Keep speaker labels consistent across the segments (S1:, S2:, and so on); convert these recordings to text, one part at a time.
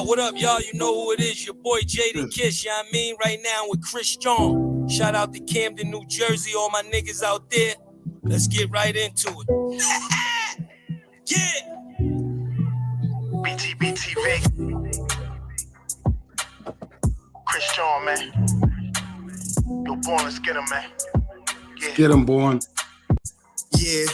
S1: What up, y'all? You know who it is. Your boy Jada Kiss, you know what I mean? Right now with Chris John. Shout out to Camden, New Jersey, all my niggas out there. Let's get right into it. Yeah!
S2: BTBTV. Chris John, man. Yo, Born, let's get him, man. Yeah.
S3: Get him, Born.
S2: Yeah.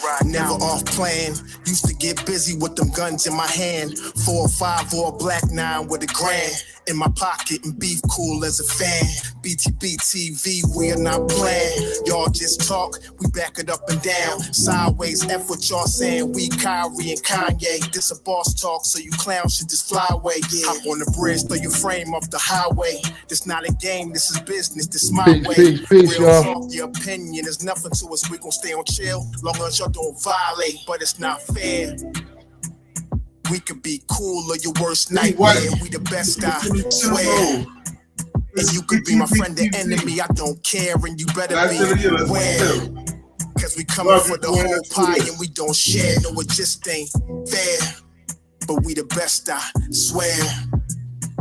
S2: Right, never off plan. Used to get busy with them guns in my hand. 4 or 5 or a black 9 with a grand in my pocket and beef cool as a fan. BTBTV, we are not playing. Y'all just talk, we back it up and down. Sideways, F what y'all saying. We Kyrie and Kanye. This a boss talk, so you clowns should just fly away. Yeah. Hop on the bridge, throw your frame off the highway. This not a game, this is business, this my way.
S3: Peace,
S2: real talk, your opinion is nothing to us. We gon' stay on chill, long as y'all don't violate. But it's not fair. We could be cool or your worst nightmare. We the best, I swear. And you could be my friend or enemy, I don't care. And you better be aware. Cause we coming for the whole pie and we don't share. No, it just ain't fair. But we the best, I swear.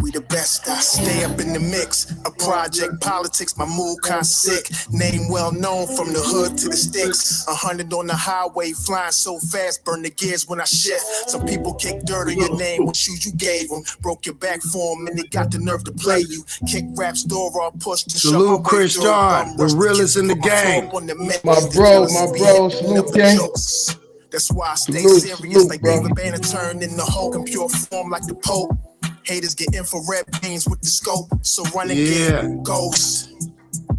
S2: We the best, I stay up in the mix. A project politics, my mood kinda sick. Name well known from the hood to the sticks. 100 on the highway, flying so fast, burn the gears when I shift. Some people kick dirt on your name, what shoes you gave them. Broke your back for them and they got the nerve to play you. Kick rap store or push to show.
S3: Salute Chris John, the realest in the game. My bro, salute gang.
S2: That's why I stay serious like David Banner turned in the Hulk in pure form like the Pope. Haters get infrared pains with the scope, so run and get ghosts.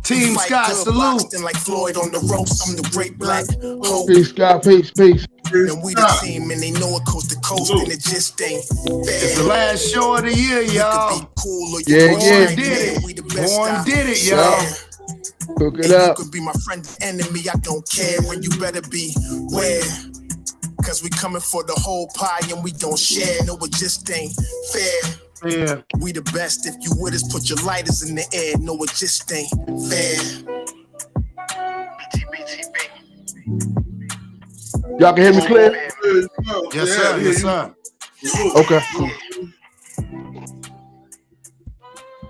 S3: Team Scott, salute.
S2: Like Floyd on the ropes, I'm the great black hope.
S3: Peace, Scott, peace.
S2: And we the team, and they know it coast to coast, and it just ain't fair.
S3: It's the last show of the year, y'all.
S2: Cool or
S3: yeah,
S2: did it.
S3: We the best. Born did it, y'all.
S2: Cook it up. You could be my friend or enemy, I don't care, and you better be aware. Cause we coming for the whole pie and we don't share. No, it just ain't fair. Yeah. We the best. If you with us, put your lighters in the air. No, it just ain't fair.
S4: Y'all can hear me clear?
S3: Yes, sir. Yes, sir.
S4: Okay.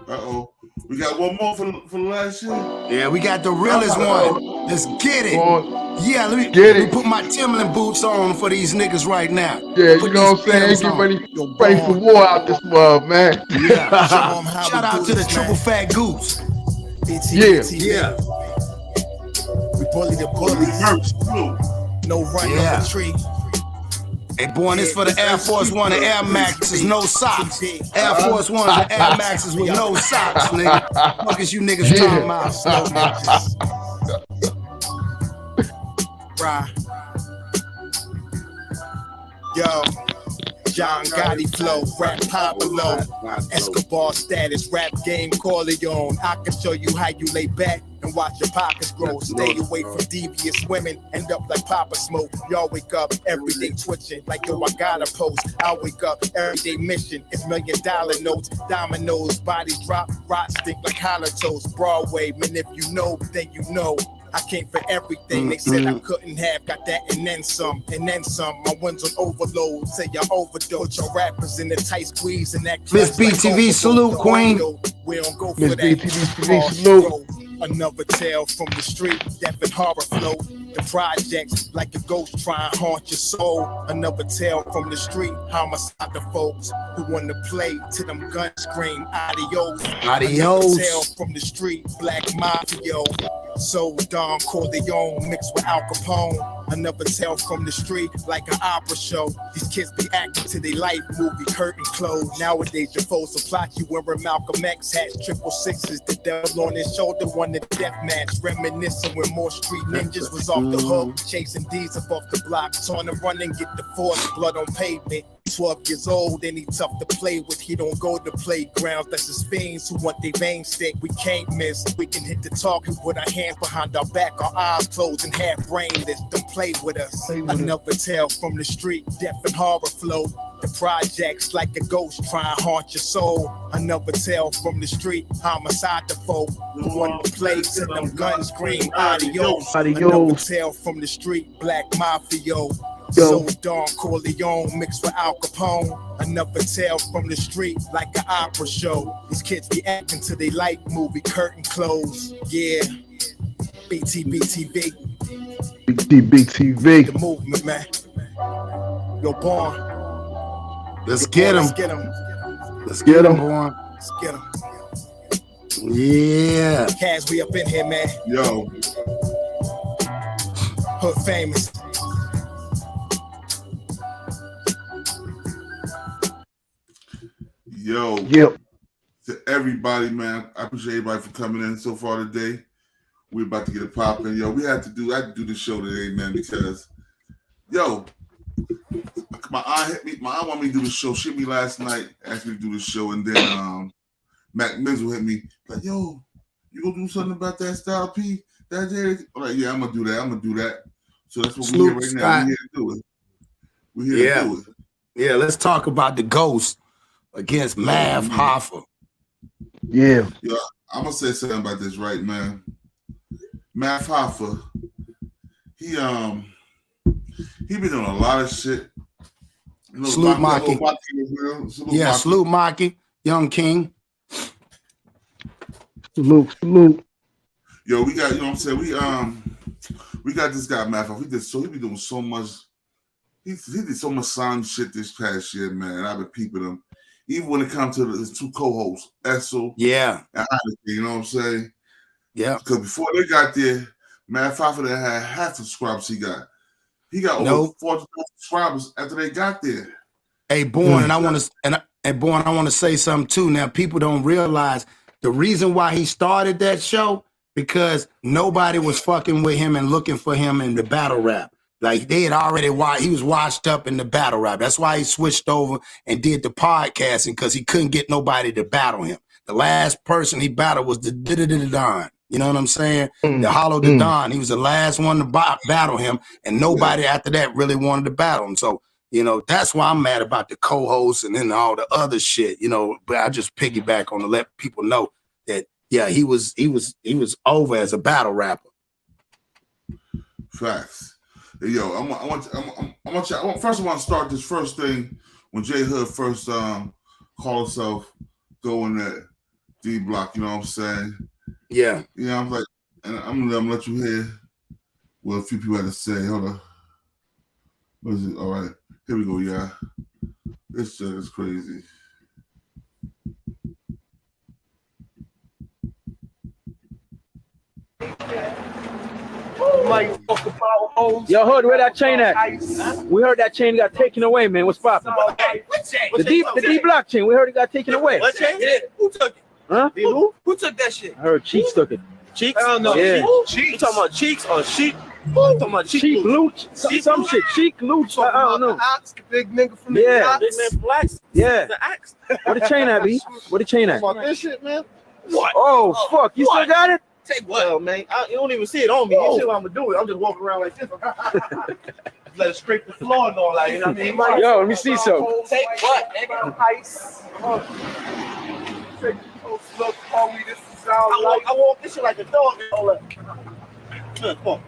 S5: Uh-oh. We got one more for last year?
S3: Yeah, we got the realest one. Let's get it. Yeah, let me put my Timberland boots on for these niggas right now.
S4: Yeah, you know what I'm saying? Get ready for war out this world, man.
S3: Yeah. Shout out to the triple fat goose.
S4: Yeah.
S2: We bully the bullies. No run, no retreat.
S3: Hey, boy, this for the Air Force One and Air Maxes, no socks. Air Force One and Air Maxes with no socks, nigga. What is you niggas talking about?
S2: Right. Yo, John Gotti flow, rap Pablo, Escobar status, rap game Corleone. I can show you how you lay back and watch your pockets grow. Stay away from devious women, end up like Papa Smoke. Y'all wake up every day twitching like yo, I gotta post. I wake up everyday mission, it's $1 million notes, dominoes, bodies drop, rot stink like hollow toast. Broadway, man, if you know, then you know. I came for everything they said I couldn't have, got that and then some, My wins on overload, say y'all overdose. Your rappers in the tight squeeze and that.
S3: Miss BTV, salute, queen.
S2: We don't go for
S4: Miss
S2: that.
S4: BTV, salute.
S2: Another tale from the street, death and horror flow. The projects like a ghost try and haunt your soul. Another tale from the street, homicide the folks who want to play to them guns scream adios. Another tale from the street, black mafia. So Don Corleone mixed with Al Capone. Another tale from the street, like an opera show. These kids be acting to their life movie, curtain closed. Nowadays your foes will plot you wearing Malcolm X hats, 666. The devil on his shoulder won the death match. Reminiscing when more street ninjas was off the hook, chasing D's above the block, torn and run and get the force, blood on pavement. 12 years old and he tough to play with. He don't go to playgrounds, that's his fiends who want their veins stick. We can't miss, we can hit the talk and put our hands behind our back, our eyes closed and half brainless. Don't play with us. Another tale from the street, death and horror flow. The projects like a ghost try and haunt your soul. Another tale from the street, homicide the folk who want to play to them guns scream adios. Another tale from the street, black mafia. So Don Corleone mixed with Al Capone. Another tale from the street like an opera show. These kids be acting till they like movie curtain close. Yeah. BTBTV.
S4: BTBTV.
S2: The movement, man. Yo, Born.
S3: Let's get him.
S2: Let's get him.
S3: Let's get him, Born.
S2: Let's get him.
S3: Yeah.
S2: Kaz, we up in here, man.
S5: Yo.
S2: Hood famous.
S5: Yo.
S4: Yep.
S5: To everybody, man. I appreciate everybody for coming in so far today. We're about to get it popping. Yo, I had to do this show today, man, because yo, my aunt hit me. My aunt wanted me to do the show. She hit me last night, asked me to do the show, and then Mac Mizzle hit me like, "Yo, you gonna do something about that Style P? That day?" I'm like, "Yeah, I'm gonna do that. So that's what we're here right now. We're here to do it. We're here to do it.
S3: Yeah, let's talk about the Ghost against Mav Hoffa.
S4: Yeah.
S5: Yo, I'm gonna say something about this, right, man. Mav Hoffa, he been doing a lot of shit. You know,
S3: Sleazy Maki. Yeah, Sleazy Maki, Young King.
S4: Salute.
S5: Yo, we got, you know what I'm saying? We got this guy, Mav Hoffa. He be doing so much. He did so much sound shit this past year, man. I've been peeping him. Even when it comes to his two co-hosts, Essel and Heineke, you know what I'm saying?
S3: Yeah.
S5: Because before they got there, Mav Hoffa had half the subscribers he got. He got over 40,000 subscribers after they got there.
S3: Hey, Born, and I want to say something too. Now, people don't realize the reason why he started that show because nobody was fucking with him and looking for him in the battle rap. Like they had already he was washed up in the battle rap. That's why he switched over and did the podcasting because he couldn't get nobody to battle him. The last person he battled was the Don. You know what I'm saying? The Hollow the Don. He was the last one to battle him, and nobody after that really wanted to battle him. So, you know, that's why I'm mad about the co-hosts and then all the other shit, you know, but I just piggyback on to let people know that, yeah, he was over as a battle rapper.
S5: Facts. Hey, yo, first I want to start this first thing when J Hood first called himself going at D Block, you know what I'm saying?
S3: Yeah.
S5: Yeah, I'm like, and I'm gonna let you hear what a few people had to say. Hold on. What is it? All right. Here we go, yeah. This shit is crazy.
S6: Yo, Hood, where that chain at? We heard that chain got taken away, man. What's poppin'? The D Block chain. We heard it got taken away.
S1: What chain? Yeah. Who took it?
S6: Huh?
S1: Who took that shit?
S6: I heard Cheeks took it.
S1: Cheeks? I don't know.
S6: Yeah.
S1: You talking about Cheeks or Sheek? You talking about
S6: Sheek Louch? Some shit. Sheek Louch. I don't know.
S1: The Ox, the big nigga from the
S6: Big
S1: man Blacks.
S6: Yeah.
S1: The Ox.
S6: Where the chain at, B? Where the chain at?
S1: This shit, man. What?
S6: Oh, fuck. You still got it?
S1: Take what? Well, man, you don't even see it on me. You see what I'm gonna do? I'm just walking around like this. Let it scrape the floor and all that. You know what I mean?
S6: Yo, let me see some.
S1: Take what, nigga? Ice. Look, call me this sound like I walk this shit like a dog. Hold up. Come on.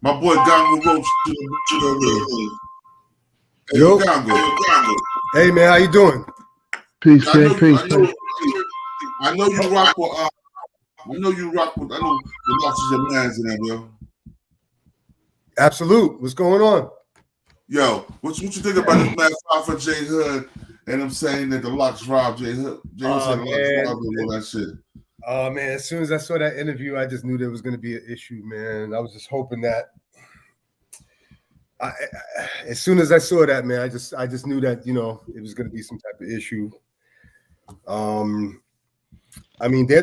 S5: My boy Gongo Roach.
S7: Yo.
S5: Gongo.
S7: Hey man, how you doing?
S4: Peace,
S5: I know you rock with I know the Lox is your man's in there, bro.
S7: Absolute. What's going on?
S5: Yo, what you think about this man Hoffa J Hood and I'm saying that the Lox robbed J Hood? J Hood said the Lox robbed and all that shit.
S7: Oh man, as soon as I saw that interview, I just knew there was going to be an issue, man. I was just hoping that. As soon as I saw that, man, I just knew that, you know, it was going to be some type of issue. I mean, they're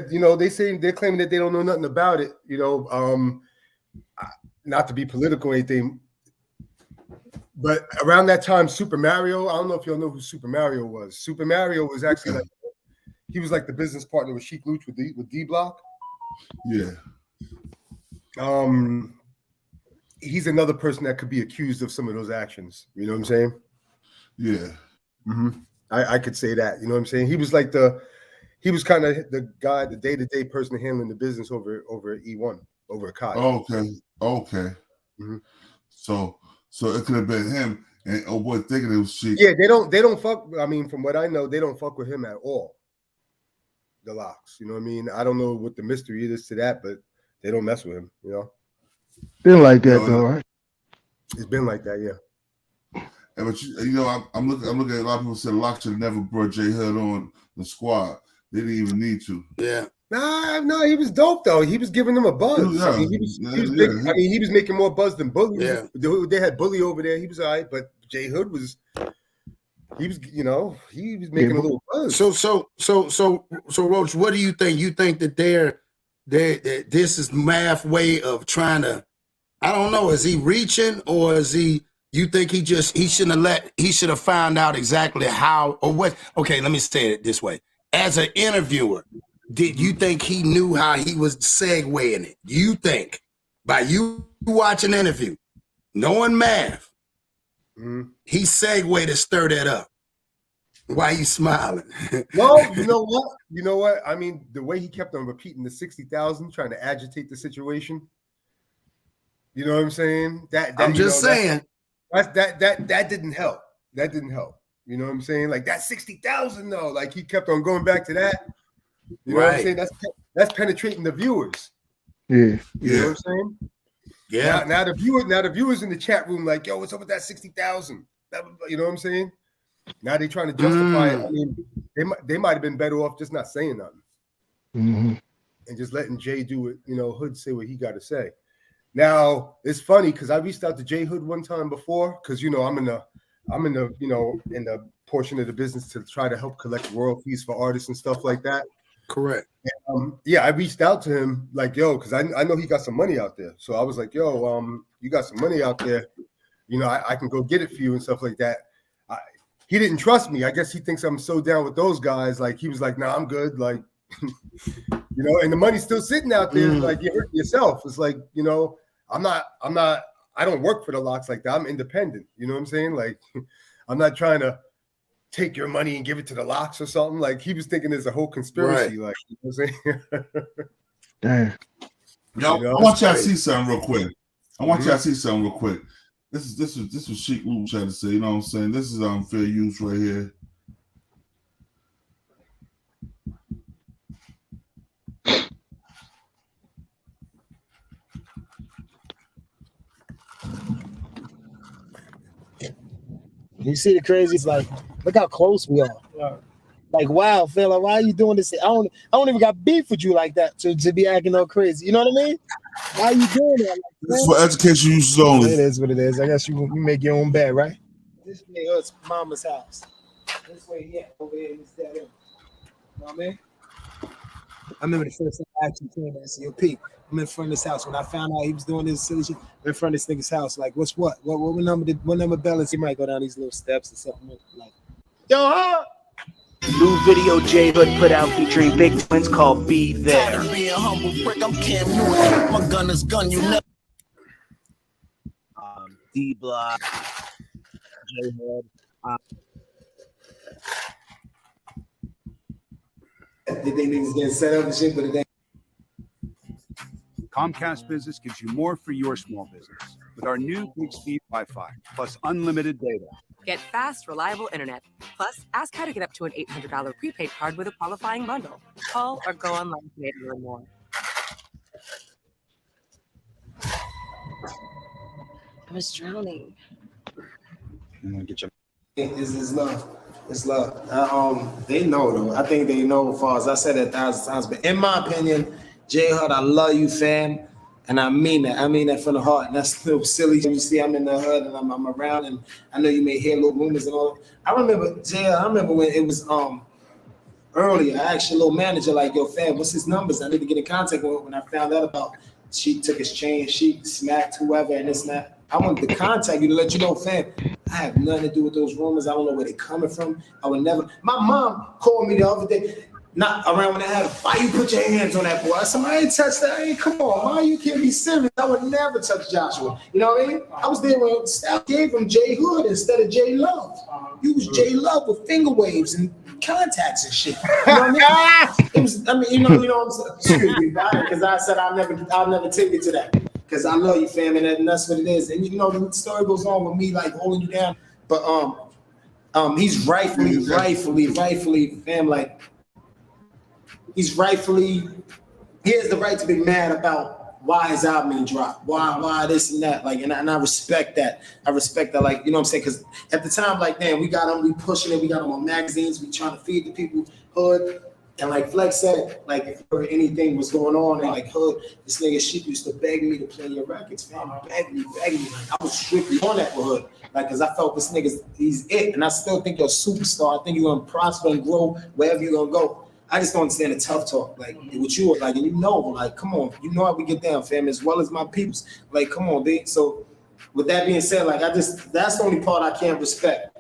S7: claiming that they don't know nothing about it, you know. Not to be political or anything, but around that time, Super Mario. I don't know if y'all know who Super Mario was. Super Mario was actually like. He was like the business partner with Sheek Louch with D Block.
S5: Yeah.
S7: He's another person that could be accused of some of those actions. You know what I'm saying?
S5: Yeah.
S7: Mm-hmm. I could say that. You know what I'm saying? He was like he was kind of the guy, the day-to-day person handling the business over E1, over a Kai.
S5: Okay.
S7: Mm-hmm.
S5: So it could have been him, and oh boy, thinking it was Sheek.
S7: Yeah, they don't fuck. I mean, from what I know, they don't fuck with him at all. The Locks, you know what I mean? I don't know what the mystery is to that, but they don't mess with him, you know.
S4: Been like that though, right?
S7: It's been like that, yeah.
S5: And but you know, I'm looking at a lot of people said Locke should never brought J Hood on the squad. They didn't even need to.
S3: Yeah.
S7: No, he was dope though. He was giving them a buzz.
S5: Yeah.
S7: I mean, he was making more buzz than Bully.
S3: Yeah.
S7: They had Bully over there. He was all right, but J Hood was making a little buzz.
S3: So Roach, what do you think? You think that this is Math way of trying to, I don't know, is he reaching, or is he, you think he should have found out exactly how or what? Okay, let me say it this way. As an interviewer, did you think he knew how he was segueing it? You think by you watching an interview, knowing Math, he segued to stir that up? Why you smiling?
S7: Well, you know what? I mean, the way he kept on repeating the 60,000, trying to agitate the situation. You know what I'm saying?
S3: I'm just saying.
S7: That didn't help. That didn't help. You know what I'm saying? Like that 60,000 though. Like he kept on going back to that. You know what I'm saying? That's penetrating the viewers.
S4: Yeah.
S7: You know what I'm saying?
S3: Yeah.
S7: Now the viewers in the chat room like, yo, what's up with that 60,000? You know what I'm saying? Now they trying to justify it. I mean, they might have been better off just not saying nothing and just letting Jay do it. You know, Hood say what he got to say. Now it's funny because I reached out to J Hood one time before because I'm in the in the portion of the business to try to help collect royalties for artists and stuff like that.
S3: Correct.
S7: And, I reached out to him like, yo, because I know he got some money out there. So I was like, yo, you got some money out there. You know, I can go get it for you and stuff like that. He didn't trust me. I guess he thinks I'm so down with those guys. Like he was like, nah, I'm good. Like, and the money's still sitting out there. Like you hurt yourself. It's like, I don't work for the Locks like that. I'm independent. You know what I'm saying? Like, I'm not trying to take your money and give it to the Locks or something. Like he was thinking there's a whole conspiracy. Right. Like, you know what I'm saying?
S4: Damn.
S5: Yo, I want y'all to see something real quick. This was Sheek Louch trying to say, you know what I'm saying? This is fair use right here.
S8: You see the crazy? It's like, look how close we are. Yeah. Like, wow, fella, why are you doing this? I don't even got beef with you like that to be acting all crazy. You know what I mean? Why are you doing that? Like,
S5: this is for education uses only.
S8: It is what it is. I guess you make your own bed, right? This way, it's mama's house. This way, yeah, over there, it's that. You know what I mean? I remember the first time I actually came and said, yo, Pete, I'm in front of this house. When I found out he was doing this silly shit, I'm in front of this nigga's house. Like, what number bell is? He might go down these little steps or something. Like, yo, huh?
S9: New video J Hood put out featuring Big Twins called Be There.
S1: My gun is gun, you know.
S9: D Block, J Hood.
S8: They think niggas getting set up and shit, but it ain't.
S10: Comcast Business gives you more for your small business with our new big speed Wi-Fi plus unlimited data.
S11: Get fast, reliable internet. Plus, ask how to get up to an $800 prepaid card with a qualifying bundle. Call or go online today to learn more. I was drowning.
S8: I'm gonna get your. It's love. It's love. They know though. I think they know. As far as I said it 1,000 times, but in my opinion, J Hood, I love you, fam. And I mean that. I mean that from the heart. And that's a little silly. You see, I'm in the hood and I'm around, and I know you may hear little rumors and all. I remember when it was earlier. I asked your little manager, like, yo, fam, what's his numbers? I need to get in contact with him. When I found out about Sheek took his chain, Sheek smacked whoever, and this and that. I wanted to contact you to let you know, fam, I have nothing to do with those rumors. I don't know where they're coming from. I would never. My mom called me the other day. Not around when I had, why you put your hands on that boy? I said, I ain't touched that. Hey, come on, man, you can't be serious. I would never touch Joshua. You know what I mean? I was there when Steph gave him J Hood instead of J Love. He was J Love with finger waves and contacts and shit. You know what I mean? It was, I mean, you know what I'm saying? Excuse me, because I said I'll never take it to that. Because I love you, fam, and that's what it is. And you know, the story goes on with me like holding you down. But he's rightfully, fam, like. He has the right to be mad about why his album ain't dropped, why this and that, like, and I respect that. Like, you know what I'm saying? Because at the time, like, damn, we got him, we pushing it, we got him on magazines, we trying to feed the people Hood, and like Flex said, like, if anything was going on, and like Hood, this nigga Sheek used to beg me to play your records, fam, beg me. Like, I was strictly on that with Hood, like, because I felt this nigga's, he's it, and I still think you're a superstar. I think you're gonna prosper and grow wherever you're gonna go. I just don't understand the tough talk, like what you like, and you know, like, come on, you know how we get down, fam, as well as my peeps. Like, come on, B. So, with that being said, like, that's the only part I can't respect.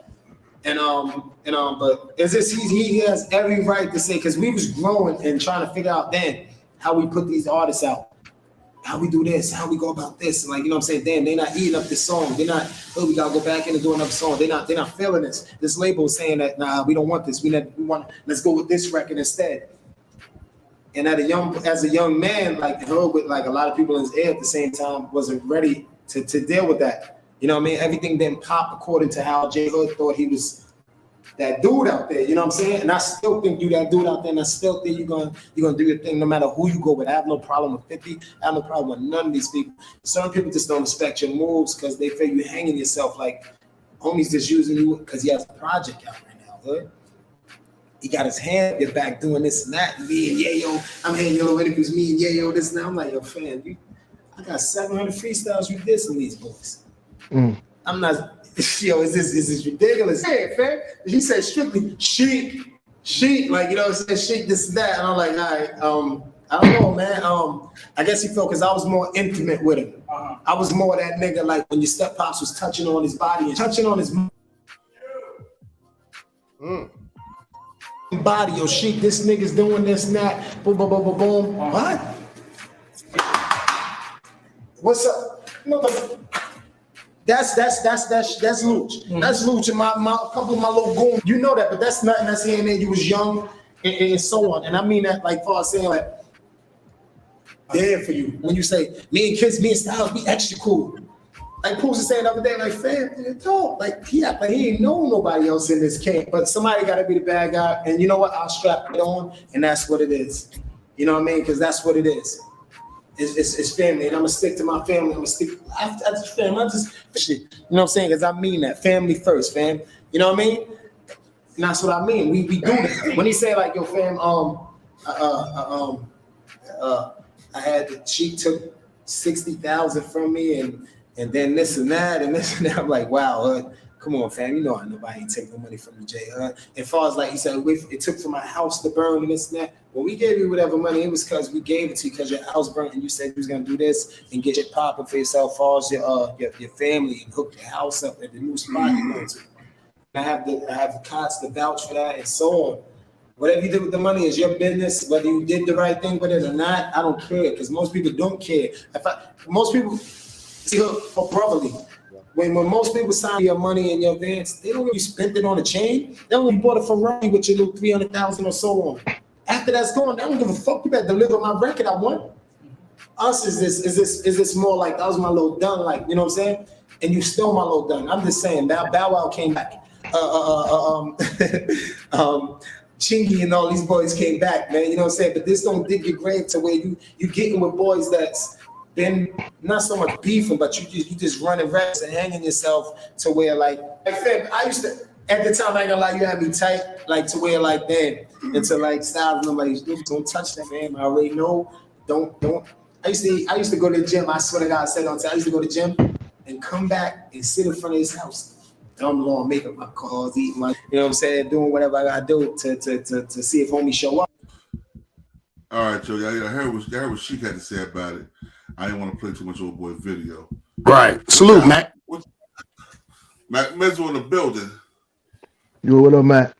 S8: But it's just he has every right to say, because we was growing and trying to figure out then how we put these artists out, how we do this, how we go about this, and like, you know what I'm saying? Then they're not eating up this song. They're not, oh, we gotta go back in and do another song. They're not feeling this. This label is saying that, nah, we don't want this. We want, let's go with this record instead. And as a young man, like, Hood with like a lot of people in his ear at the same time, wasn't ready to deal with that. You know what I mean? Everything didn't pop according to how J Hood thought he was that dude out there, you know what I'm saying? And I still think you that dude out there, and I still think you're gonna do your thing no matter who you go with. I have no problem with 50. I have no problem with none of these people. Some people just don't respect your moves because they feel you hanging yourself, like homie's just using you because he has a project out right now, Hood. He got his hand in your back doing this and that. Me and Yayo, I'm hearing your little interviews, me and Yayo, this and that. I'm like, yo, fam, I got 700 freestyles you dissing these boys. I'm not. Yo, is this ridiculous? Hey, fam. He said strictly Sheek, like, you know what I'm saying, Sheek, this and that. And I'm like, all right, I don't know, man. I guess he felt because I was more intimate with him. I was more that nigga, like when your step pops was touching on his body and touching on his body. Yo, Sheek, this nigga's doing this and that. Boom, boom, boom, boom, boom. What? What's up? No, That's Louch. That's Louch and my couple of my little goons. You know that, but that's nothing that's saying that you was young and so on. And I mean that like far as saying like there for you. When you say me and Kids, me and Styles, be extra cool. Like Pooh was saying the other day, like, fam, don't like he act like he ain't know nobody else in this camp. But somebody gotta be the bad guy. And you know what? I'll strap it on, and that's what it is. You know what I mean? Because that's what it is. It's family, and I'm gonna stick to my family. I'm gonna stick. I just shit. You know what I'm saying? Because I mean that family first, fam. You know what I mean? And that's what I mean. We do that. When he say like, yo, fam, I had the Sheek took 60,000 from me, and then this and that, and this and that. I'm like, wow, come on, fam. You know I nobody ain't take no money from you, Jay. As far as like he said, it took for my house to burn and this and that. When we gave you whatever money, it was because we gave it to you because your house burnt and you said you was gonna do this and get it popping for yourself, as far as your family, and hook your house up at the new spot you go to. I have the cots to vouch for that and so on. Whatever you did with the money is your business. Whether you did the right thing with it or not, I don't care, because most people don't care. Most people see her brotherly. When most people sign your money in your advance, they don't really spend it on a chain. They only bought a Ferrari with your little 300,000 or so on. After that's gone, they don't give a fuck. You better deliver my record I want. Us is this more like that was my little done, like, you know what I'm saying? And you stole my little done. I'm just saying, Bow Wow came back. Chingy and all these boys came back, man. You know what I'm saying? But this don't dig your grave to where you getting with boys that's been not so much beefing, but you just running reps and hanging yourself to where like fam, I used to at the time, I ain't gonna lie, you had me tight, like to where like damn, into like Styles, nobody's don't touch that, man. I already know. Don't. I used to go to the gym. I swear to God, I said on time, I used to go to the gym and come back and sit in front of his house. I'm going to make up my calls, eat my, you know what I'm saying, doing whatever I gotta do to see if homie show up.
S5: All right, Joe. I heard what Sheek had to say about it. I didn't want to play too much old boy video.
S3: Right. Salute, Matt.
S5: Matt Mezzo in the building.
S4: Yo, what up, Matt?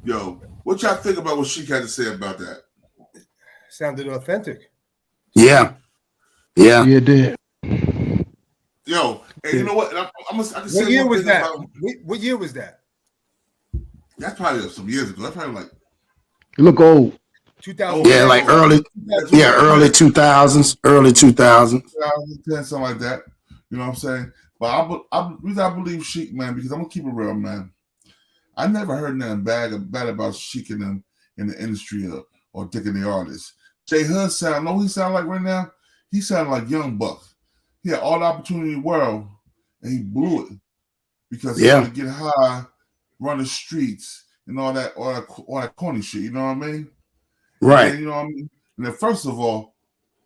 S5: Yo, What y'all think about what Sheek had to say about that?
S7: Sounded authentic.
S3: Yeah. Yeah.
S4: Yeah, it did.
S5: Yo, and you know what? I can say
S7: What year
S5: one
S7: was
S5: thing
S7: that?
S5: about-
S7: What year was that?
S5: That's probably some years ago. That's probably like
S4: You look old.
S7: 2000.
S3: Yeah, like early 2000s, early 2000s.
S5: 2010, something like that. You know what I'm saying? But I believe Sheek, man, because I'm gonna keep it real, man. I never heard nothing bad about Sheek in the industry or thinking the artists. J Hood know who he sound like right now? He sounded like Young Buck. He had all the opportunity in the world, and he blew it because he wanted to get high, run the streets, and all that corny shit. You know what I mean?
S3: Right.
S5: And, you know what I mean? And then first of all,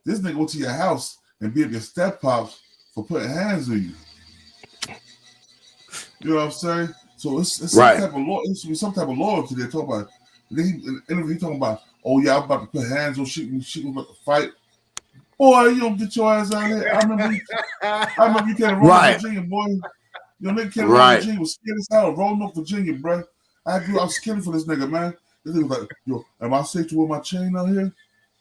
S5: this nigga go to your house and beat up your step pops for putting hands on you. You know what I'm saying? So it's some type of some type of loyalty they're talking about. Then he talking about, oh yeah, I'm about to put hands on Sheek and Sheek was about to fight. Boy, you don't get your ass out here. I remember you can't run to Virginia, boy. Your nigga can't run to Virginia. Was scared as hell, rolling up Virginia, bro. I was scared for this nigga, man. This nigga was like, yo, am I safe to wear my chain out here?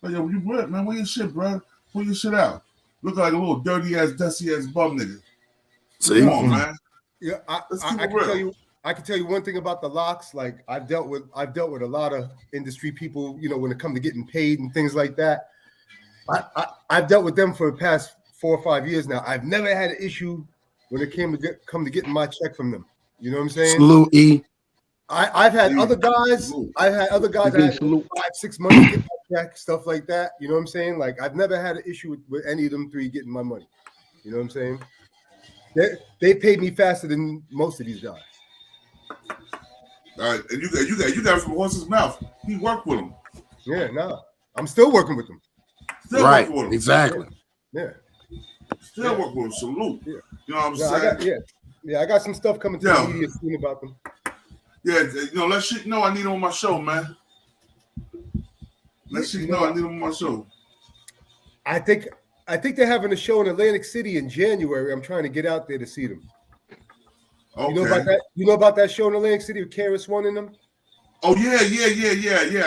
S5: Like, yo, you what, man? Where your shit, bro? Pull your shit out. Look like a little dirty ass, dusty ass bum nigga. Come on, man.
S7: Yeah, I can tell you one thing about the locks. Like I've dealt with a lot of industry people, you know, when it comes to getting paid and things like that. I've dealt with them for the past 4 or 5 years now. I've never had an issue when it came to getting my check from them. You know what I'm saying?
S3: Salute E.
S7: I've had other guys. I've had other guys that had 5-6 months to get my check, stuff like that. You know what I'm saying? Like I've never had an issue with any of them three getting my money. You know what I'm saying? They paid me faster than most of these guys.
S5: All right, and you got it from horse's mouth. He worked with him.
S7: Yeah, I'm still working with them.
S5: Still working with him.
S3: Exactly.
S7: Yeah.
S5: Still working with him. Salute. Yeah. You know what I'm saying?
S7: I got some stuff coming to the media soon about them.
S5: Yeah, you know, let Sheek know I need him on my show, man. Let Sheek know I need him on my show.
S7: I think they're having a show in Atlantic City in January. I'm trying to get out there to see them.
S5: Okay.
S7: You know about that? You know about that show in Atlantic City with Karis One in them?
S5: Oh yeah.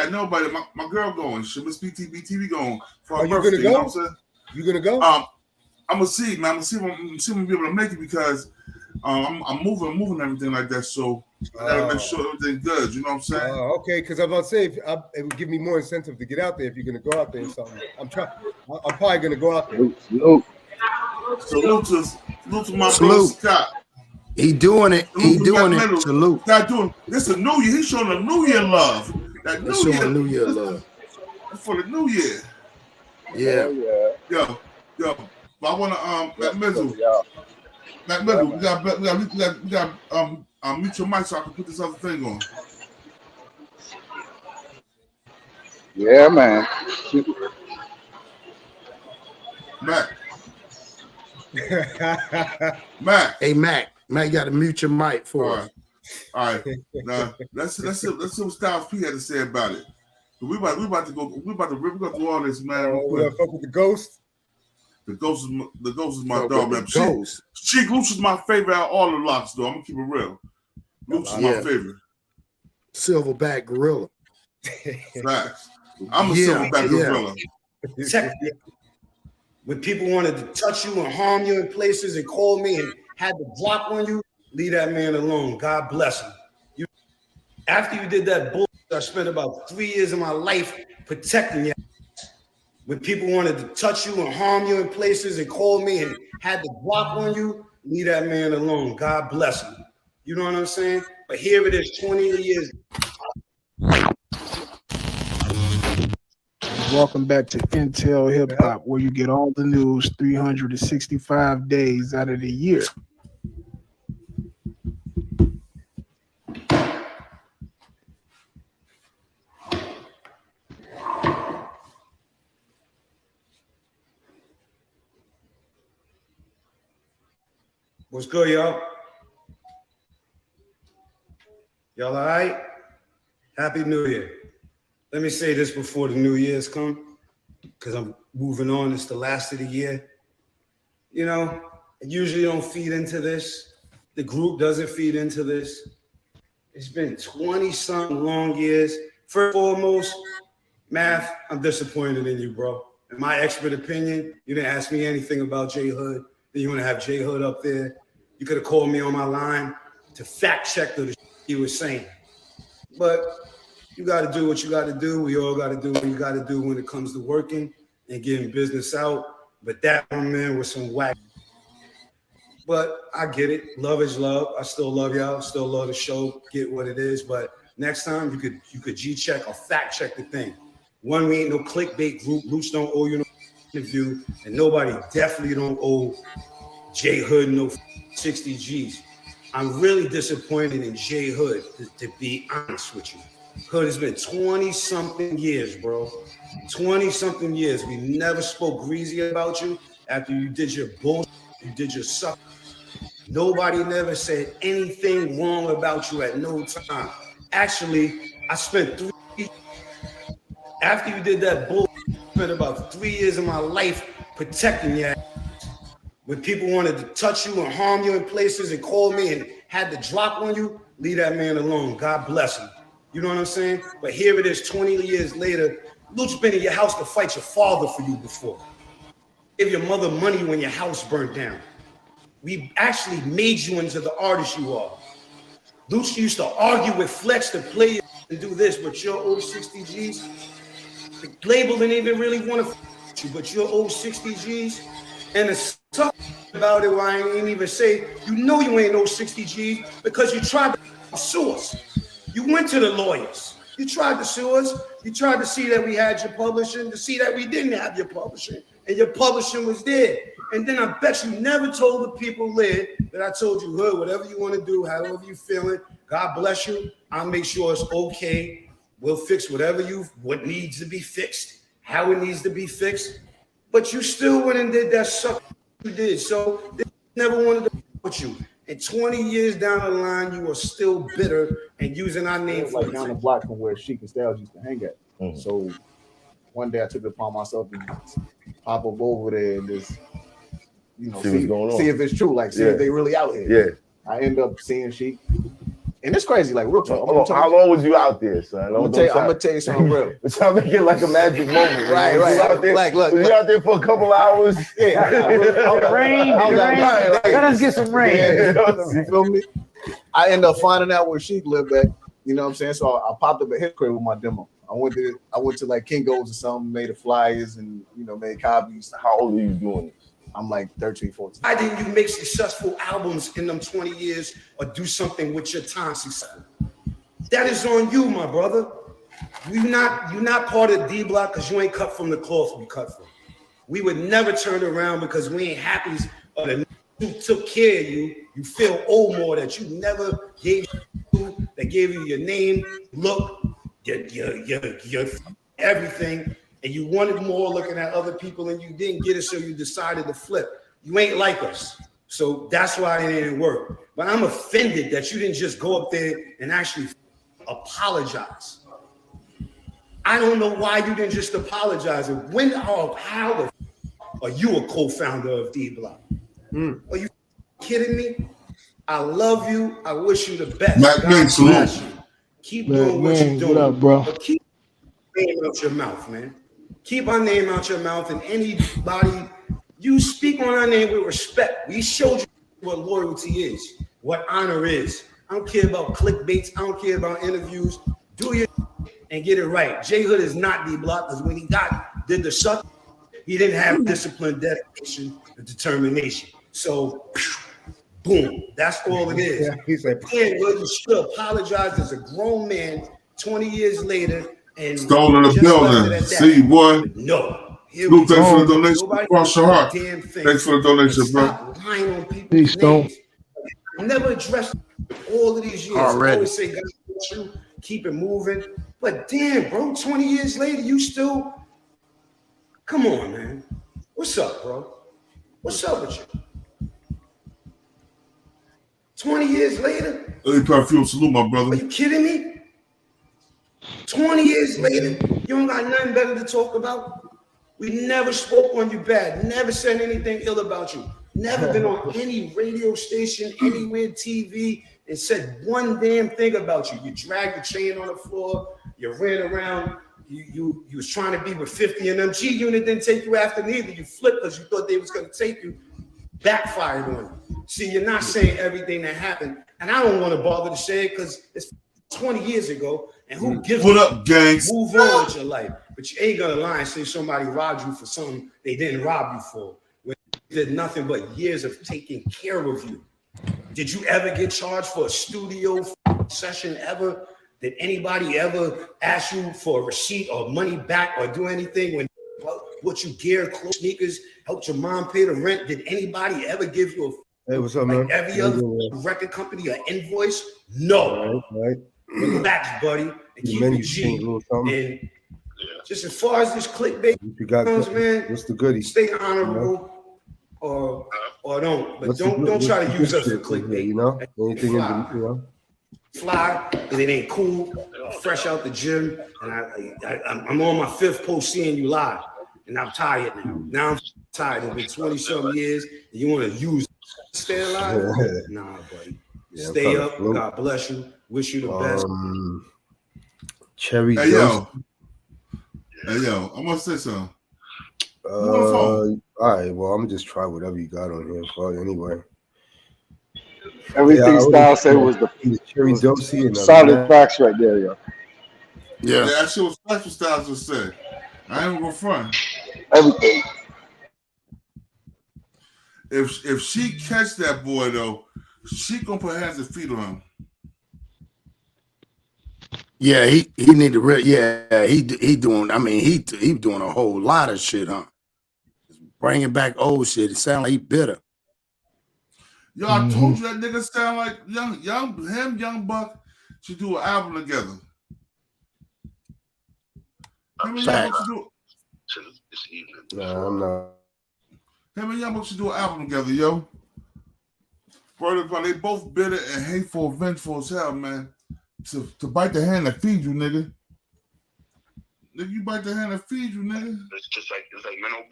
S5: I know about it. My girl going. She must be TV going for her
S7: Are you
S5: birthday.
S7: gonna go?
S5: You know what I'm saying?
S7: You gonna go?
S5: I'm gonna see, man. I'm gonna see if I'm be able to make it because I'm moving everything like that. So I gotta make sure everything's good. You know what I'm saying?
S7: Okay, because I'm about to say it would give me more incentive to get out there if you're gonna go out there or something. I'm probably gonna go out there.
S5: Salute to my brother Scott.
S3: He doing it. He doing it. Salute.
S5: Scott doing this is a new year. He's showing a new year love. That
S3: New Year love.
S5: For the new year.
S3: Yeah.
S5: Yo. But I wanna Mac Mizzle, we got mute your mic so I can put this other thing on.
S4: Yeah, man.
S5: Mac. Mac.
S3: Hey, Mac, you got to mute your mic for us.
S5: All right. Now let's see what Styles P had to say about it. We about to go through all this, man.
S7: We're gonna fuck with the Ghost.
S5: The Ghost is my dog, man. Sheek Louch is my favorite out of all the locks, though. I'm gonna keep it real. Louch is my favorite.
S3: Silverback gorilla.
S5: Facts. I'm a silverback gorilla.
S12: Check. When people wanted to touch you and harm you in places and call me and had the drop on you, leave that man alone. God bless him. After you did that bullshit, I spent about 3 years of my life protecting you. When people wanted to touch you and harm you in places and call me and had the drop on you, leave that man alone. God bless him. You know what I'm saying? But here it is, 20 years.
S13: Welcome back to Intel Hip Hop, where you get all the news 365 days out of the year.
S12: What's good, y'all? Y'all all right? Happy New Year. Let me say this before the New Year's come, because I'm moving on. It's the last of the year. You know, I usually don't feed into this. The group doesn't feed into this. It's been 20-something long years. First and foremost, Math, I'm disappointed in you, bro. In my expert opinion, you didn't ask me anything about J Hood. Then you want to have J Hood up there. You could have called me on my line to fact check the shit he was saying. But you got to do what you got to do. We all got to do what you got to do when it comes to working and getting business out. But that one, man, was some whack. But I get it. Love is love. I still love y'all. Still love the show. Get what it is. But next time you could G-check or fact check the thing. One, we ain't no clickbait group. Louch don't owe you no interview. And nobody definitely don't owe J Hood no 60 G's. I'm really disappointed in J Hood, to be honest with you. Hood has been 20-something years, bro. 20-something years. We never spoke greasy about you after you did your bullshit, you did your suck. Nobody never said anything wrong about you at no time. Actually, I spent 3 years after you did that bullshit. I spent about 3 years of my life protecting you. When people wanted to touch you and harm you in places and call me and had to drop on you, leave that man alone. God bless him. You know what I'm saying? But here it is 20 years later. Louch been in your house to fight your father for you before. Give your mother money when your house burnt down. We actually made you into the artist you are. Louch used to argue with Flex to play and do this, but your old 60 G's, the label didn't even really want to f you, but your old 60 G's, and the stuff about it, why I ain't even say, you know you ain't no 60 G's because you tried to sue us. You went to the lawyers. You tried to sue us. You tried to see that we had your publishing, to see that we didn't have your publishing, and your publishing was there. And then I bet you never told the people there that I told you, Hood, whatever you want to do, however you feeling, God bless you. I'll make sure it's okay. We'll fix what needs to be fixed, how it needs to be fixed. But you still went and did that suck you did. So they never wanted to with you. And 20 years down the line, you are still bitter and using our name for
S14: like down the block from where Sheek and Styles used to hang at. Mm-hmm. So one day I took it upon myself to pop up over there and just, you know, see if it's true, like see if they really out here.
S15: Yeah.
S14: I end up seeing Sheek. And it's crazy, like real talk.
S15: How long was you out there, son?
S14: I'm gonna tell you something real.
S15: It's trying to make it like a magic moment.
S14: Right.
S15: You out there, like, look, you out there for a couple hours.
S13: Rain. Let us get some rain.
S14: You feel me? I end up finding out where Sheek lived at. You know what I'm saying? So I popped up at his crib with my demo. I went to like Kinko's or something, made the flyers and made copies.
S15: How old are you doing this?
S14: I'm like 13, 14.
S12: Why didn't you make successful albums in them 20 years or do something with your time successful? That is on you, my brother. You're not part of D Block because you ain't cut from the cloth we cut from. We would never turn around because we ain't happy or the who took care of you. You feel old more that you never gave you, that gave you your name, look, your everything. And you wanted more looking at other people and you didn't get it, so you decided to flip. You ain't like us. So that's why it didn't work. But I'm offended that you didn't just go up there and actually apologize. I don't know why you didn't just apologize. When or how are you a co-founder of D Block? Are you kidding me? I love you. I wish you the best. God bless you. Keep doing what you're doing.
S13: What up, bro?
S12: But keep your name out your mouth, man. Keep our name out your mouth, and anybody, you speak on our name with respect. We showed you what loyalty is, what honor is. I don't care about clickbaits. I don't care about interviews. Do your and get it right. J Hood is not D Block because when he did the suck, he didn't have discipline, dedication, and determination. So, boom, that's all it is.
S7: He's like,
S12: you should apologize as a grown man 20 years later. And
S5: Stolen the building. See, boy.
S12: No.
S5: Luke, thanks for the donation. Cross your heart. Thanks for the donation, bro.
S12: Peace, don't. Never addressed all of these years.
S13: Already.
S12: I always say, God bless you, keep it moving. But damn, bro, 20 years later, you still. Come on, man. What's up, bro? What's up with you? 20 years later?
S5: Hey, Perfume, salute, my brother.
S12: Are you kidding me? 20 years later, you don't got nothing better to talk about? We never spoke on you bad, never said anything ill about you. Never been on any radio station, anywhere, TV, and said one damn thing about you. You dragged the chain on the floor. You ran around. You was trying to be with 50 and them. G-Unit didn't take you after neither. You flipped because you thought they was going to take you. Backfired on you. See, you're not saying everything that happened. And I don't want to bother to say it because it's 20 years ago. And who gives
S5: what up, gangs?
S12: Move on with your life. But you ain't going to lie and say somebody robbed you for something they didn't rob you for. When they did nothing but years of taking care of you. Did you ever get charged for a studio session ever? Did anybody ever ask you for a receipt or money back or do anything when what you gear, clothes, sneakers, helped your mom pay the rent? Did anybody ever give you
S7: Hey, what's up, man?
S12: Every other record company an invoice? No.
S7: Right.
S12: Relax, buddy, and keep it G. And just as far as this clickbait comes, man,
S7: what's the goodie?
S12: Stay honorable, or don't. But don't try to use us for clickbait.
S7: You know, anything in the, you know.
S12: Fly, and it ain't cool. Fresh out the gym, and I'm on my 5th post seeing you live, and I'm tired now. Now I'm tired. It's been 20-some years, and you want to use stay alive? Nah, buddy.
S7: Yeah,
S12: stay up. God bless you. Wish you the best.
S7: Cherry.
S5: Hey yo, I'm gonna say something.
S7: All right. Well, I'm gonna just try whatever you got on here for anyway.
S16: Everything Style said was the
S7: Cherry Dosey and
S16: solid facts right there, yo.
S5: Yeah, that shit was facts what Styles just said. I ain't gonna front.
S16: Everything.
S5: If she catch that boy though, she gonna put hands and feet on him.
S3: Yeah, he need to really. Yeah, he doing. I mean, he doing a whole lot of shit, huh? Bringing back old shit. It sound like he bitter.
S5: Yo, I told you that nigga sound like young Buck should do an album together. Him and Young Buck should do.
S7: Nah, I'm not.
S5: Him and Young Buck should do an album together, yo. Bro, they both bitter and hateful, vengeful as hell, man. To bite the hand that feeds you, nigga. Nigga, you bite the hand that feeds you, nigga.
S17: It's like mental.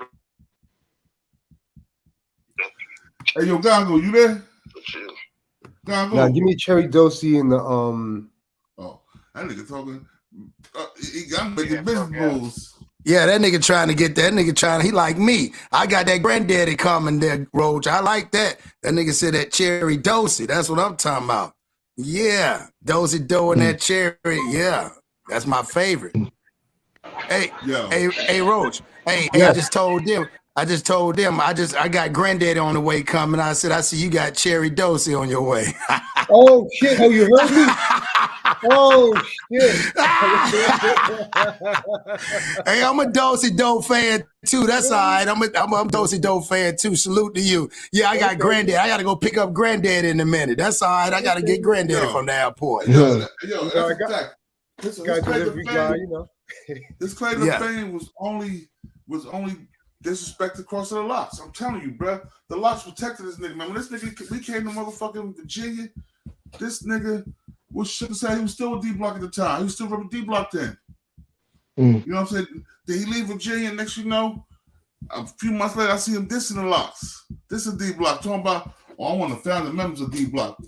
S5: Hey, yo, Gongo, you there? Gongo.
S7: Now, give me Cherry Dosey and the
S5: Oh, that nigga talking. He got making business moves.
S3: Yeah, that nigga trying to get that nigga trying. He like me. I got that granddaddy coming there, Roach. I like that. That nigga said that Cherry Dosey. That's what I'm talking about. Yeah, Dosey Doe and that cherry. Yeah, that's my favorite. Hey, hey, Roach. Hey, I just told them. I got granddaddy on the way coming. I said, I see you got Cherry Dosey on your way.
S7: Oh shit! Oh, you heard me? Oh shit!
S3: Hey, I'm a Dosey Doe fan too. That's all right. I'm a Dosey Doe fan too. Salute to you. Yeah, I got granddaddy. I got to go pick up granddaddy in a minute. That's all right. I got to get granddaddy from the airport.
S5: Yo, that's a fact. This claim to fame was only disrespect across the locks. I'm telling you, bro. The locks protected this nigga, man. When this nigga, we came to motherfucking Virginia, this nigga was shook and said he was still with D-Block at the time. He was still with D-Block then. You know what I'm saying? Did he leave Virginia? Next you know, a few months later, I see him dissing the locks. This is D-Block. Talking about, I want to founding members of D-Block.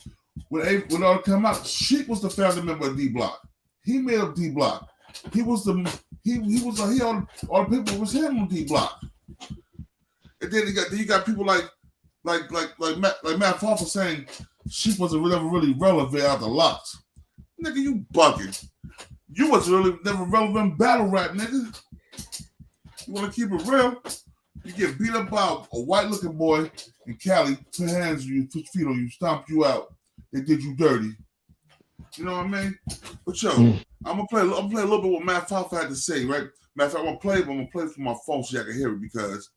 S5: When all came out, Sheek was the founding member of D-Block. He made up D-Block. He was all the people was him on D-Block. And then you got people like Matt Hoffa saying Sheek wasn't never really relevant out the locks. Nigga, you bugging. You wasn't really never relevant battle rap, nigga. You want to keep it real? You get beat up by a white looking boy in Cali, put hands on you, put feet on you, stomp you out. They did you dirty. You know what I mean? But yo, I'm gonna play a little bit what Matt Hoffa had to say, right? Matter of fact, I'm gonna play it, but I'm gonna play it from my phone so y'all can hear it because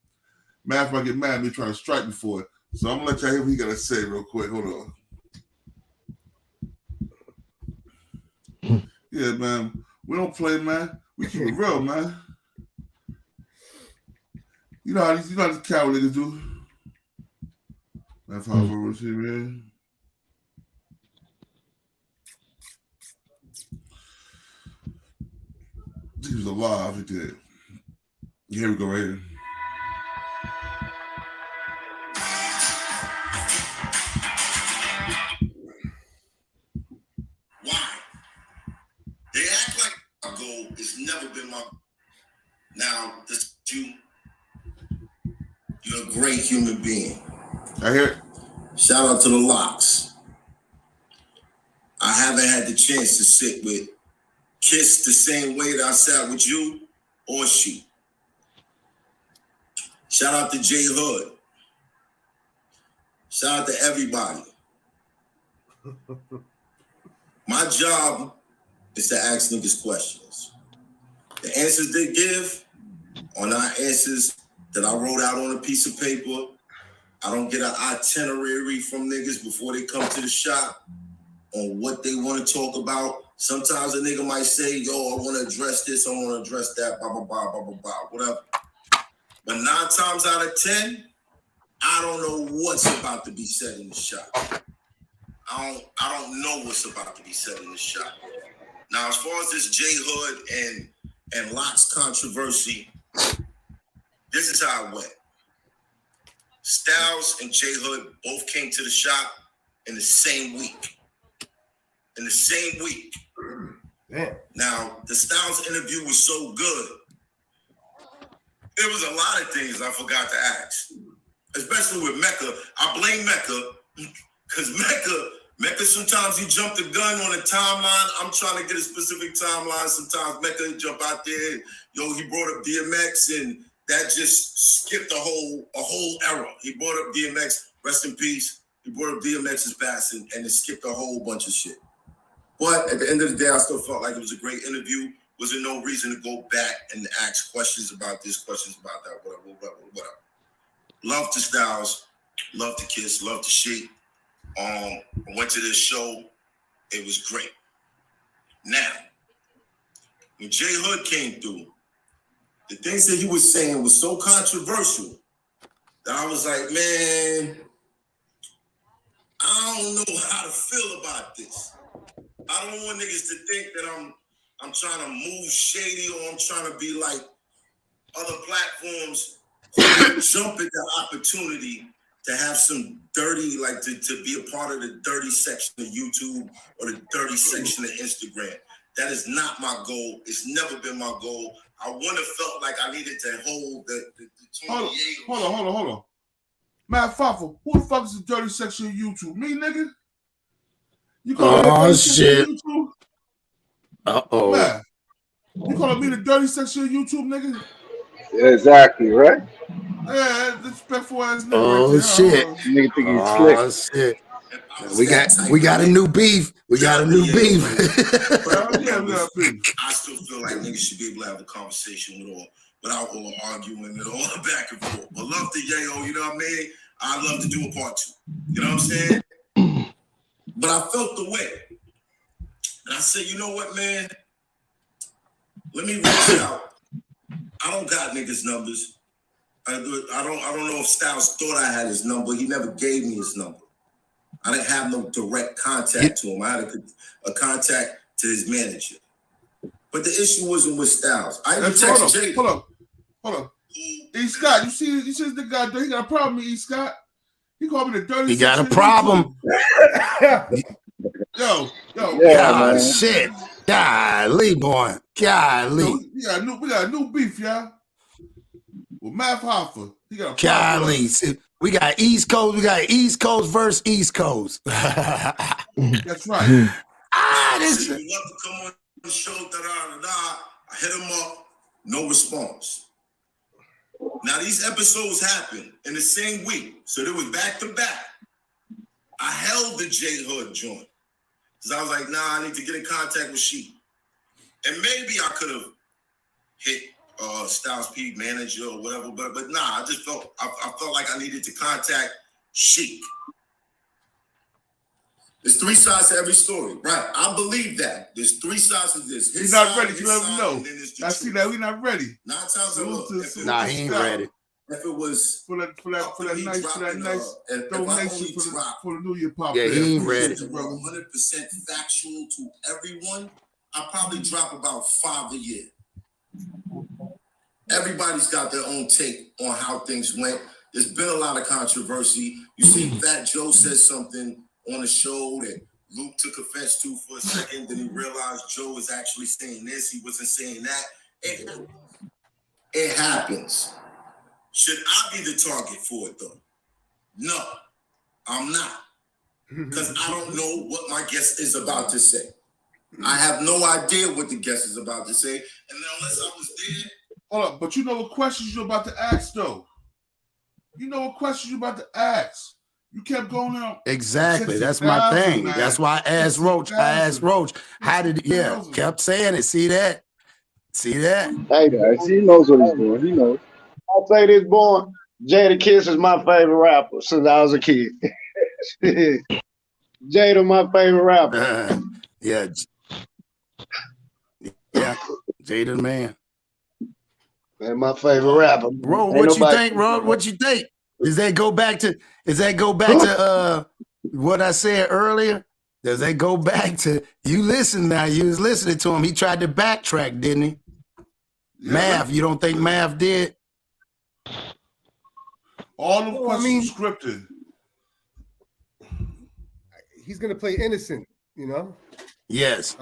S5: Matt might get mad at me trying to strike me for it. So I'm gonna let y'all hear what he gotta say real quick. Hold on. Yeah, man. We don't play, man. We keep it real, man. You know how these coward niggas do. Matt Hoffa was here, man. He was alive, he did. Here we go, right here.
S17: never been my. Now, you're a great human being.
S5: I hear it.
S17: Shout out to the Locks. I haven't had the chance to sit with Kiss the same way that I sat with you or Sheek. Shout out to J Hood. Shout out to everybody. My job is to ask niggas questions. The answers they give are not answers that I wrote out on a piece of paper. I don't get an itinerary from niggas before they come to the shop on what they want to talk about. Sometimes a nigga might say, yo, I want to address this, I want to address that, blah, blah, blah, blah, blah, blah, whatever. But 9 times out of 10, I don't know what's about to be said in the shop. I don't know what's about to be said in the shop. Now, as far as this J Hood and Locks controversy, this is how it went. Styles and J Hood both came to the shop in the same week. In the same week.
S7: Man.
S17: Now, the Styles interview was so good. There was a lot of things I forgot to ask. Especially with Mecca. I blame Mecca because Mecca sometimes he jumped the gun on a timeline. I'm trying to get a specific timeline. Sometimes Mecca jump out there. Yo, he brought up DMX and that just skipped a whole era. He brought up DMX, rest in peace. He brought up DMX's passing and it skipped a whole bunch of shit. But at the end of the day, I still felt like it was a great interview. Was there no reason to go back and ask questions about this, questions about that, whatever. Love to Styles, love to Kiss, love to Sheek. I went to this show. It was great. Now, when J Hood came through, the things that he was saying was so controversial that I was like, man, I don't know how to feel about this. I don't want niggas to think that I'm trying to move shady or I'm trying to be like other platforms who jump at the opportunity to have some dirty, like to be a part of the dirty section of YouTube or the dirty section of Instagram. That is not my goal. It's never been my goal. I wouldn't have felt like I needed to hold the 28.
S5: Hold on. Matt Faffa, who the fuck is the dirty section of YouTube? Me, nigga? You call me the dirty section of YouTube?
S3: Uh-oh.
S5: Man, you calling me the dirty section of YouTube, nigga?
S16: Exactly, right?
S5: Yeah, disrespectful ass nigga.
S3: Oh,
S5: right
S3: shit.
S16: Nigga think he's
S3: Oh,
S16: slick.
S3: shit. We got a new beef. We got a new beef.
S17: I still feel like niggas should be able to have a conversation without all arguing and all back and forth. But love to Yayo, you know what I mean? I'd love to do a part 2. You know what I'm saying? But I felt the way. And I said, you know what, man? Let me reach out. I don't got niggas' numbers. I don't know if Styles thought I had his number. He never gave me his number. I didn't have no direct contact to him. I had a contact to his manager. But the issue wasn't with Styles. I even texted Jay.
S5: Hold on. E. Scott, you see the guy, he got a problem with E. Scott. He called me the dirty.
S3: He got a problem.
S5: Yo.
S3: God, shit. Golly, boy. Golly.
S5: Yo, we got a new beef, y'all. With Matt Hoffa. He got a problem.
S3: Golly. We got East Coast. We got East Coast versus East Coast.
S5: That's right.
S17: He love to come on the show, I hit him up, no response. Now these episodes happened in the same week, so they was back to back. I held the J Hood joint because I was like, nah, I need to get in contact with Sheek, and maybe I could have hit Styles P manager or whatever, but nah, I just felt like I needed to contact Sheek. There's 3 sides to every story, right? I believe that. There's 3 sides to this.
S5: He's not ready. You let him know. I see that. We're not ready.
S17: 9 times a look.
S3: Nah, he ain't ready.
S17: If it was
S5: for that nice donation for the New Year pop.
S3: Yeah, he ain't ready.
S17: 100% factual to everyone. I probably drop about 5 a year. Everybody's got their own take on how things went. There's been a lot of controversy. You see, Fat Joe says something on the show that Luke took offense to for a second. Then he realized Joe was actually saying this. He wasn't saying that. It happens. Should I be the target for it, though? No, I'm not. Because I don't know what my guest is about to say. I have no idea what the guest is about to say. And then unless I was there.
S5: Hold up, but you know what questions you're about to ask, though. You know what questions you're about to ask. You kept going out.
S3: Exactly. That's my thing.
S5: Man.
S3: That's why I asked Roach. How did kept saying it. See that? See that?
S16: Hey guys, he knows what he's doing. He knows. I'll say this, boy. Jadakiss is my favorite rapper since I was a kid. Jada, my favorite rapper.
S3: Yeah, Jada, man.
S16: Man, my favorite rapper.
S3: Bro, what you think, bro? What you think? Does that go back to what I said earlier? Does that go back to you listen now? You was listening to him. He tried to backtrack, didn't he? Yeah. Math, you don't think Math did?
S5: All the questions scripted.
S7: He's gonna play innocent, you know.
S3: Yes,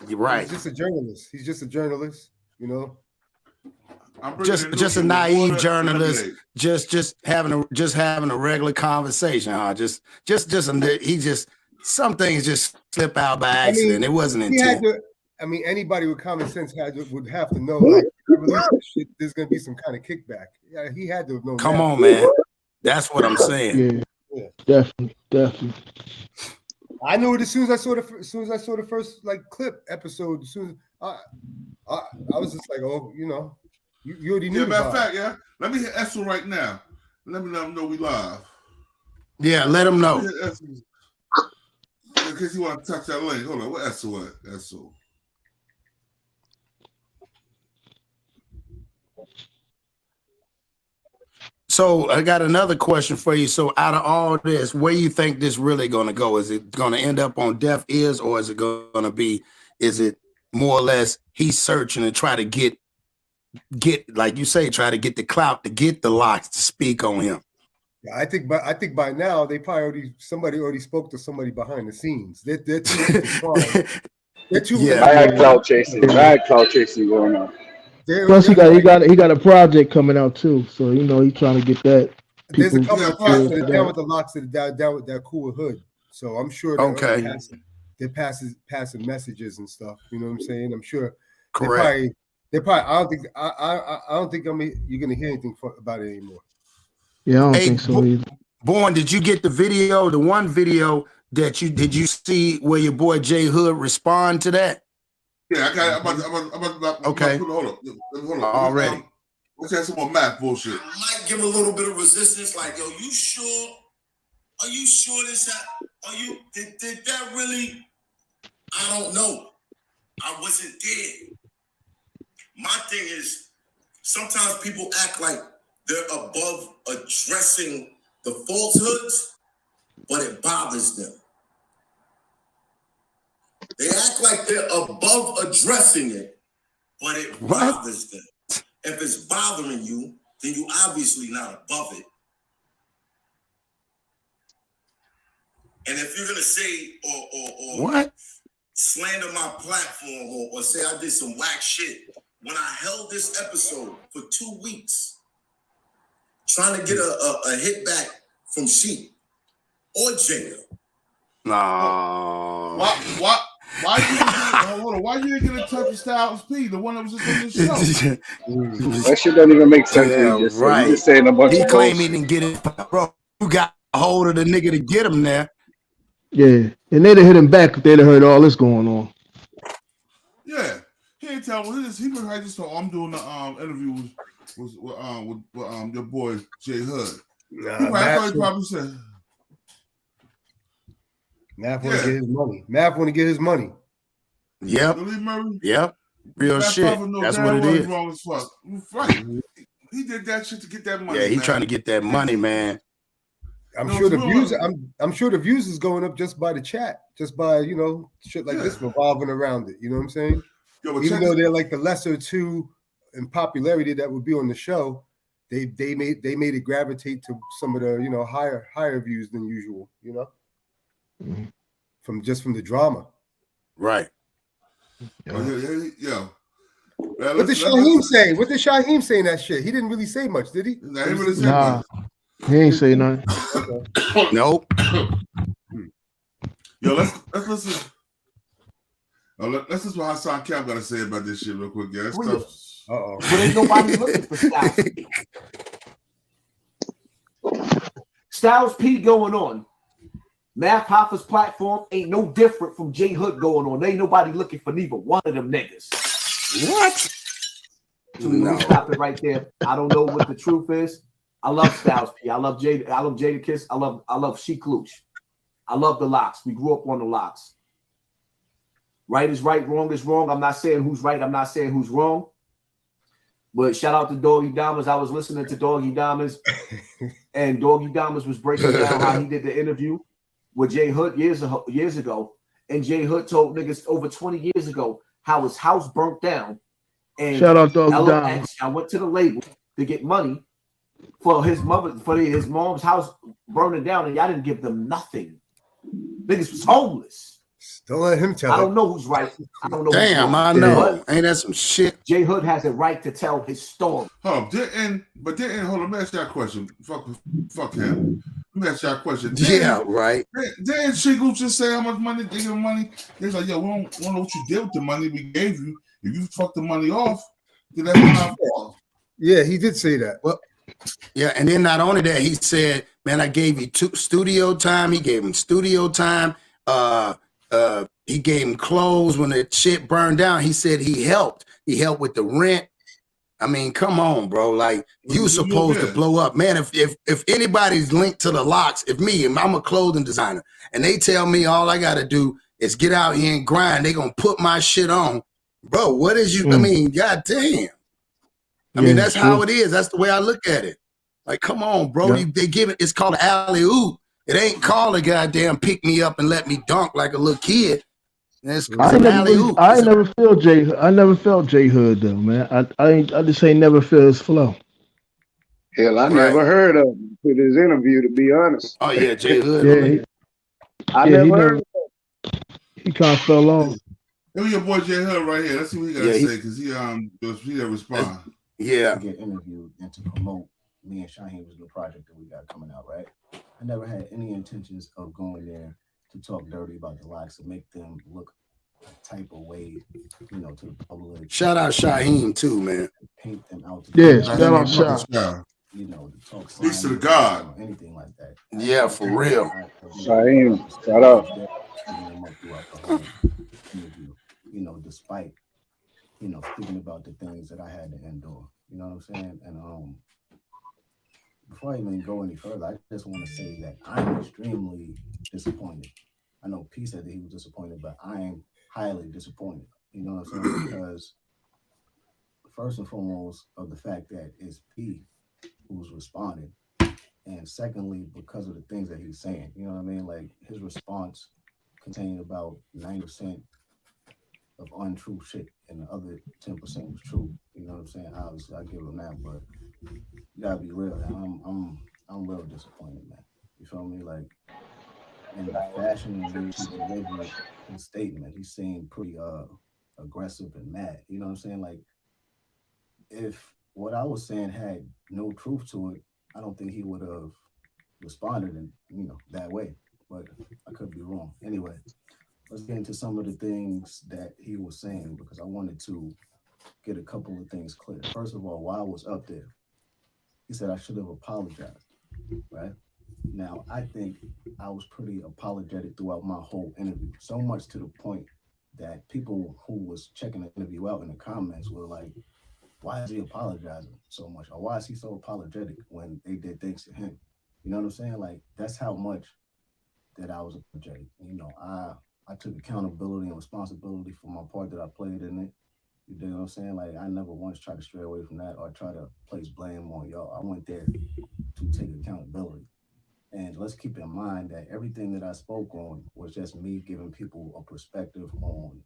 S3: you're right.
S7: He's just a journalist. He's just a journalist, you know.
S3: Just a naive journalist, just having a regular conversation, huh? Some things just slip out by accident. It wasn't intent.
S7: Anybody with common sense would have to know, like, shit, there's gonna be some kind of kickback. Yeah, he had to have known.
S3: Come on, man. That's what I'm saying.
S13: Yeah, definitely.
S7: I knew it as soon as I saw the first like clip episode. As soon as I was just like, oh, you know, you already knew.
S5: Yeah, matter of fact, yeah. Let me hit Essel right now. Let them know we live.
S3: Yeah, let them know.
S5: In case you want to touch that link. Hold on, what Essel at? Essel.
S3: So I got another question for you. So out of all this, where you think this really going to go? Is it going to end up on deaf ears, or is it going to be? Is it more or less he's searching and try to get like you say, try to get the clout to get the locks to speak on him?
S7: Yeah, I think by now they probably somebody already spoke to somebody behind the scenes. They're too.
S16: I had clout chasing. Going on.
S13: Plus, he got a project coming out too, so you know he's trying to get that.
S7: There's a couple of projects that are down with the locks that are down with that cool hood. So I'm sure they're passing messages and stuff. You know what I'm saying? I'm sure.
S3: Correct.
S7: They probably. I don't think you're gonna hear anything about it anymore.
S13: Yeah, I don't think so either.
S3: Born, did you get the video? The one video that did you see where your boy J Hood respond to that?
S5: Yeah, I got it. I'm about
S3: okay.
S5: Hold on.
S3: Already.
S5: Let's have some more math bullshit.
S17: I might give a little bit of resistance, like, yo, you sure? Are you sure this happened? Did that really? I don't know. I wasn't there. My thing is, sometimes people act like they're above addressing the falsehoods, but it bothers them. They act like they're above addressing it, but it bothers them. If it's bothering you, then you obviously not above it. And if you're gonna say or slander my platform or say I did some whack shit, when I held this episode for 2 weeks, trying to get a hit back from Sheek or Jada.
S3: No.
S5: Why you didn't get in touch with Styles P, the one that was just on the show?
S16: That shit don't even make sense.
S3: Right.
S16: You're just saying a bunch
S3: he
S16: of
S3: claimed he didn't get it. Bro, you got a hold of the nigga to get him there.
S13: Yeah, and they'd have hit him back if they'd have heard all this going on.
S5: Yeah, he didn't tell me this. He was like, just I'm doing the interview with your boy J Hood.
S7: Math probably said. Math want to get his money. Math want to get his money.
S3: Yep. Yep. Real shit. That's what it is.
S5: Wrong as fuck. Right. He did that shit to get that money.
S3: Yeah, he trying to get that money, man.
S7: I'm sure the views. I'm sure the views is going up just by the chat, just by shit like this revolving around it. You know what I'm saying? Even though they're like the lesser two in popularity that would be on the show, they made it gravitate to some of the higher views than usual.
S13: Mm-hmm.
S7: from the drama.
S3: Right.
S5: Yeah.
S7: What did Shaheem say? What did Shaheem say in that shit? He didn't really say much, did he?
S13: Nah, he ain't say nothing.
S3: Nope.
S5: Yo, let's listen. Let's listen to what Hassan Cap got to say about this shit real quick. Yeah, that stuff.
S18: But ain't nobody looking for Styles P. Styles P going on. Math Hoffa's platform ain't no different from J Hood going on. There ain't nobody looking for neither one of them niggas.
S3: What?
S18: So we stop it right there. I don't know what the truth is. I love Styles P. I love Jada Kiss. I love Sheek Louch. I love the locks. We grew up on the locks. Right is right, wrong is wrong. I'm not saying who's right. I'm not saying who's wrong. But shout out to Doggy Diamonds. I was listening to Doggy Diamonds, and Doggy Diamonds was breaking down how he did the interview with J Hood years ago. And J Hood told niggas over 20 years ago how his house burnt down. And
S13: shout out Doggy Diamonds.
S18: I went to the label to get money for his mom's house burning down, and y'all didn't give them nothing. Niggas was homeless.
S7: Don't let him tell.
S18: I don't know who's right. I don't know.
S3: Damn, I know. Ain't that some shit?
S18: J Hood has a right to tell his story.
S5: Hold on, hold on. Let me ask you a question. Fuck him. Let me ask you a question.
S3: Yeah, right.
S5: Didn't Sheek Louch just say how much money they give him money? He's like, yo, we don't know what you did with the money we gave you. If you fucked the money off, then that's not our fault.
S7: Yeah, he did say that.
S3: Well, yeah, and then not only that, he said, man, I gave you studio time. He gave him studio time. He gave him clothes when the shit burned down. He said he helped. He helped with the rent. I mean, come on, bro. Like, you supposed to blow up. Man, if anybody's linked to the locks, if I'm a clothing designer, and they tell me all I got to do is get out here and grind, they going to put my shit on. Bro, what is you? I mean, goddamn. I mean, that's how it is. That's the way I look at it. Like, come on, bro. They give it, it's called an alley-oop. It ain't called a goddamn pick me up and let me dunk like a little kid. I
S13: never felt J Hood though, man. I just ain't never feel his flow.
S16: Hell, I never heard of him to this interview, to be honest.
S3: Oh yeah, J Hood.
S16: I never heard of him.
S13: He kind of fell off.
S5: Here's your boy J Hood right here. Let's see what he got to say, because he didn't respond.
S3: Yeah.
S19: To get interviewed and to promote me and Shaheem's new project that we got coming out, right? I never had any intentions of going there to talk dirty about the locks and make them look a type of way, to the public.
S3: Shout out Shaheem too, man.
S19: Paint them out.
S13: Shout out Shaheem.
S19: To talk
S5: peace to the God.
S19: Or anything like that.
S3: Yeah, for real.
S16: Shaheem, shout out.
S19: Despite speaking about the things that I had to endure. You know what I'm saying? And before I even go any further, I just want to say that I'm extremely disappointed. I know P said that he was disappointed, but I am highly disappointed. You know what I'm saying? Because first and foremost, of the fact that it's P who's responding, and secondly, because of the things that he's saying. You know what I mean? Like, his response contained about 90% of untrue shit, and the other 10% was true. You know what I'm saying? Obviously, I give him that, but you gotta be real. I'm real disappointed, man. You feel me? Like, in the fashion in which he delivered his statement, he seemed pretty aggressive and mad. You know what I'm saying? Like, if what I was saying had no truth to it, I don't think he would have responded in that way. But I could be wrong. Anyway, let's get into some of the things that he was saying, because I wanted to get a couple of things clear. First of all, while I was up there, he said I should have apologized, right? Now, I think I was pretty apologetic throughout my whole interview, so much to the point that people who was checking the interview out in the comments were like, why is he apologizing so much? Or why is he so apologetic when they did things to him? You know what I'm saying? Like, that's how much that I was apologetic. I took accountability and responsibility for my part that I played in it. You know what I'm saying? Like, I never once tried to stray away from that or try to place blame on y'all. I went there to take accountability. And let's keep in mind that everything that I spoke on was just me giving people a perspective on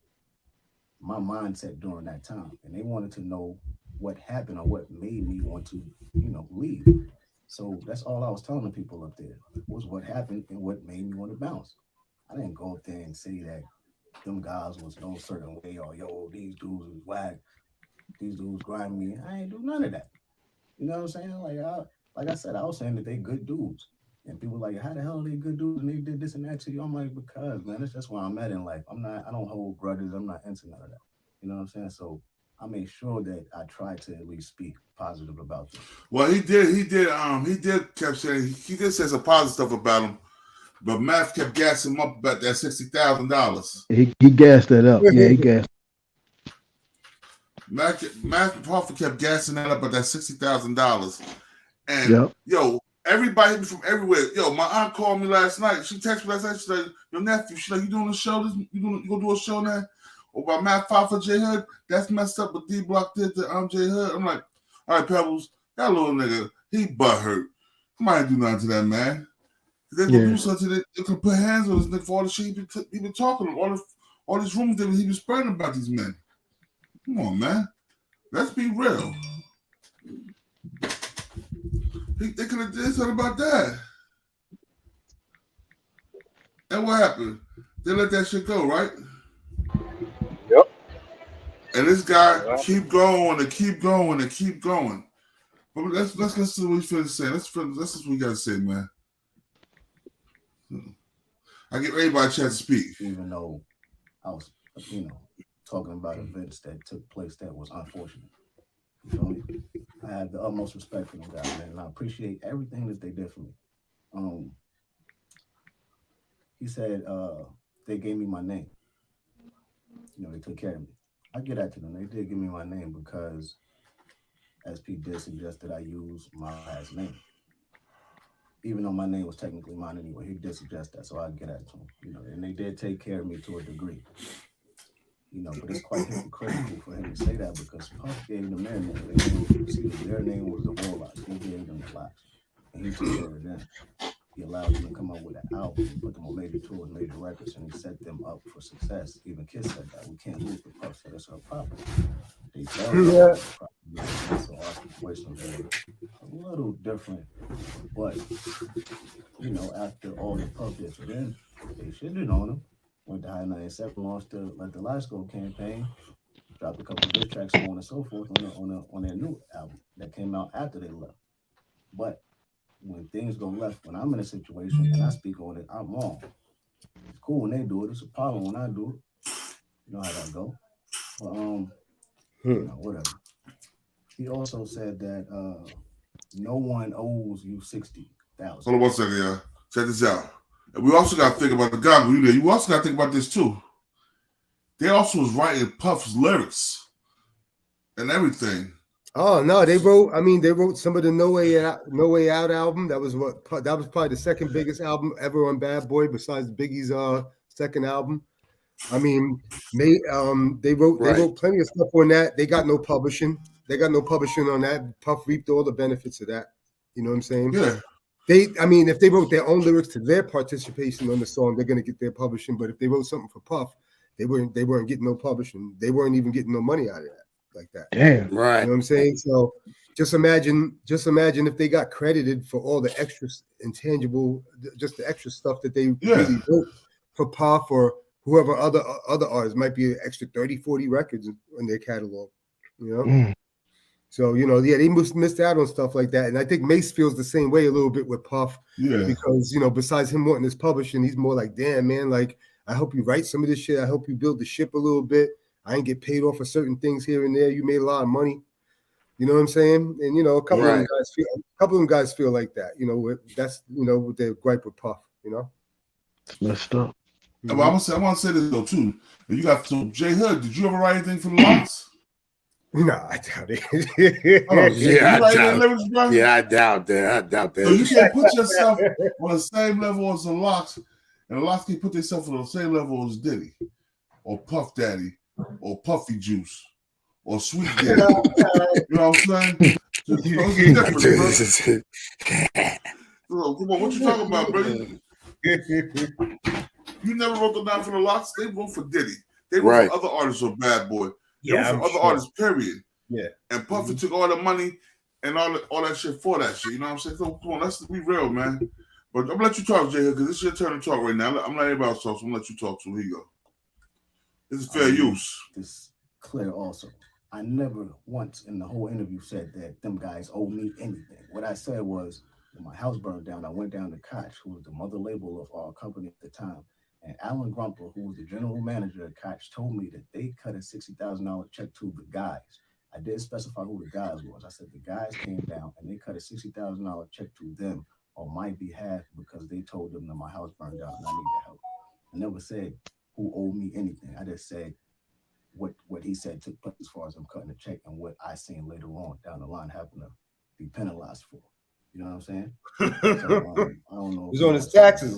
S19: my mindset during that time. And they wanted to know what happened or what made me want to, leave. So that's all I was telling the people up there, was what happened and what made me want to bounce. I didn't go up there and say that them guys was no certain way or yo, these dudes was whack, these dudes grind me. I ain't do none of that. You know what I'm saying? Like I said, I was saying that they good dudes. And people were like, how the hell are they good dudes and they did this and that to you? I'm like, because man, that's just where I'm at in life. I don't hold grudges, I'm not into none of that. You know what I'm saying? So I made sure that I tried to at least speak positive about this.
S5: Well, he kept saying he did say some positive stuff about him, but Math kept gassing him up about that $60,000.
S13: He gassed that up. Yeah, he gassed.
S5: Math Hoffa kept gassing that up about that $60,000. And yo, everybody from everywhere. Yo, my aunt called me last night. She texted me last night. She's like, your nephew. She's like, you doing a show? You gonna do a show now? About Matt Hoffa J Hood, that's messed up what D Block did to J Hood. I'm like, all right, Pebbles, that little nigga, he butthurt. Come on, do nothing to that man. They gonna do something to they can put hands on this nigga for all the shit he been talking about, all these rumors that he been spreading about these men. Come on, man. Let's be real. They could have did something about that. And what happened? They let that shit go, right?
S20: Yep.
S5: And this guy keep going and keep going and keep going. But let's listen to what he's finna say. Let's what we gotta say, man. I give everybody a chance to speak.
S19: Even though I was, talking about events that took place that was unfortunate. You feel me? I have the utmost respect for them guys, man, and I appreciate everything that they did for me. He said they gave me my name. They took care of me. I get that to them. They did give me my name because SP did suggest that I use my last name. Even though my name was technically mine anyway, he did suggest that, so I get that to him. And they did take care of me to a degree. But it's quite hypocritical for him to say that because Puff gave them their name. Their name was the Warlocks. He gave them the Locks. And he took care of them. He allowed them to come up with an album, put them on major tours, major records, and he set them up for success. Even Kiss said that. We can't lose the Puff, so that's our property. They felt so our situation was a little different. But, after all the Puff did for them, they shitted on him. Went to High 97, launched the Let the Lights Go campaign, dropped a couple of diss tracks, so on and so forth on their new album that came out after they left. But when things go left, when I'm in a situation and I speak on it, I'm wrong. It's cool when they do it. It's a problem when I do it. You know how that go. But whatever. He also said that no one owes you $60,000.
S5: Hold on 1 second, y'all. Check this out. And we also got to think about the guy. You also got to think about this too. They also was writing Puff's lyrics and everything.
S7: Oh no, they wrote some of the No Way Out album. That was probably the second biggest album ever on Bad Boy, besides Biggie's second album. They wrote plenty of stuff on that. They got no publishing. On that. Puff reaped all the benefits of that. You know what I'm saying?
S5: Yeah.
S7: If they wrote their own lyrics to their participation on the song, they're gonna get their publishing. But if they wrote something for Puff, they weren't getting no publishing. They weren't even getting no money out of that like that.
S13: Damn.
S3: Right.
S7: You know what I'm saying? So just imagine if they got credited for all the extra intangible, just the extra stuff that they really wrote for Puff or whoever other artists. Might be an extra 30, 40 records in their catalog. So, they missed out on stuff like that. And I think Mace feels the same way a little bit with Puff.
S5: Yeah.
S7: Because, besides him wanting his publishing, he's more like, damn, man, like, I hope you write some of this shit. I hope you build the ship a little bit. I ain't get paid off for certain things here and there. You made a lot of money. You know what I'm saying? And, a couple of them guys feel like that. That's, with their gripe with Puff,
S13: It's messed up.
S5: Well, I want to say this, though, too. You got J Hood. Did you ever write anything for the Locks?
S7: No, I doubt it.
S3: I doubt that.
S5: So you can't put yourself on the same level as the Locks, and the Locks can put themselves on the same level as Diddy, or Puff Daddy, or Puffy Juice, or Sweet Daddy. You know what I'm saying? It's different, bro. Come on, what you talking about, bro? You never wrote them down for the Locks. They wrote for Diddy. They wrote for other artists or Bad Boy. For other artists, period. Yeah. And Puffy took all the money and all that shit for that shit. You know what I'm saying? So come on, let's be real, man. But I'm gonna let you talk, J Hood, because it's your turn to talk right now. I'm not anybody else talk, so I'm gonna let you talk. So here you go. This is fair use.
S19: This clear also. I never once in the whole interview said that them guys owe me anything. What I said was, when my house burned down, I went down to Koch, who was the mother label of our company at the time. And Alan Grumper, who was the general manager at Koch, told me that they cut a $60,000 check to the guys. I didn't specify who the guys was. I said the guys came down and they cut a $60,000 check to them on my behalf because they told them that my house burned down and I needed help. I never said who owed me anything. I just said what he said took place as far as I'm cutting the check and what I seen later on down the line having to be penalized for. You know what I'm saying? So, I don't know.
S7: He's on his taxes.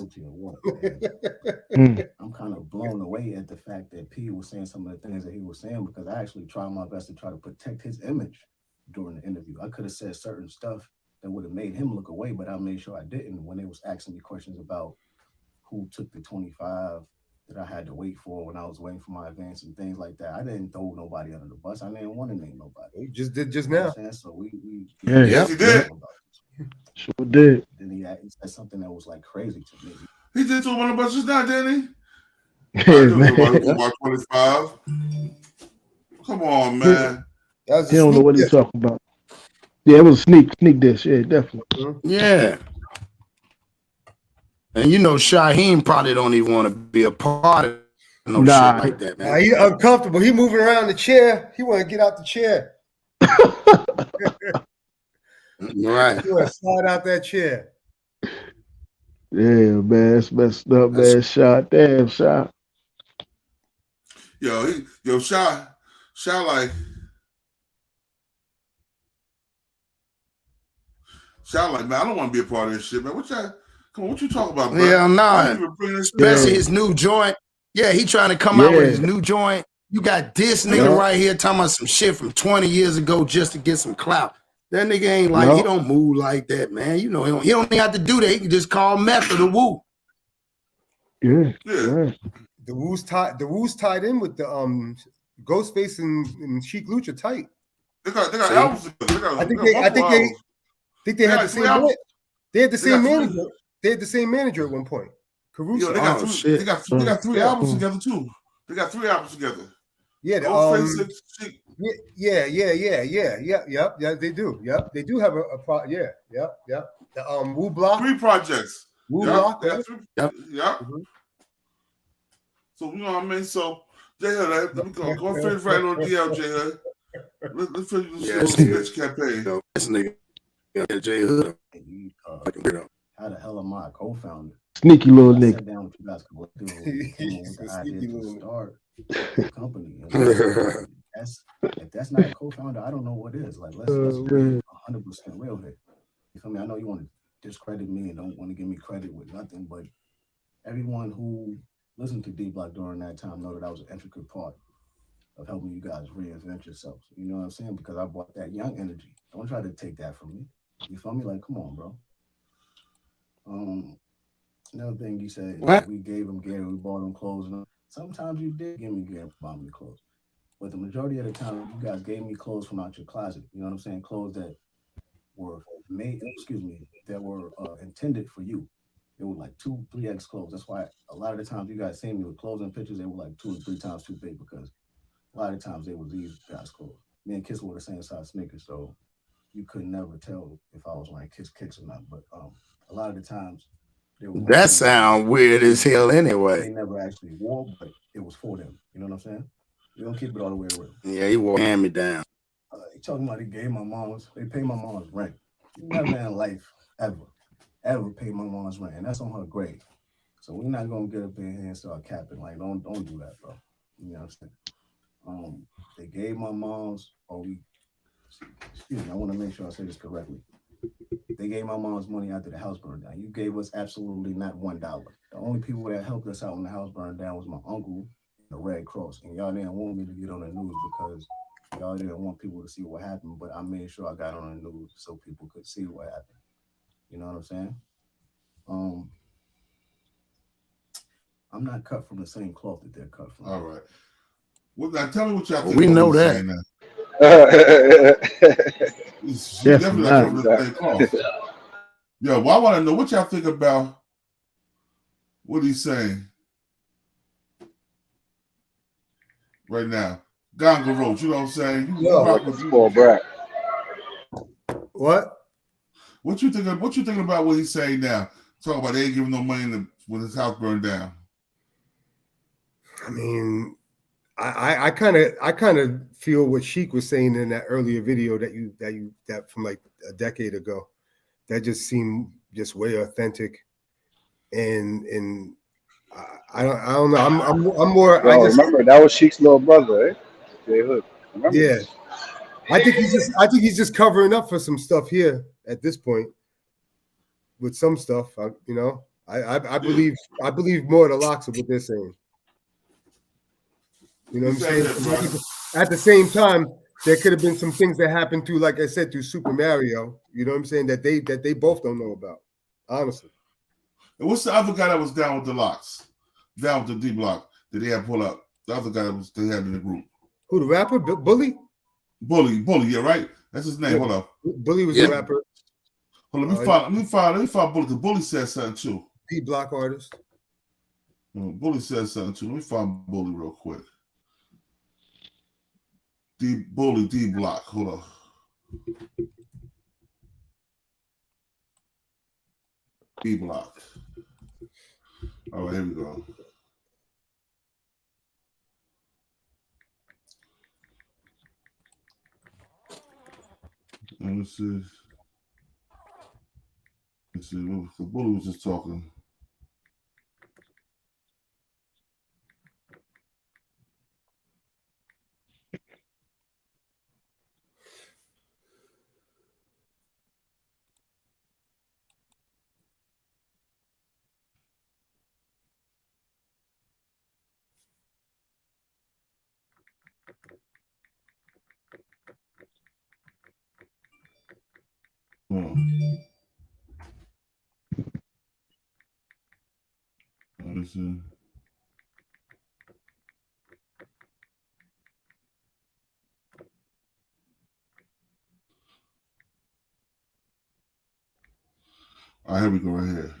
S19: I'm kind of blown away at the fact that P was saying some of the things that he was saying because I actually tried my best to try to protect his image during the interview. I could have said certain stuff that would have made him look away, but I made sure I didn't when they was asking me questions about who took the 25 that I had to wait for when I was waiting for my advance and things like that. I didn't throw nobody under the bus. I didn't want to name nobody.
S7: You just did just
S19: You know
S7: now.
S19: what I'm saying? So we
S5: Yes, he did.
S13: Sure did.
S19: Then he said something that was like crazy to me.
S5: He did to one of us just now, didn't he?
S13: Yeah,
S5: I knew
S13: man.
S5: about 25. Come on, man.
S13: He don't know what he's talking about. Yeah, it was a sneak dish. Yeah, definitely.
S3: Yeah. And you know, Shaheem probably don't even want to be a part of no shit like that, man.
S7: He uncomfortable. He moving around the chair. He want to get out the chair.
S3: Right.
S7: He want to slide out that chair.
S13: Yeah, man, it's messed up, man. Shot, damn shot.
S5: Yo, shot like man, I don't want to be a part of this shit, man. What you talking about, bro?
S3: Yeah, nah.
S5: Especially
S3: Especially his new joint. Yeah, he trying to come out with his new joint. You got this nigga right here talking about some shit from 20 years ago just to get some clout. That nigga ain't like, he don't move like that, man. You know, he don't even have to do that. He can just call Meth or the Woo.
S13: Yeah.
S7: The Woo's tied in with the Ghostface and Sheek Louch are tight.
S5: They got albums.
S7: I think they had the same man. They had the same manager. They had the same manager at one point. Caruso.
S5: Yo, they got three albums together too. They got 3 albums together.
S7: Yeah, yeah, they do. Yep, they do have a the Woo Block.
S5: 3 projects.
S7: Woo Block.
S5: Yep. So you know what I mean. So J Hood, let me go and finish right on DL, J Hood. Let's finish this bitch campaign.
S3: This nigga, J Hood.
S19: How the hell am I a co-founder?
S13: Sneaky little
S19: I
S13: nigga.
S19: sat down with you guys with the idea to start a company. If that's not a co-founder, I don't know what is. Like, let's be 100% real here. You feel me? I know you want to discredit me and don't want to give me credit with nothing, but everyone who listened to D Block during that time know that I was an intricate part of helping you guys reinvent yourselves. You know what I'm saying? Because I brought that young energy. Don't try to take that from me. You feel me? Like, come on, bro. Another thing you said, we gave him gear, we bought him clothes. And sometimes you did give me gear and buy me clothes. But the majority of the time, you guys gave me clothes from out your closet. You know what I'm saying? Clothes that were made, that were intended for you. They were like 2, 3X clothes. That's why a lot of the times you guys see me with clothes and pictures, they were like 2 or 3 times too big because a lot of times they were these guys' clothes. Me and Kiss wore the same size sneakers, so you could never tell if I was wearing Kiss kicks or not. But a lot of the times,
S3: that sound weird as hell anyway.
S19: They never actually wore, but it was for them. You know what I'm saying? We don't keep it all the way real.
S3: Yeah, he wore hand me down.
S19: They talking about they paid my mom's rent. Never in life ever paid my mom's rent, and that's on her grave. So we're not gonna get up in here and start capping. Like, don't do that, bro. You know what I'm saying? They gave my mom's, excuse me, I want to make sure I say this correctly. They gave my mom's money after the house burned down. You gave us absolutely not $1. The only people that helped us out when the house burned down was my uncle and the Red Cross. And y'all didn't want me to get on the news because y'all didn't want people to see what happened, but I made sure I got on the news so people could see what happened. You know what I'm saying? I'm not cut from the same cloth that they're cut from.
S5: All right. Well, now tell me what y'all think.
S3: We know that.
S5: Definitely not from the same cloth. Yo, well, I want to know what y'all think about what he's saying right now. Gonga Roach, you know what I'm saying? You rock with
S16: Spoiled brat.
S7: What?
S5: What you thinking about what he's saying now? Talking about they ain't giving no money when his house burned down.
S7: I mean, I kind of feel what Sheek was saying in that earlier video that from like a decade ago. That just seemed just way authentic, and I don't know. I'm more.
S16: Yo, remember that was Sheek's little brother, eh? J Hood. Remember?
S7: Yeah. I think he's just covering up for some stuff here at this point. With some stuff, I believe more of the locks of what they're saying. You know what I'm saying? At the same time, there could have been some things that happened through, like I said, through Super Mario. You know what I'm saying? That they both don't know about. Honestly.
S5: And what's the other guy that was down with the locks? Down with the D block that they had pull up? The other guy that they had in the group.
S7: Who, the rapper? Bully?
S5: Bully, yeah, right? That's his name.
S7: Yeah.
S5: Hold up.
S7: Bully was the rapper.
S5: Hold on, let me find Bully. The Bully said something too.
S7: D block artist.
S5: Bully said something too. Let me find Bully real quick. D block. Hold on. D block. All right, here we go. Let me see. Let's see. The Bully was just talking. Let me see. All right, here we go right here.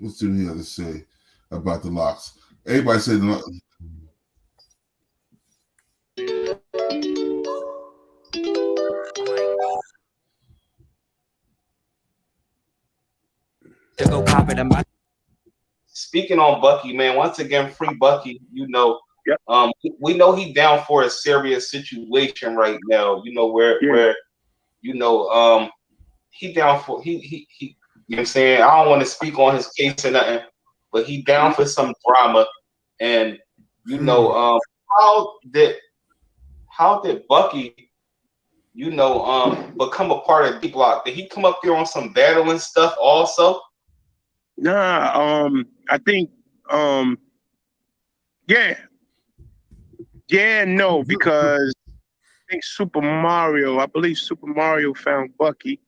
S5: Let's see what he had to say about the locks. Everybody said the locks.
S21: To go pop it,
S22: Speaking on Bucky, man, once again, free Bucky. You know, we know he down for a serious situation right now. You know where you know he down for he. You know what I'm saying? I don't want to speak on his case or nothing, but he down for some drama. And you know, how did Bucky, you know, become a part of D Block? Did he come up here on some battling stuff also?
S23: Nah, I think no, because I think I believe Super Mario found Bucky.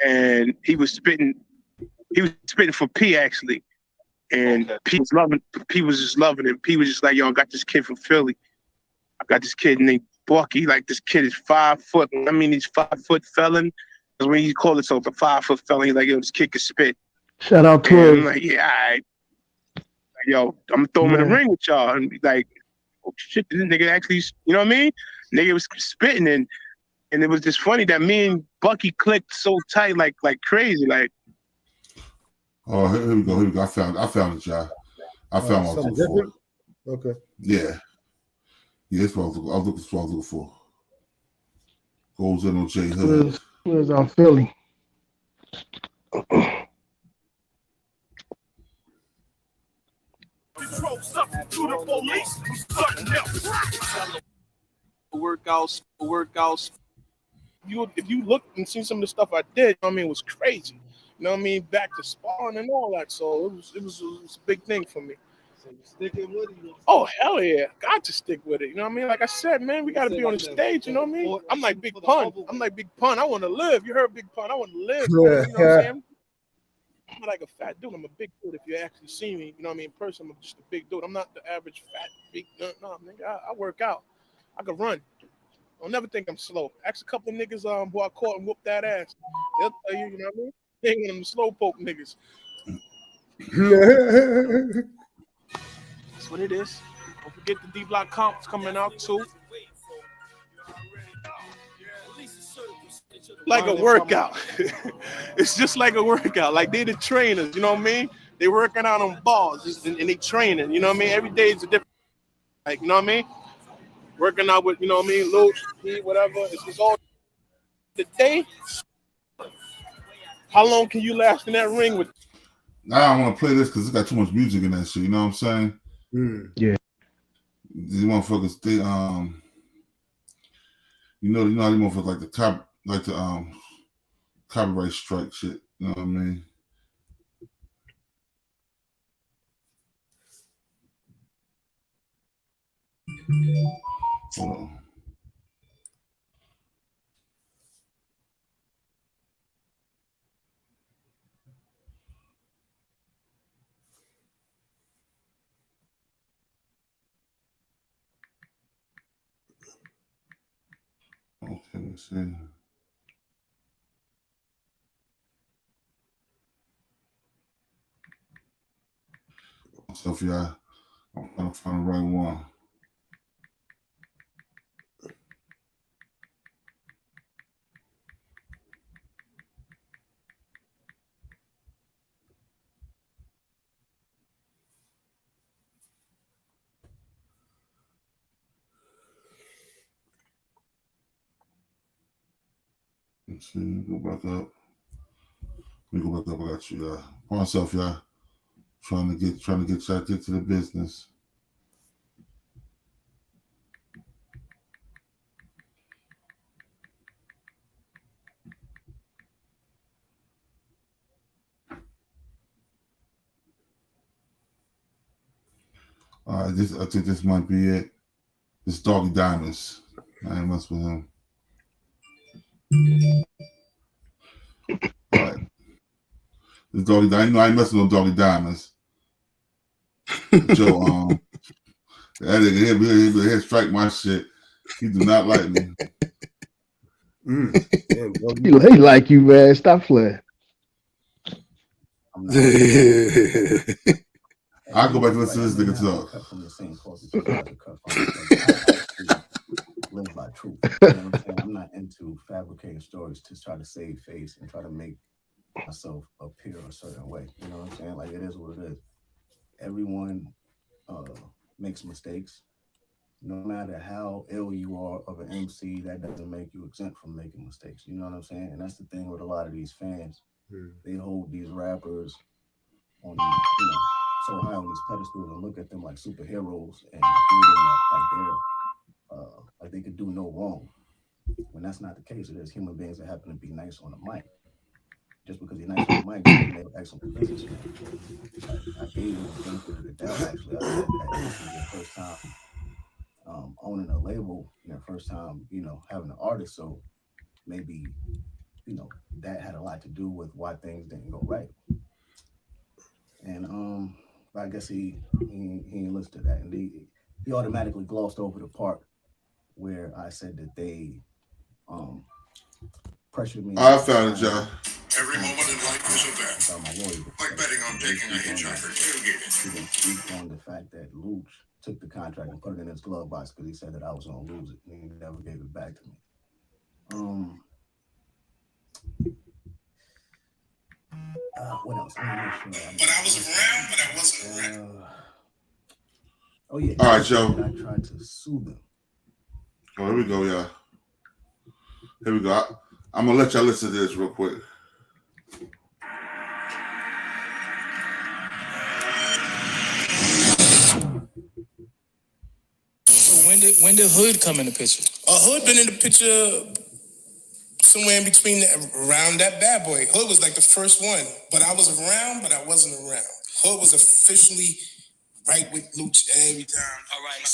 S23: And he was spitting for P actually. And P was just loving him. P was just like, yo, I got this kid from Philly. I got this kid named Bucky. Like, this kid is 5 foot. I mean, he's 5 foot felon. Because when he called himself a 5 foot felon, he's like, yo, this kid can spit.
S13: Shout out to
S23: and
S13: him.
S23: I'm like, yeah, all right. Like, yo, I'm gonna throw him in the ring with y'all. And be like, oh shit, this nigga actually, you know what I mean? Nigga was spitting, and it was just funny that me and Bucky clicked so tight, like crazy, like.
S5: Oh, here we go. I found it, y'all. I found what I was looking for.
S7: Okay.
S5: Yeah, that's what I was looking for. Goes in on J Hood.
S13: Where's our Philly?
S24: Workouts. If you look and see some of the stuff I did, you know what I mean, it was crazy. You know what I mean? Back to sparring and all that. So it was a big thing for me. Oh, hell yeah. Got to stick with it. You know what I mean? Like I said, man, we got to be on the stage. You know what I mean? I'm like Big Pun. I want to live. You heard Big Pun. I want to live. Man. You know what I'm saying? I'm not like a fat dude. I'm a big dude. If you actually see me, you know what I mean? In person, I'm just a big dude. I'm not the average fat, big, no, nigga. I work out. I can run. Don't never think I'm slow. Ask a couple of niggas who I caught and whooped that ass. They'll tell you, you know what I mean? They ain't one of them slow poke niggas. That's what it is. Don't forget the D-Block comps coming out too. Like a workout. It's just like a workout. Like they the trainers, you know what I mean? They working out on balls and they training, you know what I mean? Every day is a different, like, you know what I mean? Working out with, you know what I mean, Louch, whatever. It's all the day. How long can you last in that ring with?
S5: Now I want to play this because it's got too much music in that shit. You know what I'm saying?
S13: Yeah.
S5: These motherfuckers, they you know these motherfuckers like the copyright strike shit. You know what I mean? Hold on. Okay, let's see. So yeah, I'm trying to find the right one. Let's see, go back up. Let me go back up. I got you, y'all. For myself, y'all. Trying to get y'all to the business. All right, I think this might be it. This Doggy Diamonds. I ain't mess with him. All right. This Doggy Diamonds. No, I ain't messing with no Doggy Diamonds. Joe, that nigga here strike my shit. He do not like me.
S13: He like you, man. Stop playing.
S5: I'll go back to listen to this nigga talk.
S19: Cut from the same cloth that you guys are cut from. I actually live by truth. You know what I'm saying? I'm not into fabricating stories to try to save face and try to make myself appear a certain way. You know what I'm saying? Like, it is what it is. Everyone makes mistakes. No matter how ill you are of an MC, that doesn't make you exempt from making mistakes. You know what I'm saying? And that's the thing with a lot of these fans. They hold these rappers on, you know, so high on these pedestals and look at them like superheroes and view them like they're like they could do no wrong. When that's not the case, it is human beings that happen to be nice on the mic. Just because you're nice on the mic, doesn't make excellent businessman. I gave you the benefit of the doubt. Actually, I said that this was your first time owning a label, your first time, you know, having an artist. So maybe, you know, that had a lot to do with why things didn't go right. And I guess he didn't listen to that, and he automatically glossed over the part where I said that they pressured me.
S5: I found it, John.
S17: Every moment in life is a bet. Like betting on taking a hitchhiker tailgating.
S19: He didn't speak on the fact that Louch took the contract and put it in his glove box because he said that I was going to lose it, and he never gave it back to me. What else? But
S17: I was around, but I wasn't around.
S19: Oh yeah.
S5: All right, Joe.
S19: I tried to sue them.
S5: Oh, here we go, y'all. Here we go. I'm gonna let y'all listen to this real quick.
S1: So when did Hood come in the picture? Hood been in the picture somewhere in between, around that Bad Boy. Hood was like the first one, but I was around, but I wasn't around. Hood was officially right with Louch every time.
S2: All right,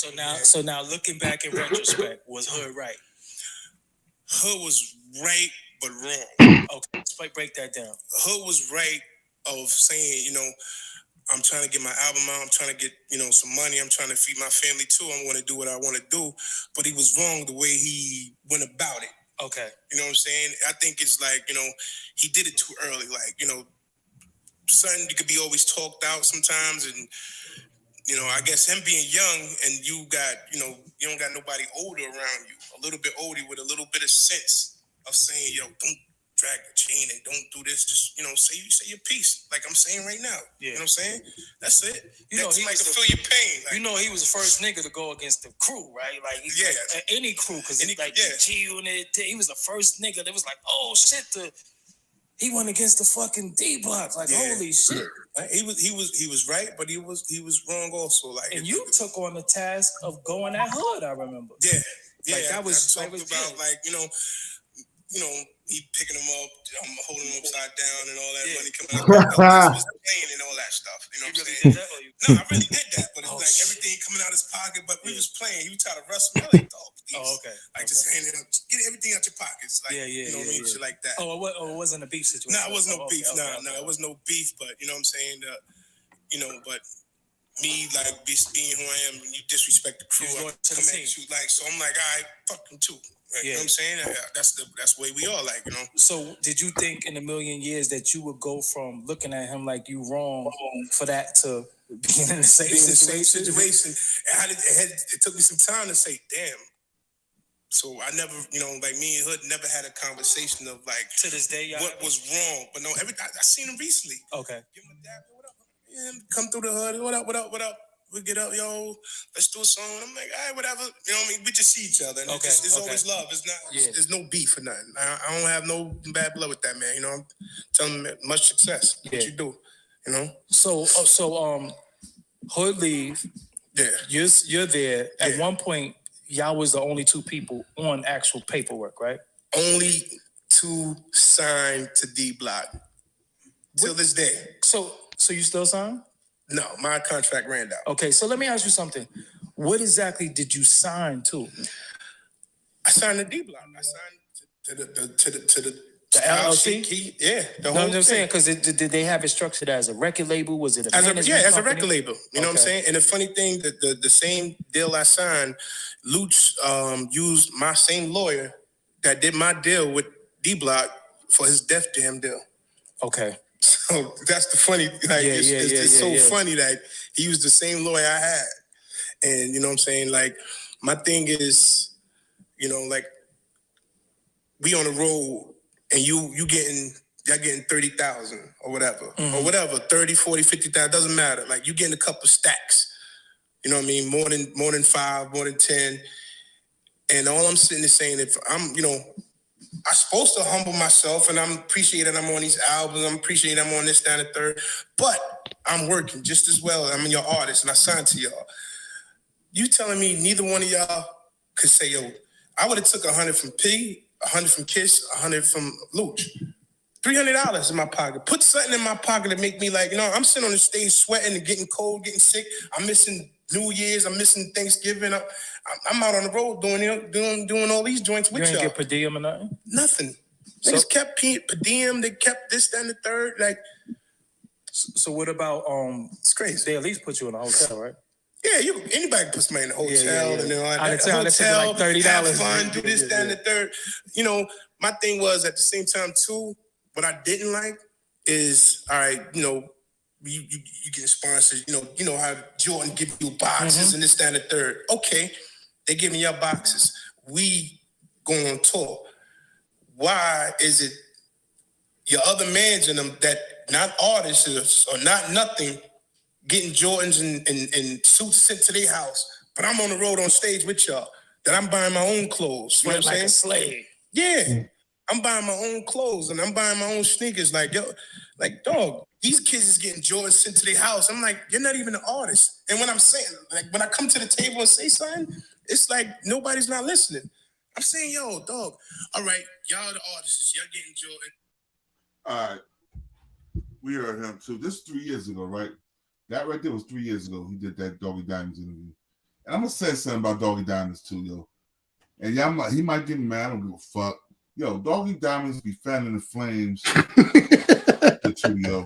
S2: so now looking back in retrospect, was Hood right?
S1: Hood was right, but wrong.
S2: Okay, let's break that down.
S1: Hood was right of saying, you know, I'm trying to get my album out. I'm trying to get, you know, some money. I'm trying to feed my family too. I'm going to do what I want to do. But he was wrong the way he went about it.
S2: Okay.
S1: You know what I'm saying? I think it's like, you know, he did it too early. Like, you know, something you could be always talked out sometimes. And, you know, I guess him being young and you got, you know, you don't got nobody older around you, a little bit older with a little bit of sense of saying, yo, don't drag the chain and don't do this. Just, you know, say your piece, like I'm saying right now. Yeah. You know what I'm saying? That's it.
S2: You know,
S1: That's
S2: he
S1: like
S2: was
S1: to feel your pain. Like,
S2: you know, he was the first nigga to go against the crew, right? Like, like any crew, because like the G Unit, he was the first nigga that was like, oh shit, he went against the fucking D Block. Like, holy shit.
S1: He was right, but he was wrong also. Like,
S2: and you took on the task of going at Hood, I remember.
S1: Yeah.
S2: Like, that was
S1: I talked about like, you know, he picking them up, holding them upside down and all that money coming out. Was playing and all that stuff. You know what I'm saying? No, I really did that, but it was like everything coming out his pocket. But we was playing. He was trying to wrestle me. I was like, dog, please.
S2: Oh, okay.
S1: Like just handing him, get everything out your pockets. Like, you know what I mean? Shit like that.
S2: Oh, it wasn't a beef situation.
S1: No, it wasn't no beef. No, it was no beef. But you know what I'm saying? You know, but me like being who I am, you disrespect the crew. I come at you like, so I'm like, all right, fuck them too. Right? You know what I'm saying? That's the way we are, like, you know.
S2: So did you think in a million years that you would go from looking at him like you wrong for that to being in the same situation?
S1: It took me some time to say, damn. So I never, you know, like me and Hood never had a conversation of like
S2: to this day,
S1: what was wrong. But no, I seen him recently.
S2: Okay.
S1: Give him a dab, what up? Yeah, come through the hood. What up? We get up, yo, let's do a song. I'm like, all right, whatever. You know what I mean? We just see each other. And it's always love. It's not, there's no beef or nothing. I don't have no bad blood with that, man. You know, I'm telling him much success. What you do, you know?
S2: So Hood leave.
S1: Yeah.
S2: You're there. At one point, y'all was the only two people on actual paperwork, right?
S1: Only two signed to D Block. Till this day.
S2: So you still signed?
S1: No, my contract ran out.
S2: Okay, so let me ask you something. What exactly did you sign to?
S1: I signed the D Block. I signed to the
S2: LLC?
S1: Yeah, the whole
S2: No, I'm
S1: thing.
S2: saying, because did they have it structured as a record label? Was it
S1: as a
S2: company?
S1: record label? You know what I'm saying? And the funny thing, that the same deal I signed, Louch used my same lawyer that did my deal with D Block for his Def Jam deal.
S2: Okay.
S1: So that's the funny, like, it's so funny that he used the same lawyer I had. And you know what I'm saying? Like, my thing is, you know, like, we on the road and y'all getting 30,000 or whatever, or whatever, 30, 40, 50,000, doesn't matter. Like, you getting a couple stacks, you know what I mean? More than 5, more than 10. And all I'm sitting there saying, if I'm, you know, I'm supposed to humble myself, and I'm appreciating I'm on these albums. I'm appreciating I'm on this, that, and the third. But I'm working just as well. I'm your artist, and I signed to y'all. You telling me neither one of y'all could say, yo, I would have took 100 from P, 100 from Kiss, 100 from Louch. $300 in my pocket. Put something in my pocket to make me like, you know, I'm sitting on the stage sweating and getting cold, getting sick. I'm missing New Year's. I'm missing Thanksgiving. I'm out on the road doing all these joints with y'all.
S2: You ain't get per diem or nothing?
S1: Nothing. Niggas kept per diem. They kept this, that, and the third. Like,
S2: so what about
S1: It's crazy.
S2: They at least put you in a hotel, right?
S1: Yeah, anybody can put somebody in a hotel and all that.
S2: Hotel,
S1: Hotel,
S2: like $30.
S1: have fun, do this, that, and the third. You know, my thing was at the same time too. What I didn't like is, all right, you know, you get sponsors. You know how Jordan give you boxes and this, that, and the third. Okay, they give me your boxes. We going on tour. Why is it your other mans in them that not artists or not nothing getting Jordans and suits sent to their house, but I'm on the road on stage with y'all, that I'm buying my own clothes. You know what I'm saying?
S2: A slave.
S1: Yeah. I'm buying my own clothes and I'm buying my own sneakers. Like, yo, like, dog, these kids is getting Jordans sent to their house. I'm like, you're not even an artist. And when I'm saying, like, when I come to the table and say something, it's like nobody's not listening. I'm saying, yo, dog, all right, y'all the artists, y'all getting Jordan.
S5: All right. We heard him too. This 3 years ago, right? That right there was 3 years ago. He did that Doggy Diamonds interview. And I'm gonna say something about Doggy Diamonds too, yo. And he might get mad. I don't give a fuck. Yo, Doggy Diamonds be fanning the flames. The two, yo.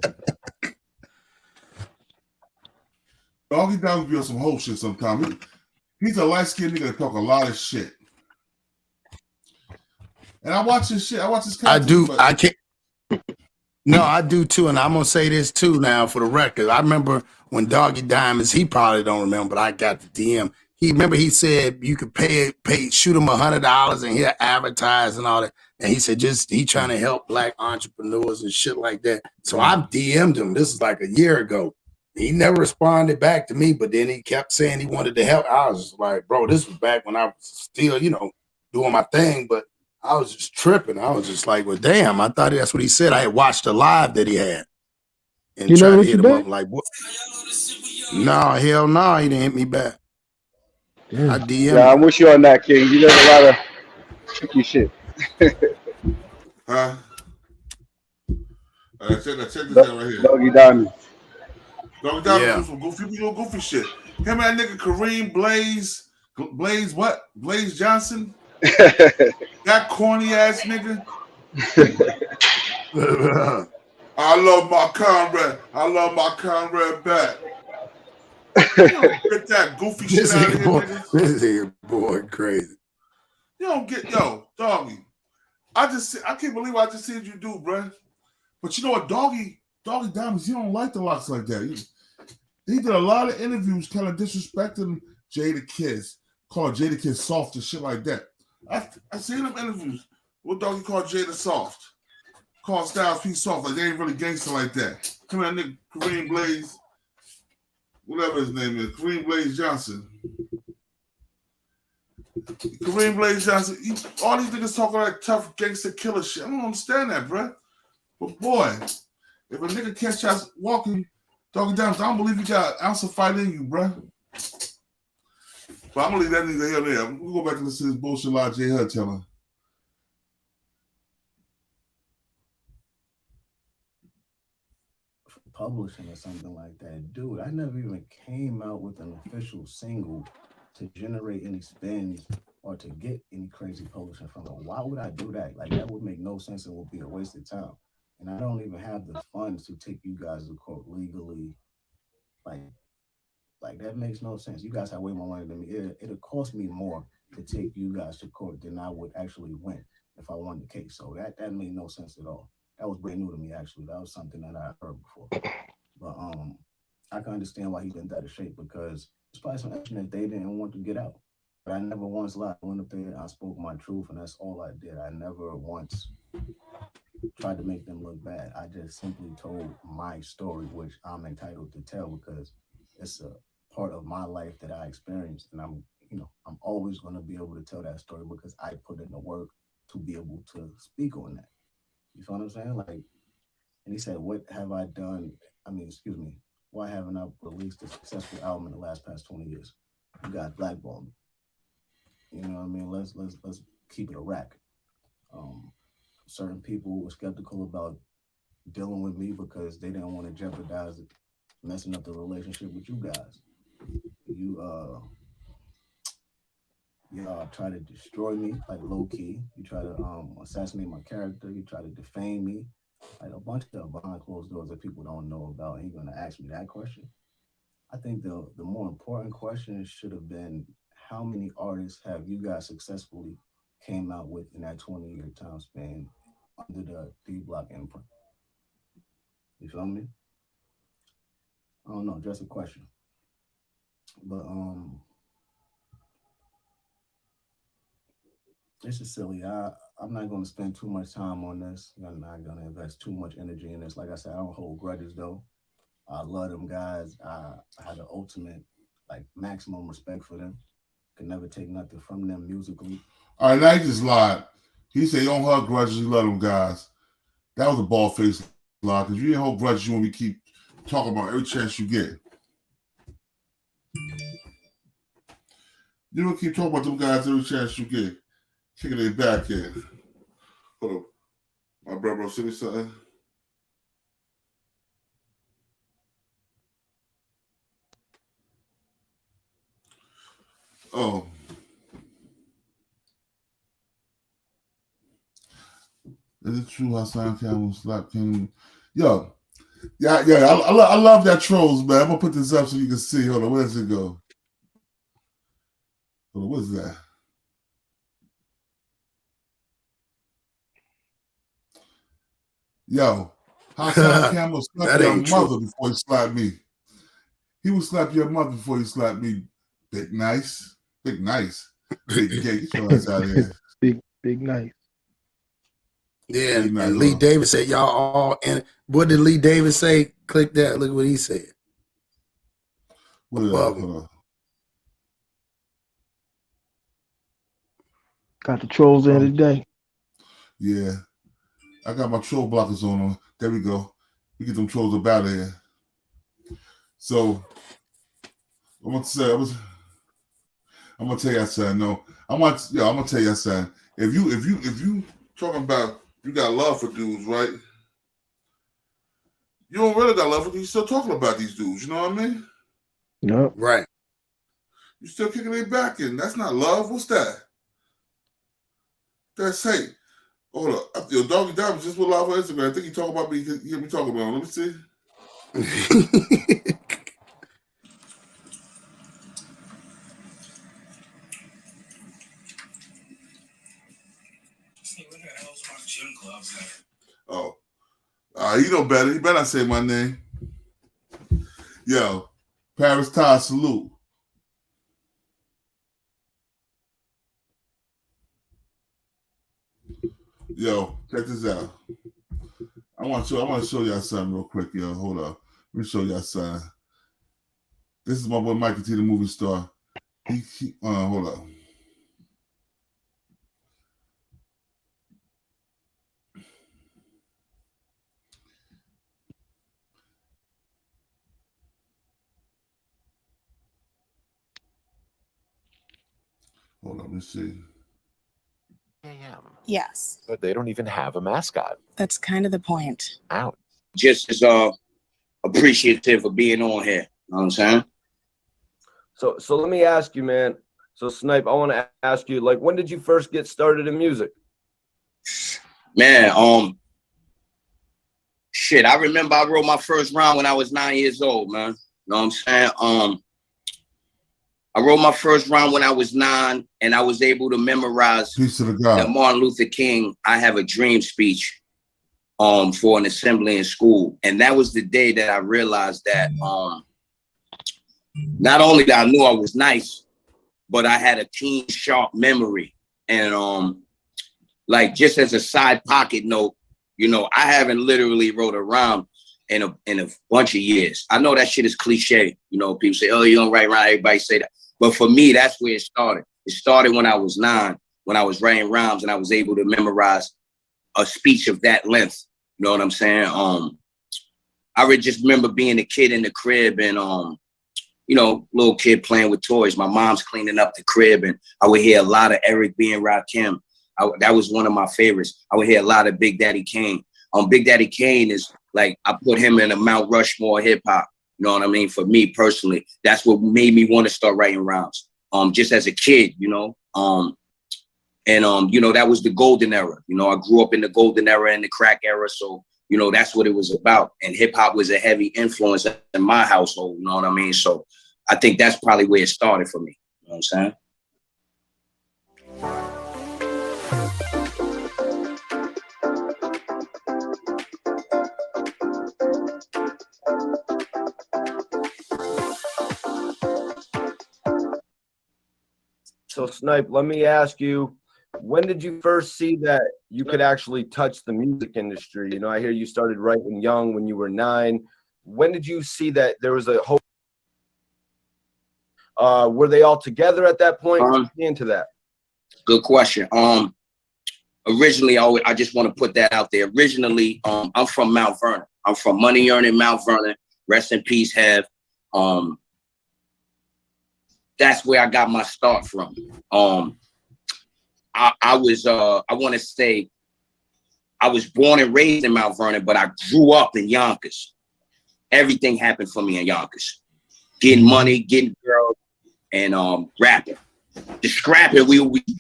S5: Doggy Diamonds be on some whole shit sometimes. He's a light-skinned nigga that talk a lot of shit. And I watch his shit. I watch his content.
S3: I do. I can't. No, I do too. And I'm going to say this too now for the record. I remember when Doggy Diamonds, he probably don't remember, but I got the DM. He said you could shoot him $100 and he'll advertise and all that. And he said he trying to help black entrepreneurs and shit like that. So I DM'd him. This is like a year ago. He never responded back to me, but then he kept saying he wanted to help. I was just like, bro, this was back when I was still, doing my thing, but I was just tripping. I was just like, well, damn, I thought that's what he said. I had watched the live that he had. And
S13: you
S3: tried
S13: never
S3: to hit him up like, what? No, hell no, he didn't hit me back.
S13: Damn.
S3: I DM.
S16: Yeah, I'm with you on that, King. You did a lot of tricky shit.
S5: Huh? Check this out right here.
S16: Doggy Diamond.
S5: Doggy Diamond was some goofy shit. Him and that nigga Kareem Blaze Johnson. That corny ass nigga. I love my comrade. I love my comrade back. Get that goofy shit out of here, nigga.
S3: This nigga boy crazy.
S5: You don't get Doggy. I can't believe what I just seen you do, bruh. But you know what, Doggy Diamonds, he don't like the locks like that. He did a lot of interviews kind of disrespecting Jadakiss, calling Jadakiss soft and shit like that. I seen them interviews where Doggy called Jada soft. Called Styles P soft, like they ain't really gangster like that. Come on, nigga, Kareem Blaze, whatever his name is, Kareem Blaze Johnson. Kareem Blaze Johnson, all these niggas talking like tough gangster killer shit. I don't understand that, bruh. But boy, if a nigga catch us walking Doggy Diamonds, I don't believe you got an ounce of fight in you, bruh. But I'm gonna leave that nigga here there. We'll go back and listen to this bullshit like J Hood telling.
S19: Publishing or something like that, dude. I never even came out with an official single to generate any spins or to get any crazy publishing from it. Why would I do that? Like, that would make no sense and would be a waste of time. And I don't even have the funds to take you guys to court legally. Like that makes no sense. You guys have way more money than me. It'll cost me more to take you guys to court than I would actually win if I won the case. So that made no sense at all. That was brand new to me, actually. That was something that I heard before. But I can understand why he been out of shape, because it's probably some action that they didn't want to get out. But I never once lied. I went up there, I spoke my truth, and that's all I did. I never once tried to make them look bad. I just simply told my story, which I'm entitled to tell because it's a part of my life that I experienced, and I'm always going to be able to tell that story because I put in the work to be able to speak on that. You feel what I'm saying? Like, and he said, "What have I done? Why haven't I released a successful album in the past 20 years? You got blackballed. You know what I mean? Let's keep it a rack." Certain people were skeptical about dealing with me because they didn't want to jeopardize it, messing up the relationship with you guys. You try to destroy me, like low key. You try to assassinate my character. You try to defame me, like a bunch of stuff behind closed doors that people don't know about. And you're gonna ask me that question? I think the more important question should have been, how many artists have you guys successfully came out with in that 20-year time span under the D-Block imprint? You feel me? I don't know, just a question. But this is silly. I'm not going to spend too much time on this. I'm not going to invest too much energy in this. Like I said, I don't hold grudges though. I love them guys. I had the ultimate, maximum respect for them. Could never take nothing from them musically.
S5: All right, now he just lied. He said you don't hold grudges, you love them guys. That was a bald-faced lie, because you didn't hold grudges, you want me to keep talking about every chance you get. You don't keep talking about them guys every chance you get. Kicking their back in. Hold up. My brother, send me something. Oh. Is it true Hassan Campbell slap King? Yo. Yeah. I love that trolls, man. I'm gonna put this up so you can see. Hold on, where does it go? Hold on, what is that? Yo, Hassan Campbell slapped your mother before he slapped me. He would slap your mother before he slapped me. Big nice. Big nice. Big gay. Get your ass out of here.
S13: Big nice.
S3: Yeah, and Lee Davis said y'all all in. What did Lee Davis say? Click that. Look what he said.
S5: What
S13: Got the trolls in today.
S5: Yeah. I got my troll blockers on. There we go. We get them trolls up out of here. So I'm gonna tell you something. No, I'm gonna tell you something. If you talking about you got love for dudes, right? You don't really got love for dudes. You still talking about these dudes. You know what I mean?
S13: Yep.
S3: Right.
S5: You still kicking their back in. That's not love. What's that? That's hate. Hold up. Your Doggy Dog was just with live on Instagram. I think he talking about me. He hear me talking about him. Let me see. Oh. You know better. You better not say my name. Yo, Paris Todd, salute. Yo, check this out. I want to show y'all something real quick, yo. Hold up. Let me show y'all something. This is my boy Michael T, the movie star. Hold up. Hold up, let's see.
S6: Yes.
S9: But they don't even have a mascot.
S6: That's kind of the point.
S9: Out.
S10: Just as appreciative of being on here. You know what I'm saying?
S21: So let me ask you, man. So Snipe, I want to ask you, like, when did you first get started in music?
S10: Man, shit, I remember I wrote my first rhyme when I was 9 years old, man. You know what I'm saying? I wrote my first rhyme when I was 9, and I was able to memorize the Martin Luther King "I Have a Dream" speech for an assembly in school. And that was the day that I realized that not only that I knew I was nice, but I had a keen, sharp memory. And like, just as a side pocket note, you know, I haven't literally wrote a rhyme in a bunch of years. I know that shit is cliche. You know, people say, oh, you don't write rhymes. Everybody say that. But for me, that's where it started. It started when I was 9, when I was writing rhymes and I was able to memorize a speech of that length. You know what I'm saying? I would just remember being a kid in the crib and, you know, little kid playing with toys. My mom's cleaning up the crib and I would hear a lot of Eric B. and Rakim. That was one of my favorites. I would hear a lot of Big Daddy Kane. Big Daddy Kane is like, I put him in a Mount Rushmore hip hop. You know what I mean? For me personally, that's what made me want to start writing rhymes. Just as a kid, you know. You know, that was the golden era. You know, I grew up in the golden era and the crack era. So, you know, that's what it was about. And hip hop was a heavy influence in my household. You know what I mean? So I think that's probably where it started for me. You know what I'm saying?
S21: So Snipe, let me ask you, when did you first see that you could actually touch the music industry? You know, I hear you started writing young when you were 9. When did you see that there was a hope? Were they all together at that point? Into that.
S10: Good question. Originally, I just want to put that out there. Originally, I'm from Mount Vernon. I'm from money earning Mount Vernon. Rest in peace, Have. That's where I got my start from. I want to say, I was born and raised in Mount Vernon, but I grew up in Yonkers. Everything happened for me in Yonkers. Getting money, getting girls, and rapping. the scrapping,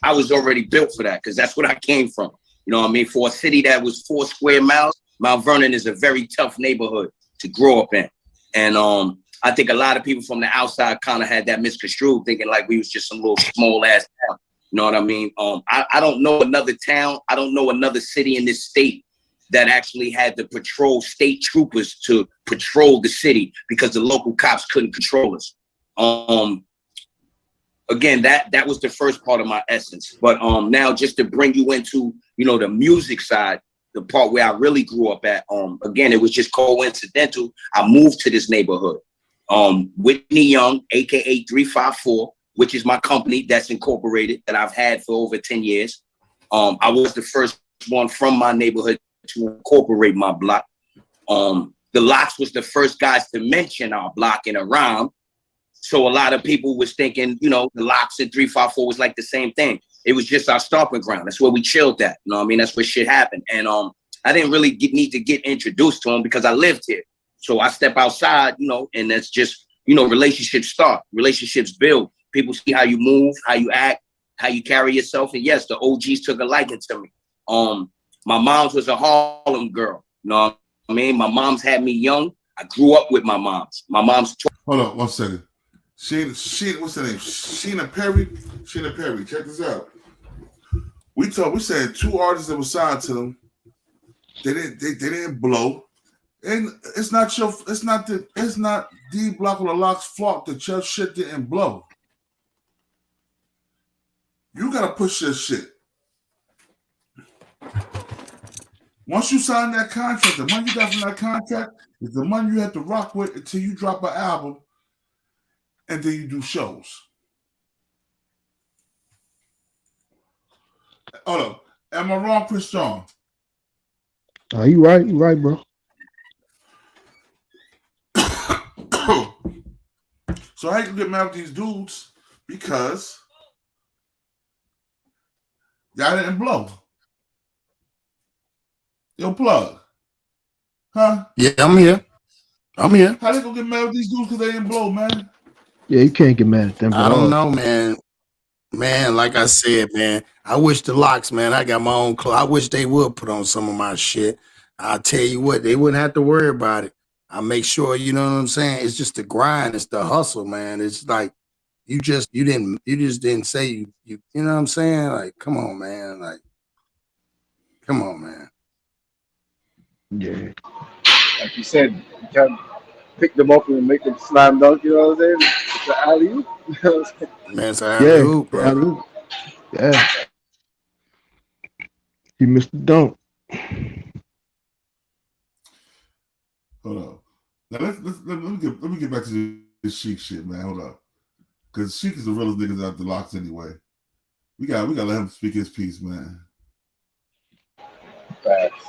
S10: I was already built for that because that's what I came from. You know what I mean? For a city that was 4 square miles, Mount Vernon is a very tough neighborhood to grow up in. And I think a lot of people from the outside kind of had that misconstrued, thinking like we was just some little small ass town. You know what I mean? I don't know another town. I don't know another city in this state that actually had to patrol state troopers to patrol the city because the local cops couldn't control us. Again, that was the first part of my essence. But now just to bring you into, you know, the music side, the part where I really grew up at, again, it was just coincidental. I moved to this neighborhood. Whitney Young, AKA 354, which is my company that's incorporated, that I've had for over 10 years. I was the first one from my neighborhood to incorporate my block. The Locks was the first guys to mention our block in a rhyme. So a lot of people was thinking, you know, the Locks and 354 was like the same thing. It was just our stomping ground. That's where we chilled at. You know what I mean? That's where shit happened. And I didn't really need to get introduced to him because I lived here. So I step outside, you know, and that's just, you know, relationships start, relationships build. People see how you move, how you act, how you carry yourself. And yes, the OGs took a liking to me. My mom's was a Harlem girl. You know what I mean? My mom's had me young. I grew up with my mom's. My mom's.
S5: Hold on 1 second. Sheena, what's her name? Sheena Perry. Sheena Perry. Check this out. We said 2 artists that were signed to them. They didn't blow, and it's not D Block or the Locks' fault that your shit didn't blow. You gotta push your shit. Once you sign that contract, the money you got from that contract is the money you have to rock with until you drop an album, and then you do shows. Hold up. Am I wrong, Chris John?
S13: Oh, you right, bro.
S5: So how you get mad with these dudes? Because y'all didn't blow. Yo, plug. Huh?
S3: Yeah, I'm here.
S5: How they gonna get mad with these dudes because they didn't blow, man?
S13: Yeah, you can't get mad at them.
S3: I don't know, man. Man, like I said, man, I wish the Locks, man, I got my own clothes. I wish they would put on some of my shit. I'll tell you what, they wouldn't have to worry about it. I make sure, you know what I'm saying? It's just the grind, it's the hustle, man. It's like you just didn't say you know what I'm saying? Like, come on, man. Like, come on, man.
S13: Yeah.
S20: Like you said, you can't pick them up and make them slam dunk, you know what I'm saying? It's an alley-oop. You know what I'm saying?
S3: Man, it's an alley-oop, bro.
S13: Alley-oop. Yeah. You missed the dunk.
S5: Hold on. Now let me get back to this Sheek shit, man. Hold up. Because Sheek is the realest niggas out the Locks anyway. We gotta let him speak his piece, man.
S20: Facts.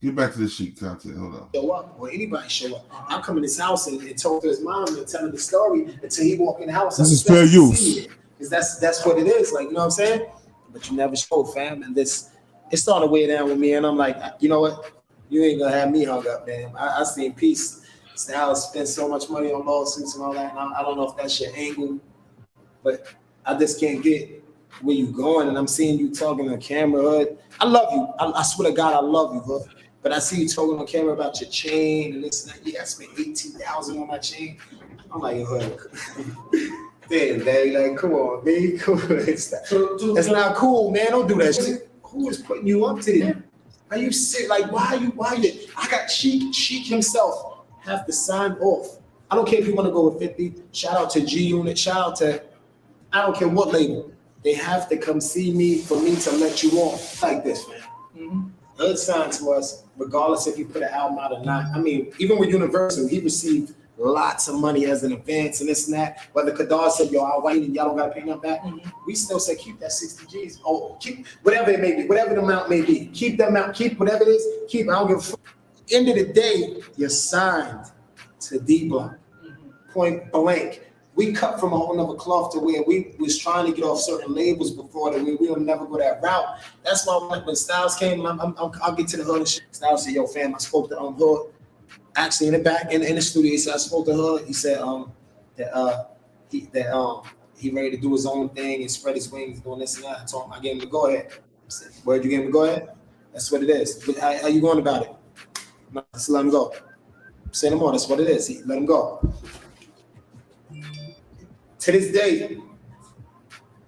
S5: Get back to the Sheek content. Hold on.
S4: Show up, or anybody show up. I'll come in his house and talk to his mom and tell him the story until he walk in the house.
S5: This is fair use.
S4: Because that's what it is. Like, you know what I'm saying? But you never show, fam. And it's starting to weigh down with me. And I'm like, you know what? You ain't gonna have me hung up, man. I seen Peace. Styles spent so much money on lawsuits and all that. And I don't know if that's your angle, but I just can't get where you going. And I'm seeing you talking on camera, Hood. I love you. I swear to God, I love you, Hood. But I see you talking on camera about your chain and this and that. Yeah, I spent $18,000 on my chain. I'm like, Hood. Damn, baby, like, come on, baby. Come on. It's not cool, man. Don't do that shit. Who is putting you up to this? Are you sick? Like, why you? I got Sheek himself have to sign off. I don't care if you want to go with 50. Shout out to G Unit. Shout out to, I don't care what label. They have to come see me for me to let you off like this, man. Mm-hmm. Hood signed to us, regardless if you put an album out or not. I mean, even with Universal, he received lots of money as an advance and this and that. Whether Kadar said, yo, I'll wait and y'all don't got to pay nothing back. Mm-hmm. We still say, keep that 60 G's. Oh, keep whatever it may be, whatever the amount may be. Keep that amount, keep whatever it is, keep it. I don't give a fuck. End of the day, you're signed to D Block. Mm-hmm. Point blank. We cut from a whole nother cloth to where we was trying to get off certain labels before that we'll never go that route. That's why when Styles came, I'll get to the Hood and shit. Styles said, yo, fam, I spoke to Hood. Actually, in the back, in the studio, he said, I spoke to Hood. He said, he ready to do his own thing and spread his wings, doing this and that. I told him I gave him the go ahead. I said, word, you gave him the go ahead? That's what it is. But how you going about it? No, just let him go. Say no more. That's what it is. Let him go. To this day,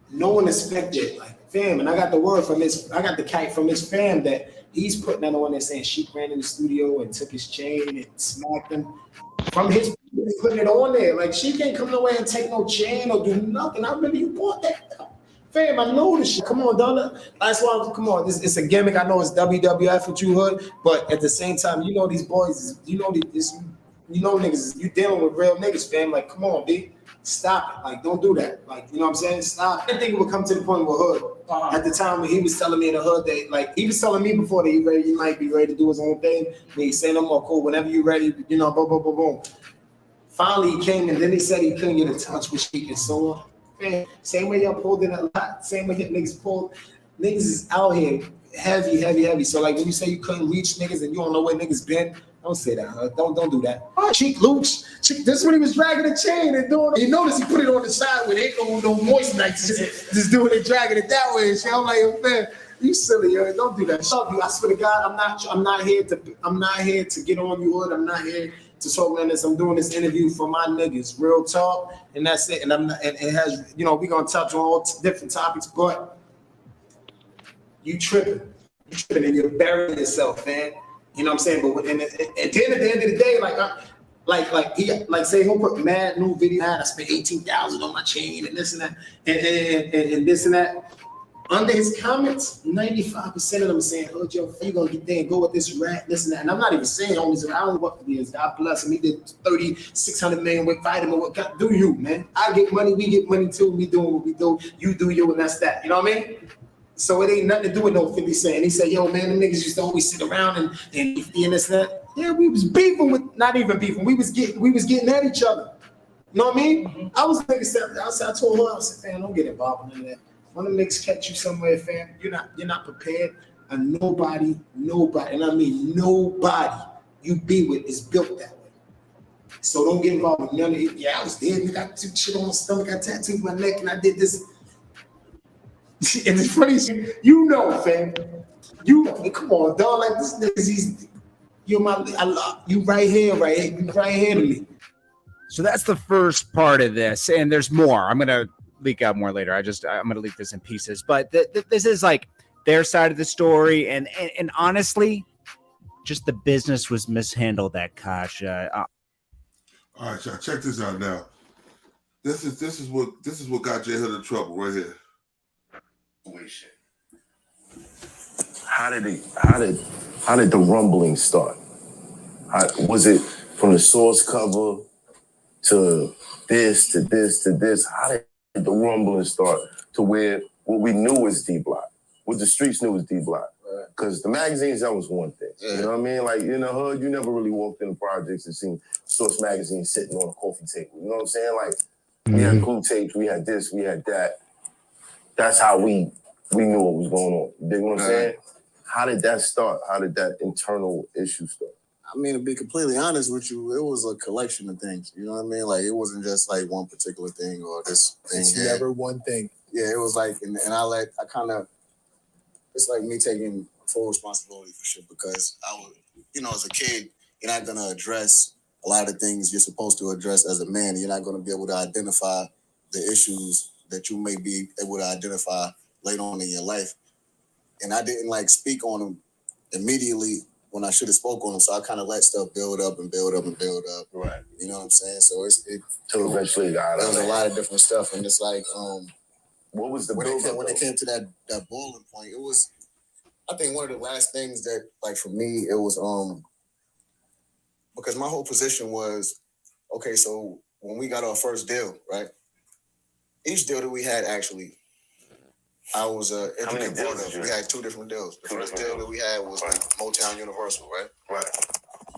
S4: no one expected, like, fam, and I got the word from I got the kite from his fam that he's putting that on there saying Sheek ran in the studio and took his chain and smacked him. From his putting it on there. Like, she can't come nowhere and take no chain or do nothing. I remember you bought that. Fam, I know this shit. Come on, Donna. That's why, come on. It's a gimmick. I know it's WWF with you, Hood, but at the same time, you know these boys, you know niggas, you dealing with real niggas, fam. Like, come on, B. Stop it. Like, don't do that. Like, you know what I'm saying? Stop. I didn't think it would come to the point with Hood. At the time when he was telling me in the Hood that, like, he was telling me before that he might be ready to do his own thing. And he said, no more, cool. Whenever you're ready, you know, boom, boom, boom, boom. Finally, he came and then he said he couldn't get in touch with Sheek and so on. Man, same way y'all pulled in a lot, same way that niggas pulled. Niggas is out here heavy. So, like, when you say you couldn't reach niggas and you don't know where niggas been, don't say that, huh? Don't do that. Sheek Louch, this when he was dragging the chain and doing. You notice he put it on the side where they ain't no moist nights, just doing it, dragging it that way. And shit. I'm like, man, you silly, yo. Don't do that. I swear to God, I'm not here to get on you, Hood. I'm not here to talk on this. I'm doing this interview for my niggas, real talk, and that's it. And it has, you know, we're gonna touch on all different topics, but you tripping and you're burying yourself, man. You know what I'm saying? But at the end of the day, like say he'll put mad new video. I spent $18,000 on my chain and this and that, and this and that. Under his comments, 95% of them saying, "Oh, Joe, you gonna get there and go with this rat, this and that." And I'm not even saying homies around what it is. God bless him. He did 600 million with vitamin. What God do you, man? I get money, we get money too. We doing what we do. You do you, and that's that. You know what I mean? So it ain't nothing to do with no 50 Cent. And he said, yo, man, the niggas used to always sit around and this and that. Yeah, we was beefing with, not even beefing. We was getting at each other. You know what I mean? Mm-hmm. I was thinking, I told her, I said, fam, don't get involved in that. When the niggas catch you somewhere, fam, you're not prepared. And nobody, and I mean nobody you be with is built that way. So don't get involved with none of it. Yeah, I was dead. I got shit on my stomach. I tattooed my neck and I did this. And it's funny, you know, fam. Come on, dog. Like this nigga, you right here to me.
S6: So that's the first part of this, and there's more. I'm gonna leak out more later. I'm gonna leak this in pieces, but this is like their side of the story, and honestly, just the business was mishandled at Kasha.
S5: All right, y'all, check this out now. This is what got J Hood in trouble right here.
S8: Shit. How did the rumbling start? Was it from the source cover to this to this to this? How did the rumbling start to where what we knew was D Block, what the streets knew was D Block? Because the magazines, that was one thing. Yeah. You know what I mean? Like, in the hood, you never really walked in the projects and seen Source magazine sitting on a coffee table. You know what I'm saying? Like, we had glue tapes, we had this, we had that. That's how we knew what was going on. You dig what I'm saying? How did that start? How did that internal issue start?
S14: I mean, to be completely honest with you, it was a collection of things. You know what I mean? Like, it wasn't just like one particular thing or this thing.
S11: It's never one thing.
S14: Yeah, it was like, and it's like me taking full responsibility for shit because I was, as a kid, you're not going to address a lot of things you're supposed to address as a man. You're not going to be able to identify the issues that you may be able to identify later on in your life. And I didn't speak on them immediately when I should have spoke on them. So I kind of let stuff build up and build up and build up.
S8: Right.
S14: You know what I'm saying? So
S8: Till eventually got
S14: there was a lot of different stuff. And it's like,
S8: what was the
S14: when it came to that boiling point, it was, I think one of the last things that, for me, it was, because my whole position was, okay, so when we got our first deal, right? Each deal that we had, actually, I was intricate part of. We had two different deals. The first deal that we had was with Motown Universal, right?
S8: Right.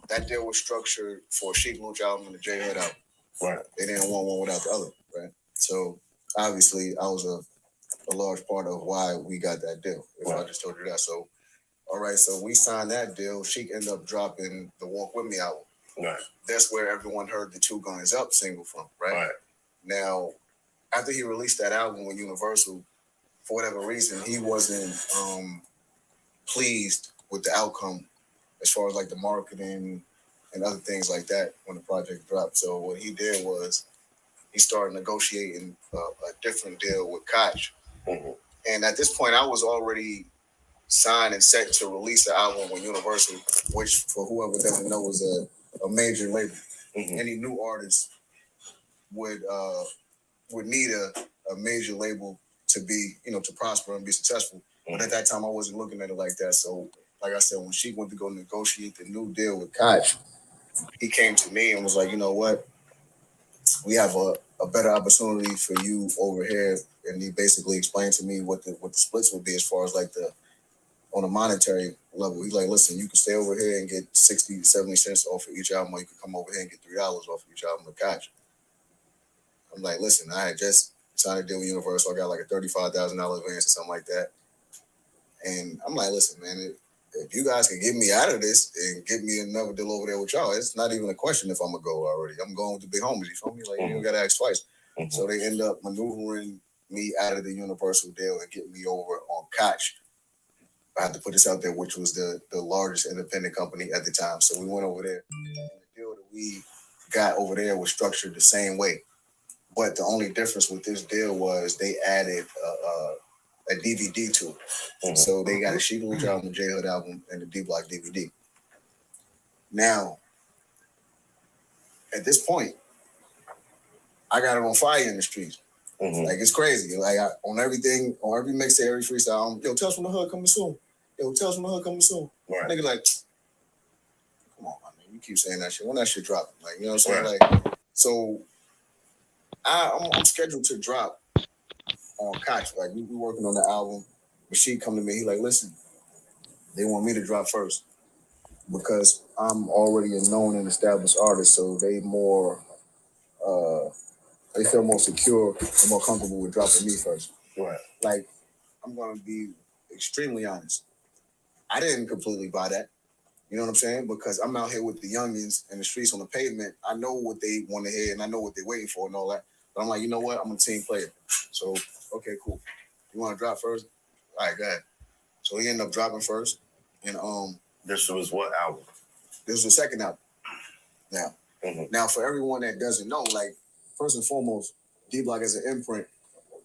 S14: That deal was structured for a Sheek Louch album and a J Hood album.
S8: Right.
S14: They didn't want one without the other, right? So obviously, I was a large part of why we got that deal. If I just told you that. So, all right, so we signed that deal. Sheek ended up dropping the Walk With Me album.
S8: Right.
S14: That's where everyone heard the Two Guns Up single from, right? Now, after he released that album with Universal, for whatever reason, he wasn't pleased with the outcome as far as like the marketing and other things like that when the project dropped. So what he did was he started negotiating a different deal with Koch. And at this point, I was already signed and set to release an album with Universal, which for whoever doesn't know is a major label. Any new artist would need a major label to be, to prosper and be successful. But at that time, I wasn't looking at it like that. So, like I said, when Sheek went to go negotiate the new deal with Koch, he came to me and was like, you know what? We have a better opportunity for you over here. And he basically explained to me what the splits would be as far as like on a monetary level. He's like, listen, you can stay over here and get 60, 70 cents off of each album, or you can come over here and get $3 off of each album with Koch. I'm like, listen, I had just signed a deal with Universal. I got like a $35,000 advance or something like that. And I'm like, listen, man, if you guys can get me out of this and get me another deal over there with y'all, it's not even a question if I'm going to go already. I'm going with the big homies, you feel me? Like, you don't got to ask twice. So they end up maneuvering me out of the Universal deal and get me over on Koch. I had to put this out there, which was the largest independent company at the time. So we went over there. And the deal that we got over there was structured the same way. But the only difference with this deal was they added a DVD to it. So they got a Sheek Louch album, J Hood album, and the D-Block DVD. Now, at this point, I got it on fire in the streets. Like, it's crazy. Like, on everything, on every mixtape, every freestyle, yo, Tales from the Hood coming soon. Yo, Tales from the Hood coming soon. Right. Nigga, like, come on, man. You keep saying that shit. When that shit dropping? Like, you know what I'm saying? Right. Like, so I'm scheduled to drop on Koch. Like, we working on the album. But Sheek come to me, he like, listen, they want me to drop first because I'm already a known and established artist, so they feel more secure and more comfortable with dropping me first. Right. Like, I'm gonna be extremely honest. I didn't completely buy that. You know what I'm saying? Because I'm out here with the youngins in the streets on the pavement. I know what they want to hear and I know what they're waiting for and all that. But I'm like, you know what? I'm a team player. So, okay, cool. You want to drop first? All right, go ahead. So he ended up dropping first. And
S8: this was what album?
S14: This was the second album. Now, now for everyone that doesn't know, like, first and foremost, D-Block as an imprint,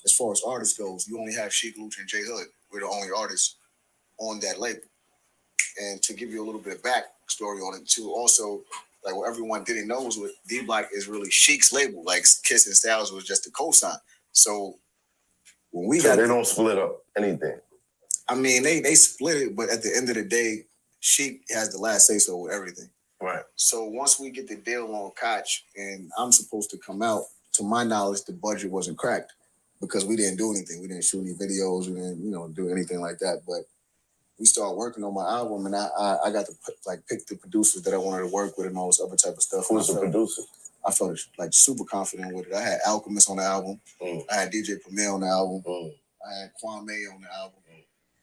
S14: as far as artists goes, you only have Sheek Louch and J Hood. We're the only artists on that label. And to give you a little bit of backstory on it too, also, like what everyone didn't know was what D-Block is really Sheek's label. Like Kiss and Styles was just a cosign. So when we got,
S8: they don't split up anything.
S14: I mean, they split it, but at the end of the day, Sheek has the last say so with everything.
S8: Right.
S14: So once we get the deal on Koch and I'm supposed to come out, to my knowledge, the budget wasn't cracked because we didn't do anything. We didn't shoot any videos. We didn't, do anything like that. But we started working on my album, and I got to pick the producers that I wanted to work with and all this other type of stuff.
S8: Who was the producer?
S14: I felt like super confident with it. I had Alchemist on the album. I had DJ Premier on the album. I had Kwame on the album.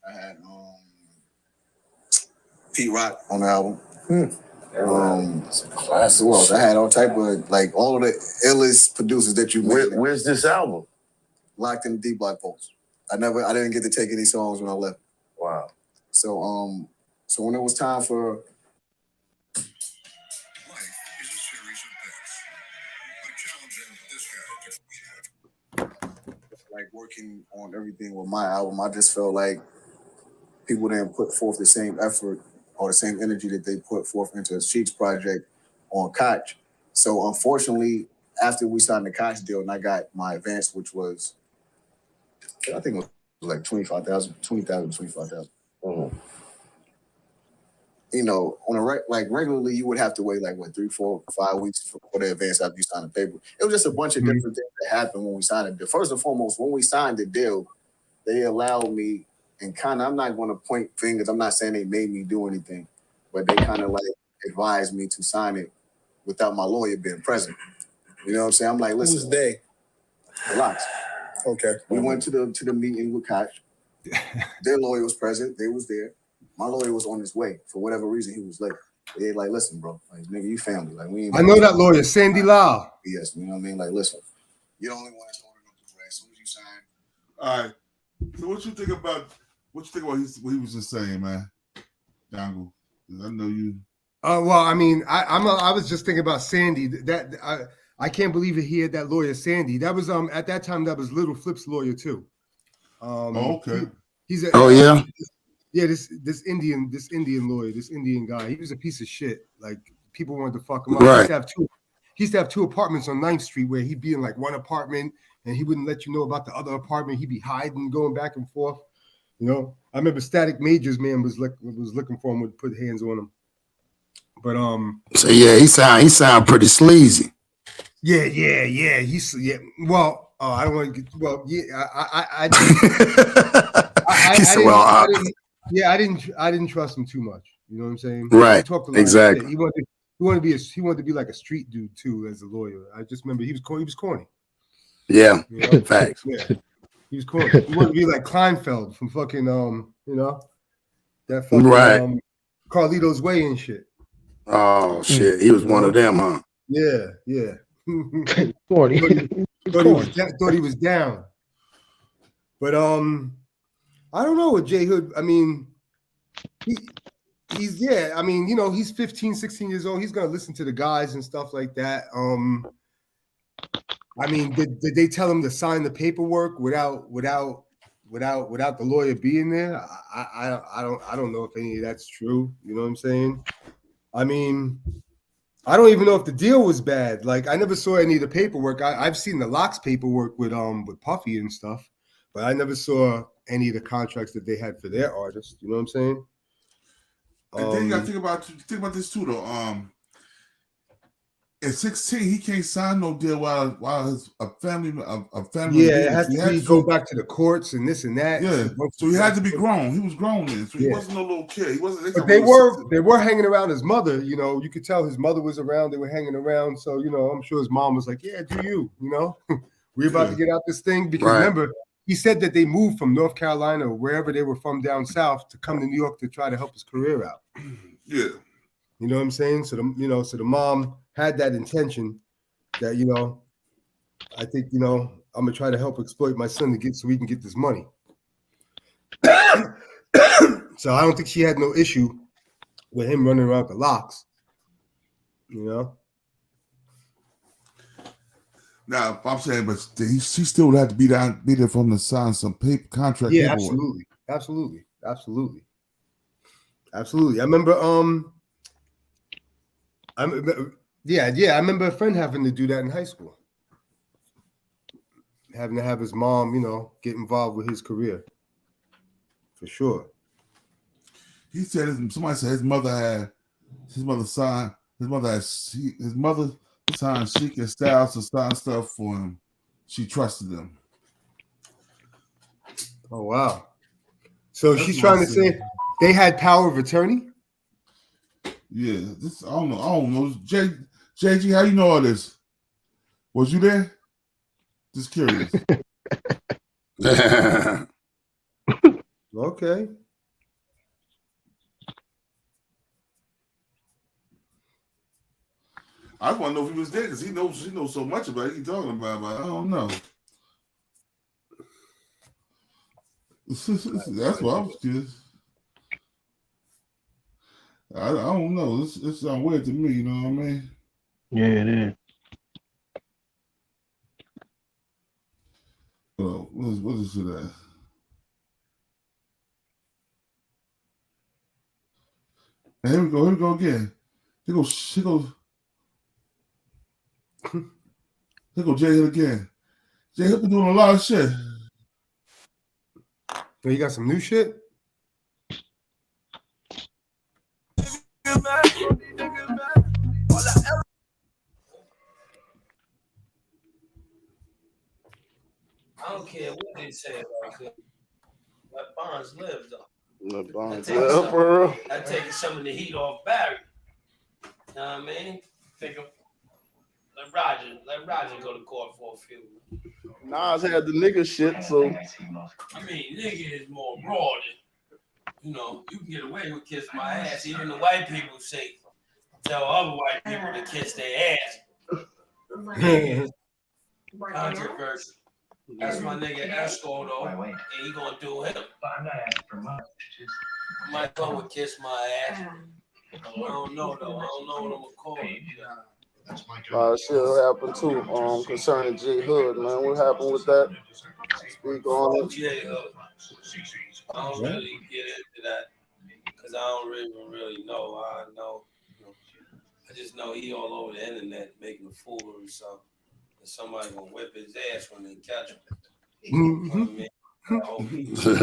S14: I had Pete Rock on the album. Who else? I had all type of all of the illest producers that you made.
S8: Where's this album?
S14: Locked in the D-Block Pulse. I didn't get to take any songs when I left.
S8: Wow.
S14: So so when it was time for working on everything with my album, I just felt like people didn't put forth the same effort or the same energy that they put forth into Sheek's project on Koch. So unfortunately, after we signed the Koch deal and I got my advance, which was, I think it was like 25,000, 25,000. On a regularly, you would have to wait 3, 4, 5 weeks for the advance after you sign the paper. It was just a bunch of different things that happened when we signed the deal. First and foremost, when we signed the deal, they allowed me, and I'm not going to point fingers. I'm not saying they made me do anything, but they kind of advised me to sign it without my lawyer being present. You know what I'm saying? I'm like, listen.
S1: Who's they?
S14: Relax.
S1: Okay.
S14: We went to the meeting with Koch. Their lawyer was present. They was there. My lawyer was on his way. For whatever reason, he was late. They listen, bro. Nigga, you family. We ain't.
S7: I know that lawyer, Sandy Lau.
S14: Yes, you know what I mean? Listen, you the only one that's holding up the signed.
S5: All right. So what you think about what he was just saying, man? Jungle. I know you.
S7: Well, I mean, I was just thinking about Sandy. That I can't believe he had that lawyer, Sandy. That was at that time that was Little Flip's lawyer too.
S5: Okay.
S7: He's a yeah, this Indian lawyer, this Indian guy. He was a piece of shit. Like people wanted to fuck him up.
S3: Right.
S7: He used to have two apartments on 9th Street where he'd be in like one apartment and he wouldn't let you know about the other apartment. He'd be hiding, going back and forth. You know, I remember Static Major's man was looking for him, would put hands on him. But
S3: so yeah, he sound pretty sleazy.
S7: Yeah. Well, I don't want to get I didn't trust him too much. You know what I'm saying?
S3: Right.
S7: He talked a lot
S3: exactly.
S7: Of shit. He wanted to be like a street dude too as a lawyer. I just remember he was corny.
S3: Yeah.
S7: You know?
S3: Facts.
S7: Yeah. He was corny. He wanted to be like Kleinfeld from fucking that fucking Carlito's Way and shit.
S3: Oh shit. He was one of them, huh?
S7: Yeah. Thought he was down. But I don't know with J Hood. I mean, he's 15, 16 years old. He's gonna listen to the guys and stuff like that. I mean, did they tell him to sign the paperwork without the lawyer being there? I don't know if any of that's true. You know what I'm saying? I mean, I don't even know if the deal was bad. Like, I never saw any of the paperwork. I've seen the Locks paperwork with Puffy and stuff, but I never saw any of the contracts that they had for their artists. You know what I'm saying?
S5: And then you got to think about this too, though. At 16, he can't sign no deal while his family.
S7: Yeah, it has to go back to the courts and this and that.
S5: Yeah, so he had to be grown. He was grown then, so he wasn't no little kid. He wasn't.
S7: But they were hanging around his mother. You know, you could tell his mother was around. They were hanging around. So I'm sure his mom was like, "Yeah, do you? We're about to get out this thing." Because remember, he said that they moved from North Carolina or wherever they were from down south to come to New York to try to help his career out.
S5: Yeah,
S7: you know what I'm saying. So the mom had that intention that I think I'm gonna try to help exploit my son so we can get this money. So I don't think she had no issue with him running around the Locks.
S5: Now I'm saying, but she still would have to be there for him to sign some paper contract.
S7: Yeah, absolutely. I remember I remember a friend having to do that in high school. Having to have his mom, get involved with his career. For sure.
S5: He said somebody said his mother signed Sheek and Styles to sign stuff for him. She trusted them.
S7: Oh wow. So she's trying to say they had power of attorney?
S5: Yeah, I don't know. JG, how you know all this? Was you there? Just curious.
S7: Okay.
S5: I want to know if he was there because he knows so much about it. He's talking about, but I don't know. That's why I'm curious. I don't know. This sounds weird to me. You know what I mean?
S13: Yeah, it is.
S5: Well, what is it at? Here we go again. Here goes J Hood again. J Hood been doing a lot of shit.
S7: So you got some new shit?
S2: I don't care what they say about him. Let Bonds live, though.
S16: Let Bonds live, bro.
S2: I take some of the heat off Barry. You know what I mean? Let Roger go to court for a few.
S16: Nas had the nigga shit, so.
S2: I mean, nigga is more raw than, you can get away with kissing my ass. Even the white people say, tell other white people to kiss their ass. Controversy. That's my nigga Esco though, and he gonna do him. But I'm not asking for much. Just I might come and kiss my ass. I don't know though. I don't know what I'm gonna call it.
S11: Shit happened too. Concerning J Hood, man. What happened with that? Speak on it.
S2: J Hood. I don't really get into that because I don't really know. I just know he all over the internet making a fool of himself. And somebody gonna whip his ass when they catch him. You know what I mean? I hope he catch him.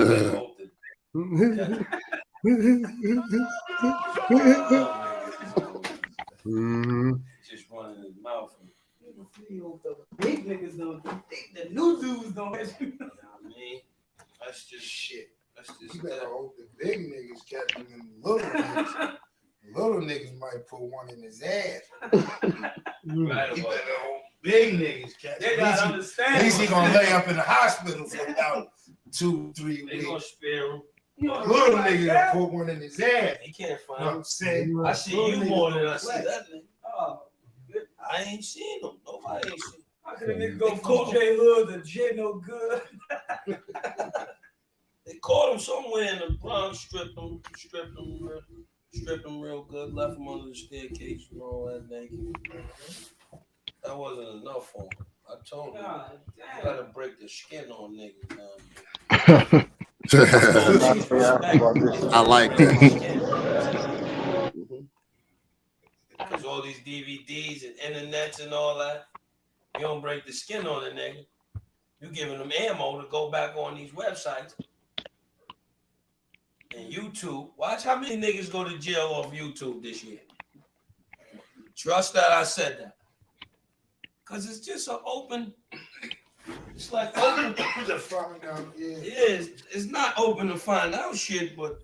S2: Just running his mouth.
S12: Big niggas don't think the new dudes don't.
S2: I mean, that's just shit. That's just
S3: You better hope the big niggas catch him and the little niggas. Little niggas might put one in his ass. You better hope big niggas catch him.
S12: They gotta understand.
S3: At least he gonna lay up in the hospital for about 2-3 weeks.
S2: They gonna spare him.
S3: Little nigga gonna put one in his ass.
S2: He can't find
S3: You know what I'm saying?
S2: I see you more than I see that nigga. Oh, I ain't seen him. Nobody ain't seen him.
S12: How could a nigga go from J Hood to J no good?
S2: They caught him somewhere in the Bronx, stripped him real good, left him under the staircase and all that naked. That wasn't enough for him. I told him, you gotta break the skin on niggas now.
S11: I like that.
S2: Because all these DVDs and internets and all that, you don't break the skin on a nigga. You giving them ammo to go back on these websites. And YouTube, watch how many niggas go to jail off YouTube this year. Trust that I said that. Because it's just an open, it's like open to find out. Yeah, it's not open to find out shit, but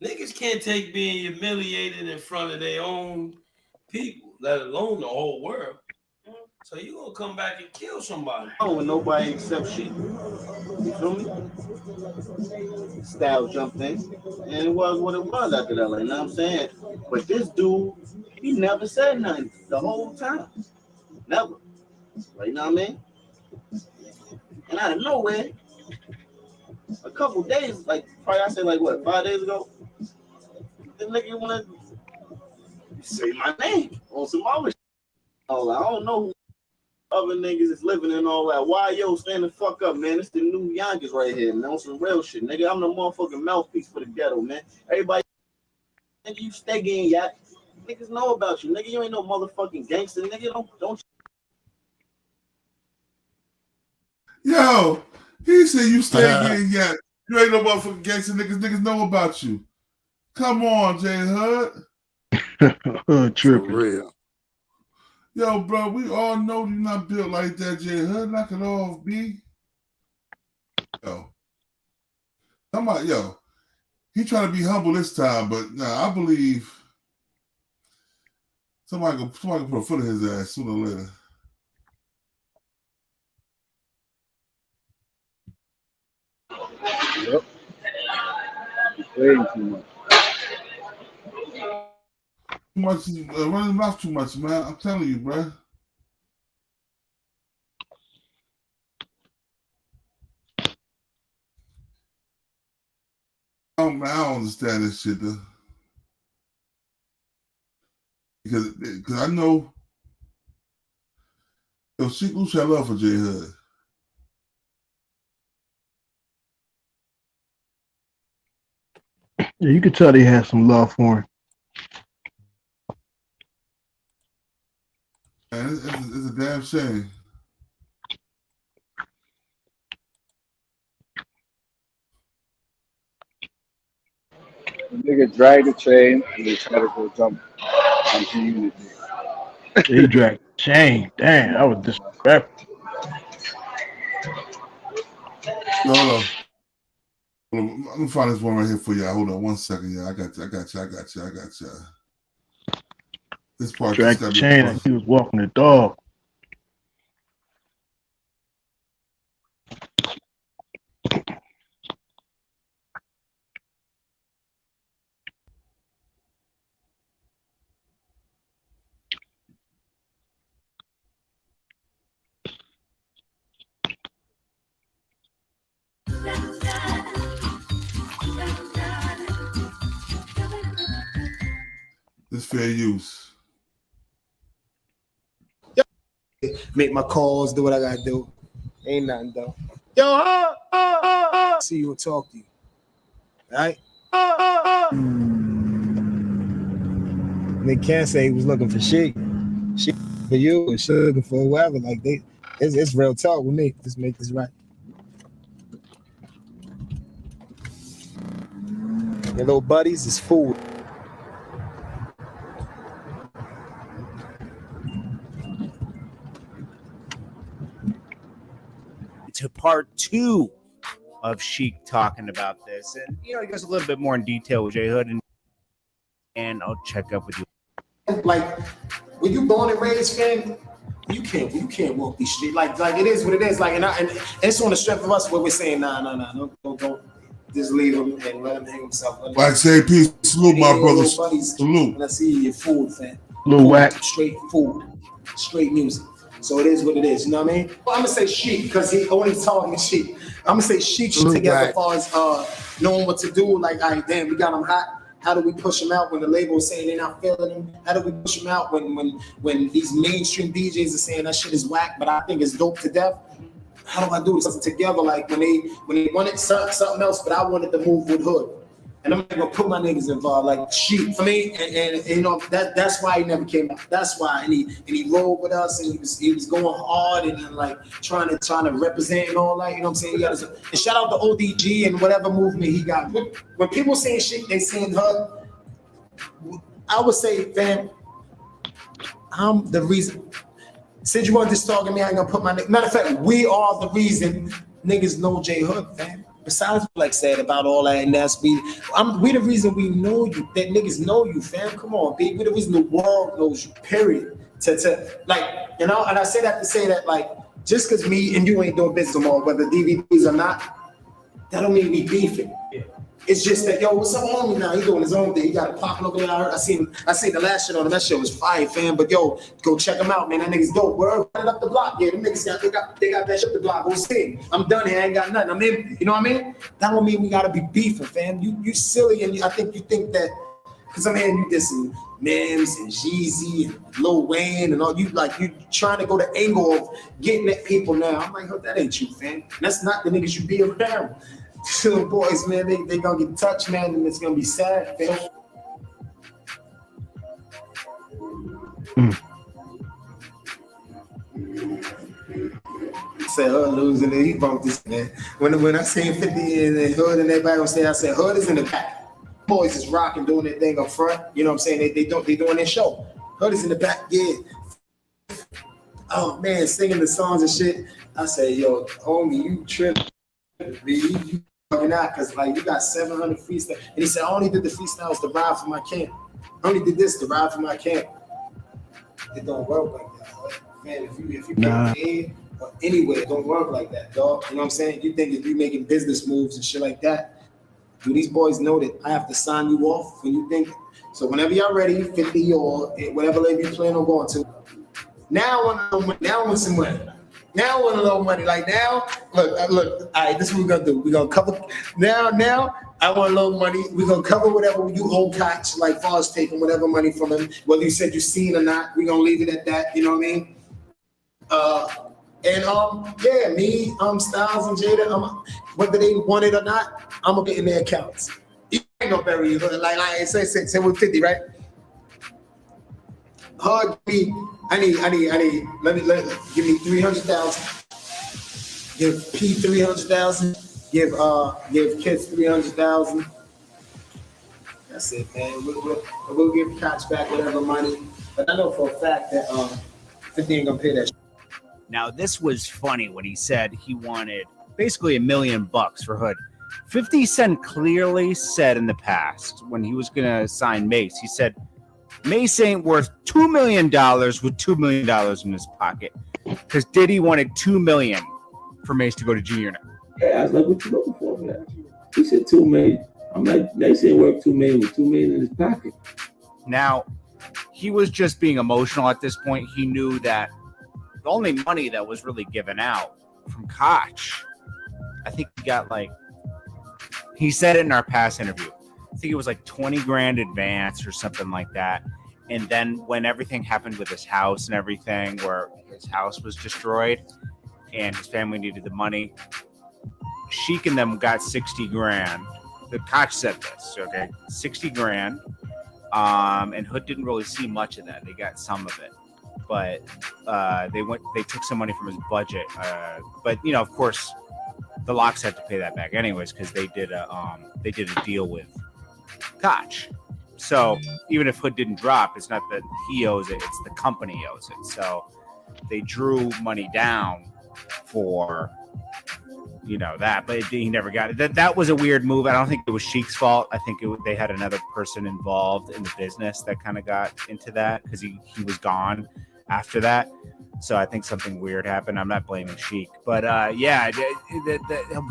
S2: niggas can't take being humiliated in front of their own people, let alone the whole world. So you gonna come back and kill somebody.
S10: Oh, and nobody accepts shit. You feel me? Style jumped in, and it was what it was after that. Like, you know what I'm saying? But this dude, he never said nothing the whole time. Never. Like, you know what I mean? And out of nowhere, a couple days, like, probably I said, like, what, 5 days ago? The nigga wanna say my name on some other shit. I don't know who other niggas is living in all that. Why, yo, stand the fuck up, man. It's the new youngest right here, man. On some real shit, nigga. I'm the motherfucking mouthpiece for the ghetto, man. Everybody, nigga, you stay getting yacht. Niggas know about you, nigga. You ain't no motherfucking gangster, nigga. Don't.
S5: Yo, he said you stay getting yacht. You ain't no motherfucking gangster, niggas. Niggas know about you. Come on, J Hood.
S13: Tripping.
S11: For real.
S5: Yo, bro, we all know you're not built like that, J Hood. Knock it off, B. Yo. He trying to be humble this time, but nah, I believe somebody gonna put a foot in his ass sooner or later.
S20: Yep. Playing too much.
S5: Too much, running his mouth too much, man. I'm telling you, bro. I don't understand this shit, though. Because I know, Sheek Louch had love for J Hood.
S13: Yeah, you could tell they had some love for him.
S5: Man, it's a damn shame.
S20: The nigga dragged the chain and they tried to go jump on Unity.
S13: He dragged the chain. Damn, that was disrespectful.
S5: No. I'm gonna find this one right here for y'all. Hold on 1 second, y'all. I got you. This part
S13: Dragged the chain and he was walking the dog.
S5: fair use.
S4: Make my calls, do what I gotta do. Ain't nothing though. Yo, see you and talk to you. All right? They can't say he was looking for Sheek. Sheek for you and Sheek looking for whoever. Like it's real talk with me. Just make this right. Your little buddies is food.
S6: To part 2 of Sheek talking about this, and he goes a little bit more in detail with J Hood, and I'll check up with you.
S4: Like when you born and raised, fam, you can't walk these streets. Like it is what it is. Like and it's on the strength of us where we're saying nah, don't just leave him and let him hang himself.
S5: Like say peace, salute my brother, salute.
S4: Let's see your food, fam.
S13: Lil Whack.
S4: Straight food, straight music. So it is what it is, you know what I mean? Well, I'm gonna say Sheek because he only talking Sheek. I'm gonna say Sheek together as far as knowing what to do. Like, all right, damn, we got him hot. How do we push him out when the label is saying they're not feeling him? How do we push him out when these mainstream DJs are saying that shit is whack, but I think it's dope to death? How do I do this together? Like when they wanted something else, but I wanted to move with Hood. And I'm not gonna put my niggas involved like Sheek for me, and you know that's why he never came out. That's why, and he rolled with us, and he was going hard and like trying to represent and all that. You know what I'm saying? And shout out to ODG and whatever movement he got. When people saying Sheek, they saying Hood. I would say, fam, I'm the reason. Since you want this talking to me, I ain't gonna put my name. Matter of fact, we are the reason niggas know J Hood, fam. Besides what like said about all that, and that's we the reason we know you, that niggas know you, fam. Come on, B. We the reason the world knows you, period. To like, you know, and I say that to say that, like, just because me and you ain't doing business no more, whether DVDs or not, that don't mean we beefing. It's just that, yo, what's up, homie? Now he doing his own thing. He got it popping over there. I seen the last shit on him. That shit was fire, fam. But yo, go check him out, man. That nigga's dope. Word, run it up the block. Yeah, them niggas they got that shit up the block. Go see. I'm done here. I ain't got nothing. I'm in. You know what I mean? That don't mean we gotta be beefing, fam. You silly, and I think you think that because I'm hearing you dissing Mims and Jeezy and Lil Wayne and all. You trying to go the angle of getting at people now. I'm like, oh, that ain't you, fam. That's not the niggas you be around. Two boys, man, they gonna get touched, man, and it's gonna be sad, man. Said Hood losing it, he bumped this, man. When I seen 50 and Hood and everybody gonna say, I said Hood is in the back. Boys is rocking, doing their thing up front. You know what I'm saying? They doing their show. Hood is in the back, yeah. Oh man, singing the songs and shit. I say, yo, homie, you tripping. You not because like you got 700 freestyle, and he said I only did the freestyles to ride for my camp. I only did this to ride for my camp. It don't work like that, man. If you get paid or anywhere, it don't work like that, dog. You know what I'm saying? You think if you making business moves and shit like that, do these boys know that I have to sign you off when you think? So whenever y'all ready, 50 or whatever label you plan on going to. Now I want some money. Now I want a little money. Like now, look. All right, this is what we're gonna do. We're gonna cover now. I want a little money. We're gonna cover whatever you owe Koch, like far as taking whatever money from him, whether you said you seen or not. We're gonna leave it at that. You know what I mean? Yeah, me, Styles and Jada, whether they want it or not, I'm gonna get in their accounts. You ain't gonna bury you. Like I say we're 50, right? Hard me. I need. Let me give me 300,000. Give P 300,000. Give kids 300,000. That's it, man. We'll give Koch back whatever money. But I know for a fact that 50 ain't gonna pay that.
S6: Now this was funny when he said he wanted basically $1 million for Hood. 50 Cent clearly said in the past when he was gonna sign Mace, he said Mace ain't worth $2 million with $2 million in his pocket because Diddy wanted $2 million for Mace to go to G Unit.
S15: Yeah, I was like, what you looking for, man? He said $2 million. I'm like, Mace ain't worth $2 million with $2 million in his pocket.
S6: Now, he was just being emotional at this point. He knew that the only money that was really given out from Koch, I think he got he said it in our past interview. I think it was like 20 grand advance or something like that. And then when everything happened with his house and everything, where his house was destroyed and his family needed the money, Sheek and them got 60 grand. The Koch said this, okay, 60 grand. And Hood didn't really see much of that. They got some of it, but they took some money from his budget. But you know, of course, the Locks had to pay that back anyways because they did a deal with Koch. So even if Hood didn't drop, it's not that he owes it; it's the company owes it. So they drew money down for, you know, that, but he never got it. That was a weird move. I don't think it was Sheek's fault. I think they had another person involved in the business that kind of got into that because he was gone after that. So I think something weird happened. I'm not blaming Sheek, but yeah,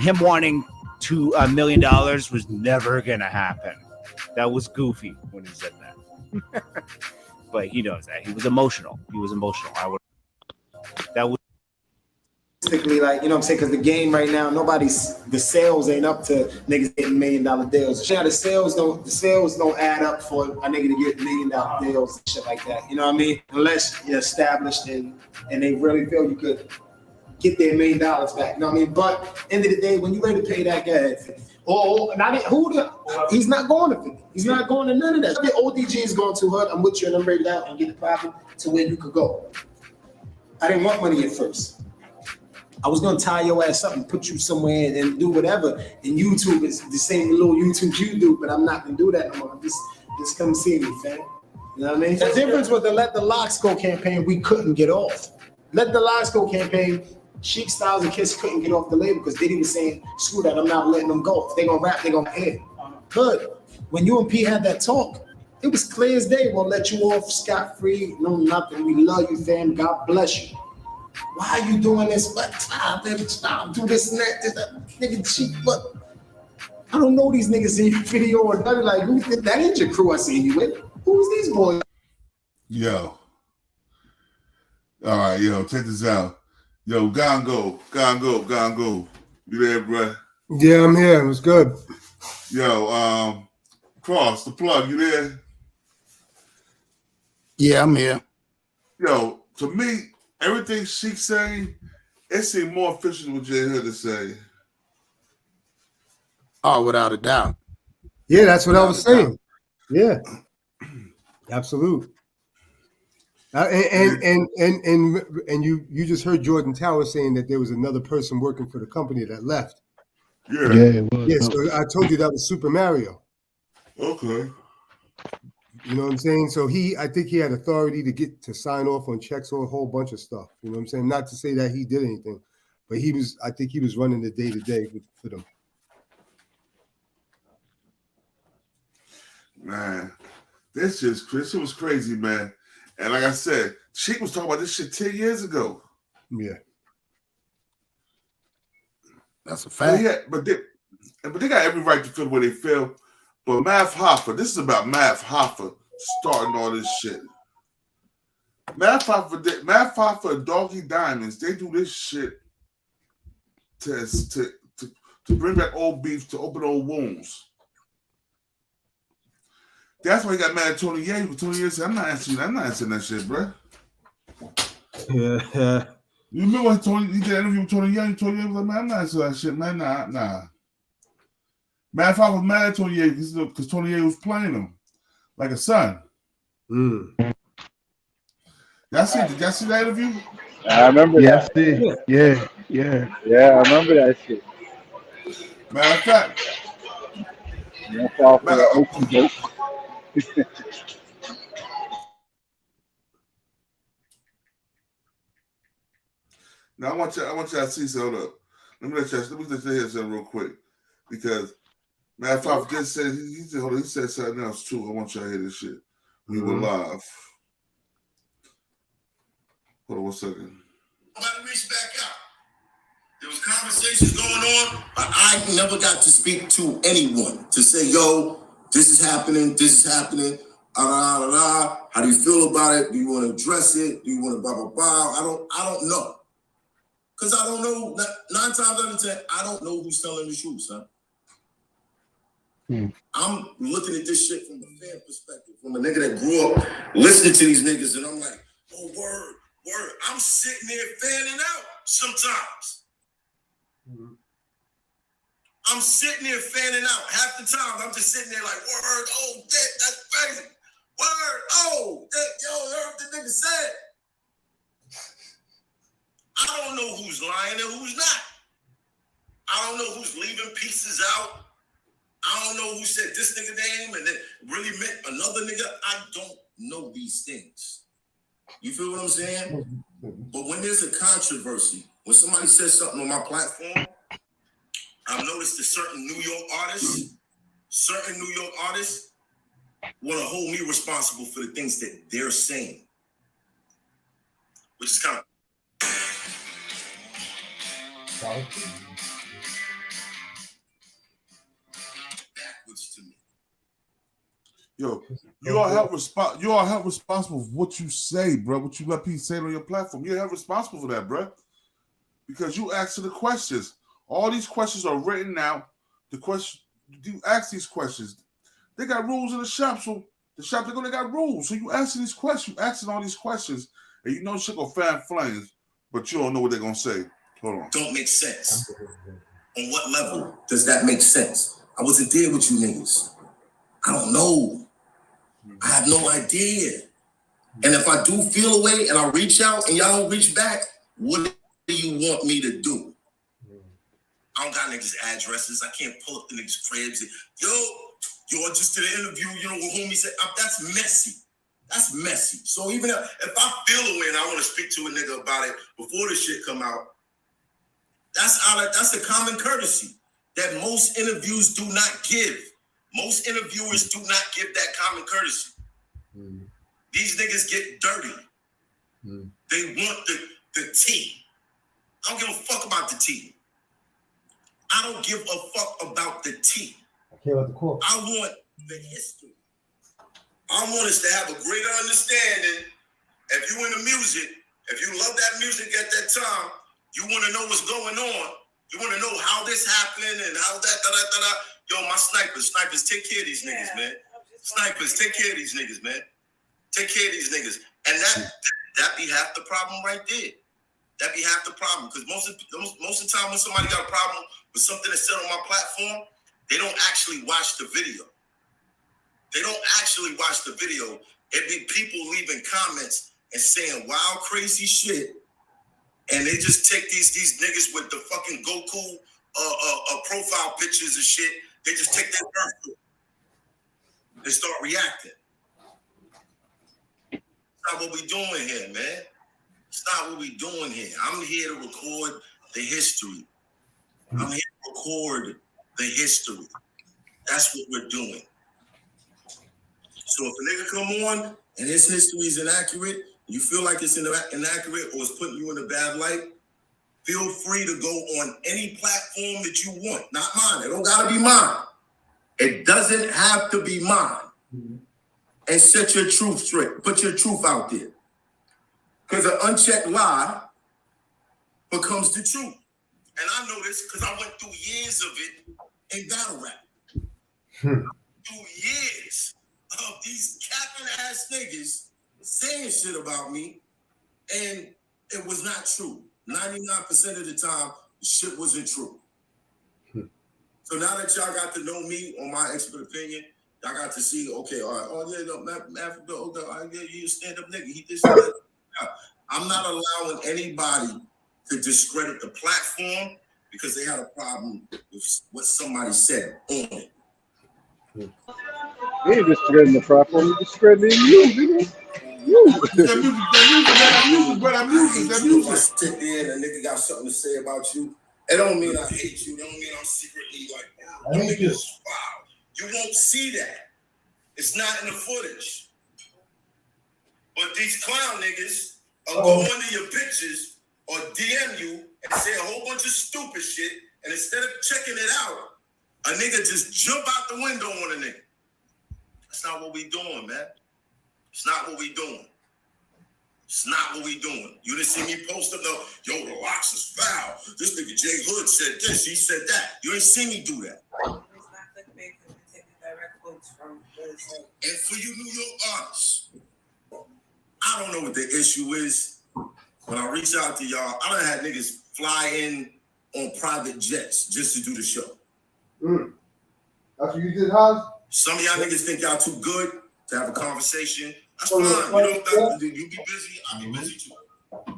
S6: him wanting $2 million was never gonna happen. That was goofy when he said that. But he knows that he was emotional. That was.
S4: Like, you know what I'm saying? Because the game right now, the sales ain't up to niggas getting $1 million deals. Yeah, the sales don't add up for a nigga to get $1 million deals and shit like that. You know what I mean? Unless you're established and they really feel you could get their $1 million back. You know what I mean? But end of the day, when you ready to pay that guy, he's not going to 50. He's not going to none of that. The ODG is going to Hood. I'm with you and I'm ready out and get the profit to where you could go. I didn't want money at first. I was gonna tie your ass up and put you somewhere and do whatever. And YouTube is the same little YouTube you do, but I'm not gonna do that no more. Just come see me, fam. You know what I mean? The difference with the Let the Locks Go campaign, we couldn't get off. Let the Locks Go campaign, Sheek, Styles, and Kiss couldn't get off the label because Diddy was saying, screw that, I'm not letting them go. If they gonna rap, they gonna end. Good. When you and P had that talk, it was clear as day. We'll let you off scot-free, no nothing. We love you, fam. God bless you. Why are you doing this? But stop, do this and that. Nigga cheap, but I don't know these niggas in your video or nothing. Like, that ain't your crew I seen you with. Who's these boys?
S5: Yo. All right, yo, check this out. Yo, Gongo. You there, bro?
S7: Yeah, I'm here. It was good.
S5: Yo, Cross, the plug, you there?
S3: Yeah, I'm here.
S5: Yo, to me, everything Sheek's saying, it seemed more official than what J Hood to say.
S3: Oh, without a doubt.
S7: Yeah, that's what I was saying. Yeah, absolute. And you just heard Jordan Tower saying that there was another person working for the company that left.
S5: Yeah,
S13: it was.
S7: Yeah, so I told you that was Super Mario.
S5: Okay.
S7: You know what I'm saying? So I think he had authority to sign off on checks on a whole bunch of stuff. You know what I'm saying? Not to say that he did anything, but I think he was running the day-to-day for them.
S5: Man, this was crazy, man. And like I said, Sheek was talking about this shit 10 years ago.
S7: Yeah.
S3: That's a fact.
S5: Yeah, but they got every right to feel the way they feel. But Math Hoffa, this is about Math Hoffa starting all this shit. Math Hoffa and Doggy Diamonds, they do this shit to bring back old beefs, to open old wounds. That's why he got mad at Tony Ye. Tony Ye said, I'm not answering that shit, bro.
S7: Yeah.
S5: You remember when he did an interview with Tony Ye? Tony Ye was like, man, I'm not answering that shit, man. Nah. Matter of fact, I was mad at Tony Ye because Tony Ye was playing him like a son. Y'all see that interview?
S20: I remember that.
S13: Yeah.
S20: Yeah, I remember that shit.
S5: Matter of fact. Now I want y'all to see something up. Let me let you hear something real quick. Because matter of fact, just said he said something else too. I want y'all to hear this shit. We were live. Hold on 1 second.
S17: Nobody reached back out. There was conversations going on, but I never got to speak to anyone to say, yo, this is happening. How do you feel about it? Do you want to address it? Do you want to blah, blah, blah? I don't know. Because I don't know. 9 times out of 10, I don't know who's telling the truth, son. I'm looking at this shit from a fan perspective, from a nigga that grew up listening to these niggas, and I'm like, oh, word. I'm sitting there fanning out sometimes. I'm sitting there fanning out. Half the time, I'm just sitting there like, word, oh, that's crazy. Word, oh, yo, heard what the nigga said. I don't know who's lying and who's not. I don't know who's leaving pieces out. I don't know who said this nigga name and then really meant another nigga. I don't know these things. You feel what I'm saying? But when there's a controversy, when somebody says something on my platform, I've noticed that certain New York artists want to hold me responsible for the things that they're saying, which is kind of backwards to me.
S5: Yo, you all have responsible for what you say, bro. What you let people say on your platform. You have responsible for that, bro. Because you answer the questions. All these questions are written out. The question you ask these questions. They got rules in the shop, so the shop they got rules. So you answer these questions, you asking all these questions, and you know shit gonna fan flames, but you don't know what they're gonna say. Hold on.
S17: Don't make sense. On what level does that make sense? I wasn't there with you niggas. I don't know. I have no idea. And if I do feel a way and I reach out and y'all don't reach back, what do you want me to do? I don't got niggas' addresses. I can't pull up the niggas' cribs. And, yo, I just did an interview, you know, what homie said. That's messy. That's messy. So even if I feel a way and I want to speak to a nigga about it before the shit come out, that's a common courtesy that most interviews do not give. Most interviewers do not give that common courtesy. These niggas get dirty. They want the tea. I don't give a fuck about the tea. I don't give a fuck about the tea.
S4: I care about the quote.
S17: I want the history. I want us to have a greater understanding. If you in the music, if you love that music at that time, you want to know what's going on. You want to know how this happened and how that, da-da-da-da. Yo, my snipers, take care of these niggas, man. Snipers, take care of these niggas, man. Take care of these niggas. And that be half the problem right there. That be half the problem. Because most of the time when somebody got a problem with something that's said on my platform, they don't actually watch the video. They don't actually watch the video. It be people leaving comments and saying wild, crazy shit. And they just take these niggas with the fucking Goku profile pictures and shit. They just take that birth. They start reacting. It's not what we doing here, man. It's not what we doing here. I'm here to record the history. I'm here to record the history. That's what we're doing. So if a nigga come on and his history is inaccurate, you feel like it's inaccurate or it's putting you in a bad light, feel free to go on any platform that you want. Not mine. It don't gotta be mine. It doesn't have to be mine. And set your truth straight. Put your truth out there. Because an unchecked lie becomes the truth. And I know this because I went through years of it in battle rap. Through years of these capping ass niggas saying shit about me, and it was not true. 99% of the time, the shit wasn't true. So now that y'all got to know me on my expert opinion, y'all got to see, okay, all right, oh yeah, no, Africa, okay, yeah, you a stand-up nigga. He did that. I'm not allowing anybody to discredit the platform because they had a problem with what somebody said on it.
S20: He ain't discrediting the platform, he's discrediting you, nigga.
S17: That music. Sit there and a nigga got something to say about you. It don't mean I hate you. It don't mean I'm secretly like, oh, niggas, wow. You won't see that. It's not in the footage. But these clown niggas will go under your pictures or DM you and say a whole bunch of stupid shit, and instead of checking it out, a nigga just jump out the window on a nigga. That's not what we doing, man. It's not what we doing. It's not what we doing. You didn't see me post up, no, yo, the locks is foul. This nigga J Hood said this, he said that. You didn't see me do that. And for you New York artists, I don't know what the issue is. When I reach out to y'all, I done had niggas fly in on private jets just to do the show.
S7: That's what you did, Haas?
S17: Some of y'all niggas think y'all too good to have a conversation. That's fine. You don't you be busy, I'll be busy too.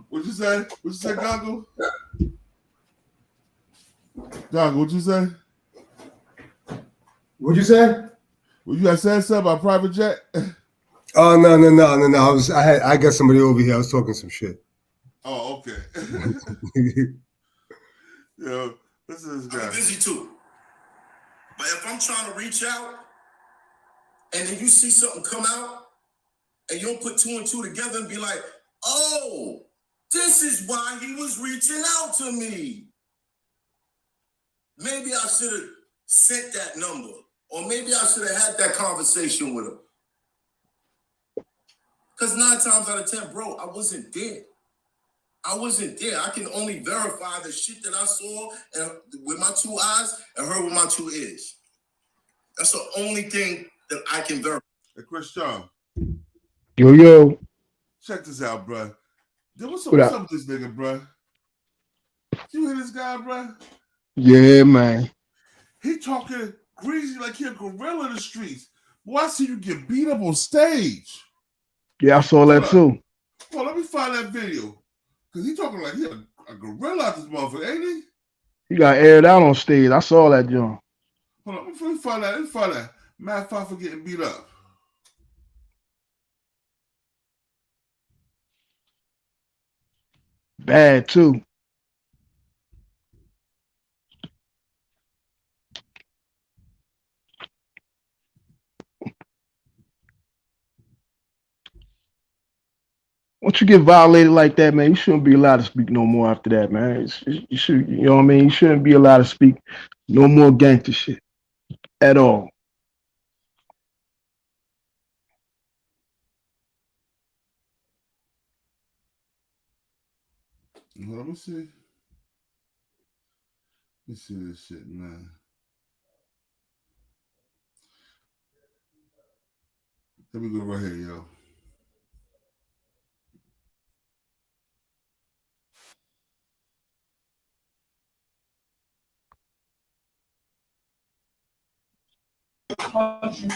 S5: What'd you say? What'd you say, Goggle? Goggle, what'd you say?
S7: What'd you say?
S5: Well, you had said something about private jet?
S7: Oh no. I got somebody over here. I was talking some shit.
S5: Oh, okay. Yo, listen to this guy.
S17: I'm busy too. But if I'm trying to reach out and then you see something come out and you don't put 2 and 2 together and be like, oh, this is why he was reaching out to me. Maybe I should have sent that number, or maybe I should have had that conversation with him. Because 9 times out of 10, bro, I wasn't there. I wasn't there. I can only verify the shit that I saw and with my 2 eyes and heard with my 2 ears. That's the only thing that I can verify.
S5: Hey, Chris John.
S13: Yo.
S5: Check this out, bro. What's
S13: What
S5: up
S13: up?
S5: with this nigga, bro? You hear this guy, bro?
S13: Yeah, man.
S5: He talking greasy like he a gorilla in the streets. Boy, I see you get beat up on stage.
S13: Yeah, I saw that too.
S5: Well, let me find that video. Because he talking like he a gorilla out this motherfucker, ain't he?
S13: He got aired out on stage. I saw that, John.
S5: Hold on, let me find that. Let me find that. Matt Pfeiffer getting beat up.
S13: Bad too. Once you get violated like that, man, you shouldn't be allowed to speak no more after that, man. You should, you know what I mean? You shouldn't be allowed to speak no more gangster shit at all.
S5: Let me see. Let me see this shit, man. Let me go right here, yo.
S18: I should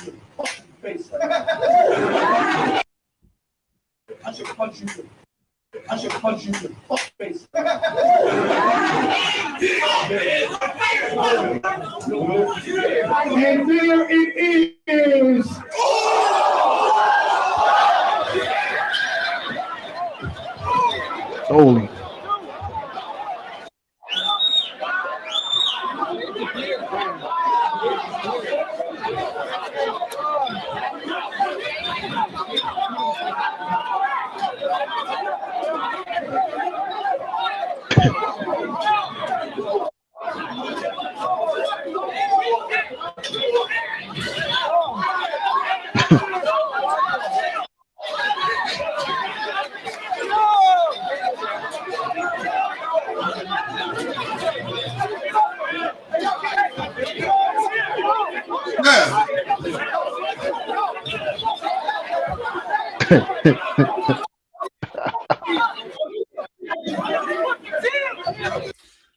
S18: punch you. I should punch you in the fuck face. And there it is.
S13: Holy.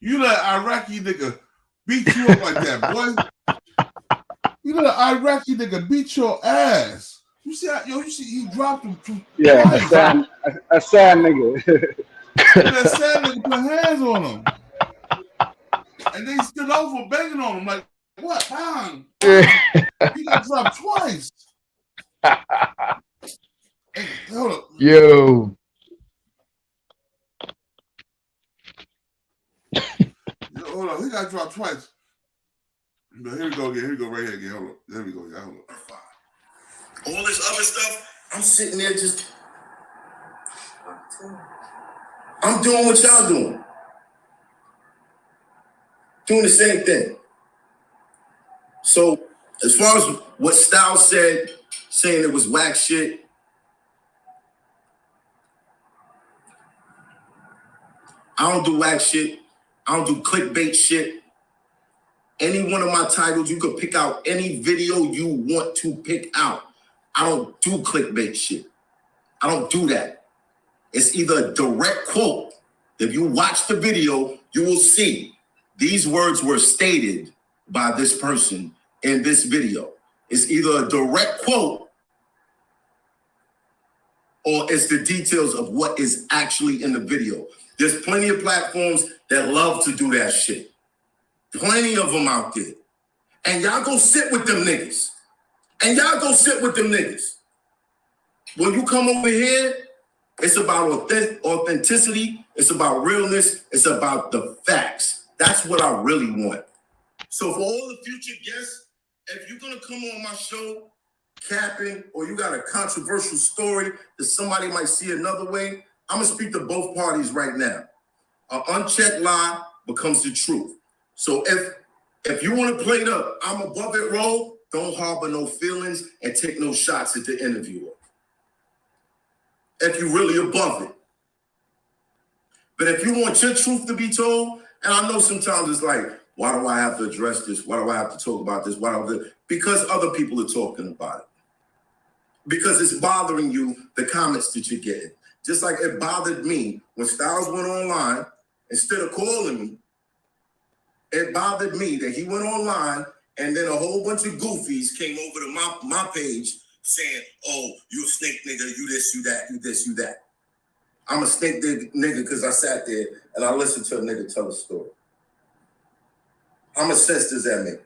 S5: You let an Iraqi nigga beat you up like that, boy. You let an Iraqi nigga beat your ass. You see how, you see he dropped him too.
S20: Yeah, a sad nigga.
S5: That sad nigga put hands on him. And they stood over banging on him like, what? Bang. He got dropped twice. Hey, hold up.
S13: Yo.
S5: Hold on, he got dropped twice. But here we go again. Here we go right here again. Hold on. There we go. Yeah, hold on.
S17: All this other stuff, I'm sitting there just, I'm doing what y'all doing. Doing the same thing. So as far as what Styles said, saying it was whack shit, I don't do whack shit. I don't do clickbait shit. Any one of my titles, you could pick out any video you want to pick out.
S19: I don't do clickbait shit. I don't do that. It's either a direct quote. If you watch the video, you will see these words were stated by this person in this video. It's either a direct quote or it's the details of what is actually in the video. There's plenty of platforms that love to do that shit. Plenty of them out there. And y'all go sit with them niggas. And y'all go sit with them niggas. When you come over here, it's about authenticity. It's about realness. It's about the facts. That's what I really want. So for all the future guests, if you're going to come on my show capping or you got a controversial story that somebody might see another way, I'm going to speak to both parties right now. An unchecked lie becomes the truth. So if you want to play the I'm above it role, don't harbor no feelings and take no shots at the interviewer. If you're really above it. But if you want your truth to be told, and I know sometimes it's like, why do I have to address this? Why do I have to talk about this? Why do I? Because other people are talking about it. Because it's bothering you, the comments that you're getting. Just like it bothered me when Styles went online, instead of calling me, it bothered me that he went online and then a whole bunch of goofies came over to my page saying, oh, you a snake nigga, you this, you that, you this, you that. I'm a snake nigga because I sat there and I listened to a nigga tell a story. How much sense does that make?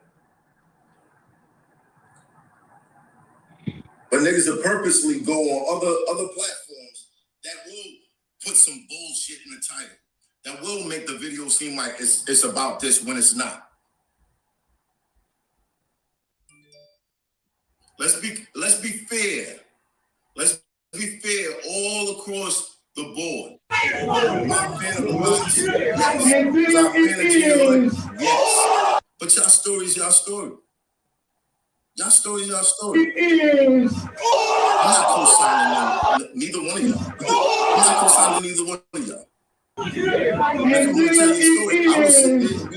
S19: But niggas will purposely go on other platforms that will put some bullshit in the title, that will make the video seem like it's about this when it's not. Let's be fair. Let's be fair all across the board. I'm not a fan of Bucky. Yes. I'm not a fan of J Hood. Yes. But y'all story is y'all story. Y'all story is y'all story. I'm not co-signing neither one of y'all. I'm not co-signing neither one of y'all. If you want to tell your story, I will sit there and be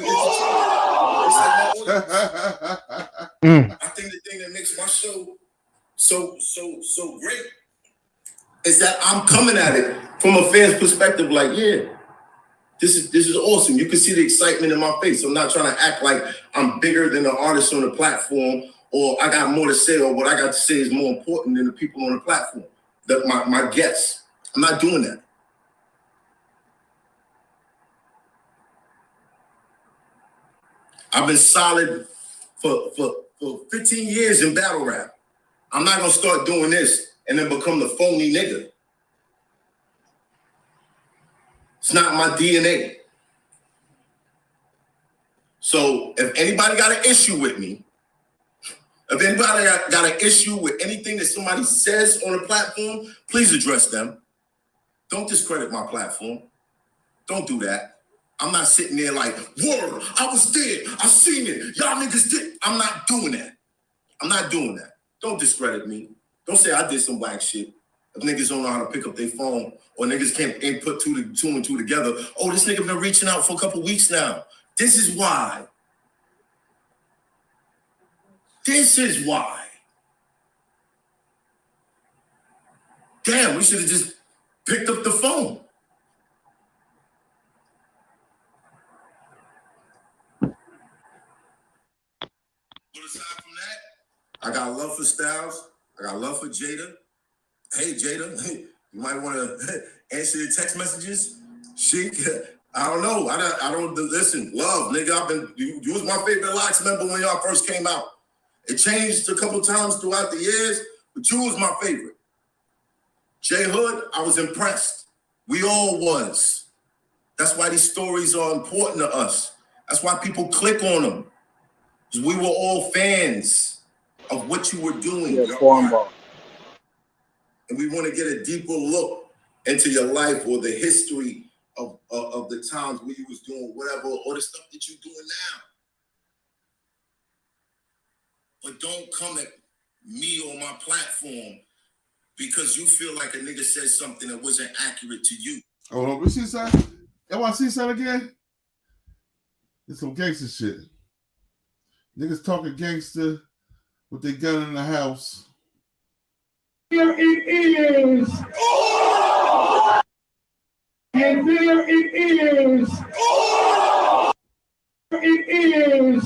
S19: entertained. I think the thing that makes my show so great is that I'm coming at it from a fan's perspective, like, yeah, this is awesome. You can see the excitement in my face. I'm not trying to act like I'm bigger than the artist on the platform, or I got more to say, or what I got to say is more important than the people on the platform, my guests. I'm not doing that. I've been solid for 15 years in battle rap. I'm not gonna start doing this and then become the phony nigga. It's not my DNA. So if anybody got an issue with me, if anybody got an issue with anything that somebody says on the platform, please address them. Don't discredit my platform. Don't do that. I'm not sitting there like, word, I was there, I seen it, y'all niggas did. I'm not doing that. I'm not doing that. Don't discredit me. Don't say I did some whack shit. If niggas don't know how to pick up their phone, or niggas can't put two and two together, oh, this nigga been reaching out for a couple weeks now. This is why. This is why. Damn, we should have just picked up the phone. But aside from that, I got love for Styles. I got love for Jada. Hey, Jada, you might want to answer your text messages. Sheek, I don't know. I don't listen. Love, nigga. You was my favorite Locks member when y'all first came out. It changed a couple times throughout the years, but you was my favorite. J Hood, I was impressed. We all was. That's why these stories are important to us. That's why people click on them. Because we were all fans of what you were doing. Yeah, and we want to get a deeper look into your life or the history of the times where you was doing whatever, or the stuff that you're doing now. But don't come at me on my platform because you feel like a nigga said something that wasn't accurate to you.
S5: Oh, we see something? You want to see something again? It's some gangster shit. Niggas talking gangster with their gun in the house.
S18: There it is. And there it is. It is.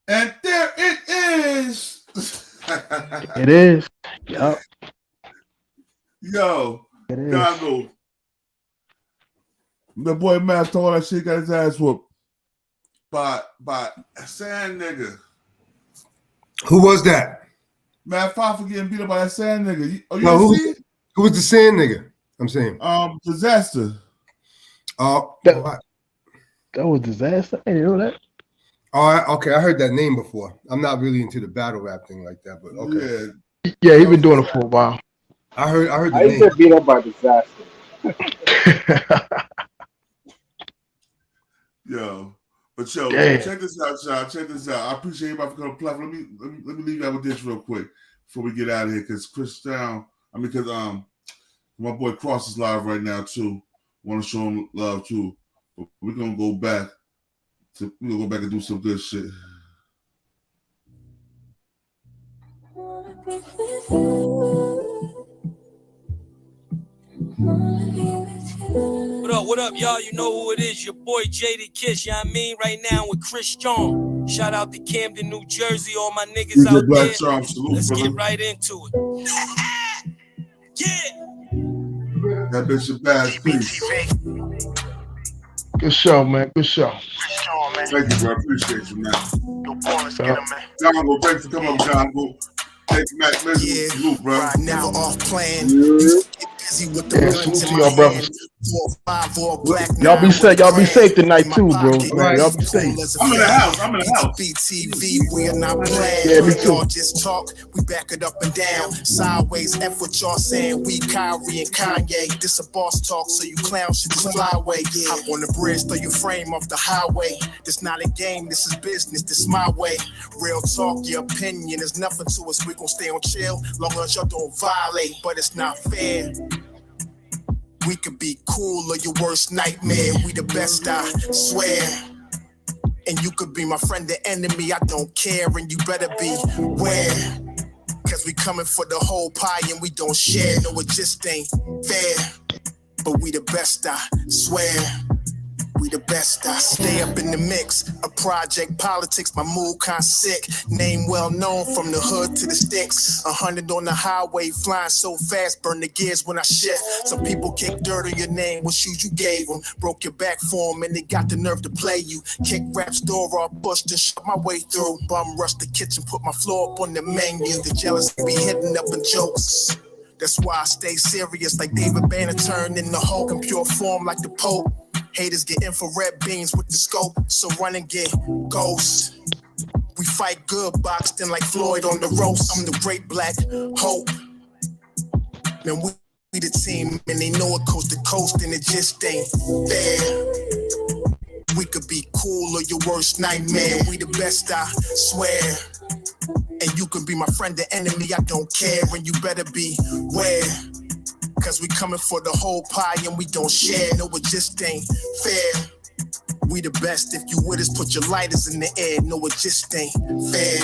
S5: And there it is.
S13: It is. Yup.
S5: Yo,
S13: It is.
S5: Congo. The boy Matt told that shit, got his ass whooped by a sand nigga.
S7: Who was that?
S5: Matt Fafa getting beat up by that sand nigga. Oh, you
S7: No,
S5: didn't see it?
S7: Who was the sand nigga? I'm saying.
S5: Disaster.
S13: That was Disaster. I didn't know that.
S7: Okay. I heard that name before. I'm not really into the battle rap thing like that, but okay.
S13: Yeah, he been doing it for a while.
S7: I heard the
S20: I used to
S7: name.
S20: get beat up by Disaster.
S5: Yo, but yo,
S13: Damn.
S5: check this out, y'all. Check this out. I appreciate everybody for coming to the platform. Let me leave y'all with this real quick before we get out of here, because my boy Cross is live right now too. Want to show him love too. But we're gonna go back and do some good shit.
S2: What up, y'all? You know who it is. Your boy Jaded Kiss, you know what I mean? Right now with Chris John. Shout out to Camden, New Jersey, all my niggas out
S5: Black
S2: there.
S5: Charm, salute,
S2: Let's
S5: brother.
S2: get right into it. Yeah.
S5: That bitch is bad, please.
S13: Good show, man. Good show.
S5: Thank you, bro. I appreciate you, man. Congo, thanks for coming up, Congo. Thanks, Matt. Salute, bro.
S9: Never off plan. With the
S13: Yeah, salute to y'all, brothers. Y'all be safe. Y'all be safe tonight too, bro. Man, y'all be safe.
S5: I'm in the house.
S9: BTV, we are not playing.
S13: Yeah, me too.
S9: Y'all just talk, we back it up and down. Sideways, F what y'all saying. We Kyrie and Kanye. This a boss talk, so you clowns should just fly away. Hop on the bridge, throw your frame off the highway. This not a game, this is business, this my way. Real talk, your opinion is nothing to us. We gon' stay on chill, long as y'all don't violate. But it's not fair. We could be cool or your worst nightmare. We the best, I swear. And you could be my friend or enemy, I don't care. And you better beware. Cause we coming for the whole pie and we don't share. No, it just ain't fair. But we the best, I swear. We the best, I stay up in the mix. A project politics, my mood kinda sick. Name well known from the hood to the sticks. 100 on the highway, flying so fast, burn the gears when I shift. Some people kick dirt on your name, what shoes you gave them. Broke your back for them and they got the nerve to play you. Kick rap's door off, pushed and shut my way through. Bum rush the kitchen, put my floor up on the menu. The jealous be hitting up in jokes. That's why I stay serious like David Banner turned in the Hulk in pure form like the Pope. Haters get infrared beams with the scope, so run and get ghost. We fight good, boxed in like Floyd on the roast. I'm the great black hope. Man, we the team, and they know it coast to coast, and it just ain't fair. We could be cool or your worst nightmare. We the best, I swear. And you can be my friend or enemy, I don't care. And you better beware. Cause we coming for the whole pie and we don't share. No, it just ain't fair. We the best. If you with us, put your lighters in the air. No, it just ain't fair.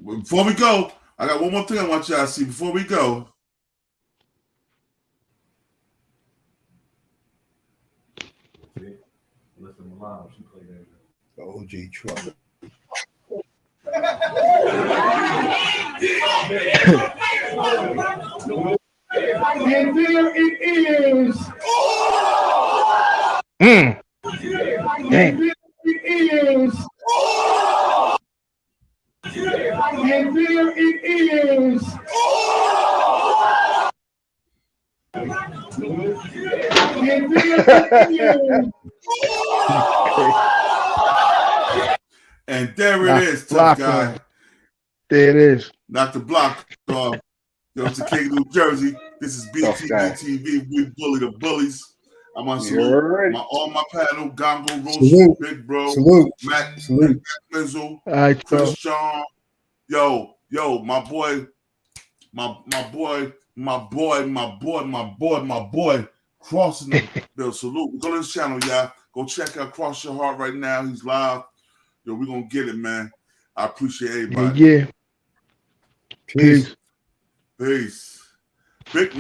S5: Before we go, I got one more thing I want y'all to see before we go.
S7: OG Trump.
S18: And there it is.
S13: Damn.
S18: And there it is. And there it is.
S5: And there it is, tough guy.
S13: There it is.
S5: Knock the block off. Yo, to King, New Jersey. This is BTBTV. We bully the bullies. I'm on salute all my panel, Gongo, Roche, Big Bro, Matt, Mizzle, Christian. Yo, my boy, Crossing the bill. Salute. Go to this channel, y'all. Go check out Cross Your Heart right now. He's live. Yo, we're gonna get it, man. I appreciate everybody.
S13: Yeah. Peace.
S5: Peace. Big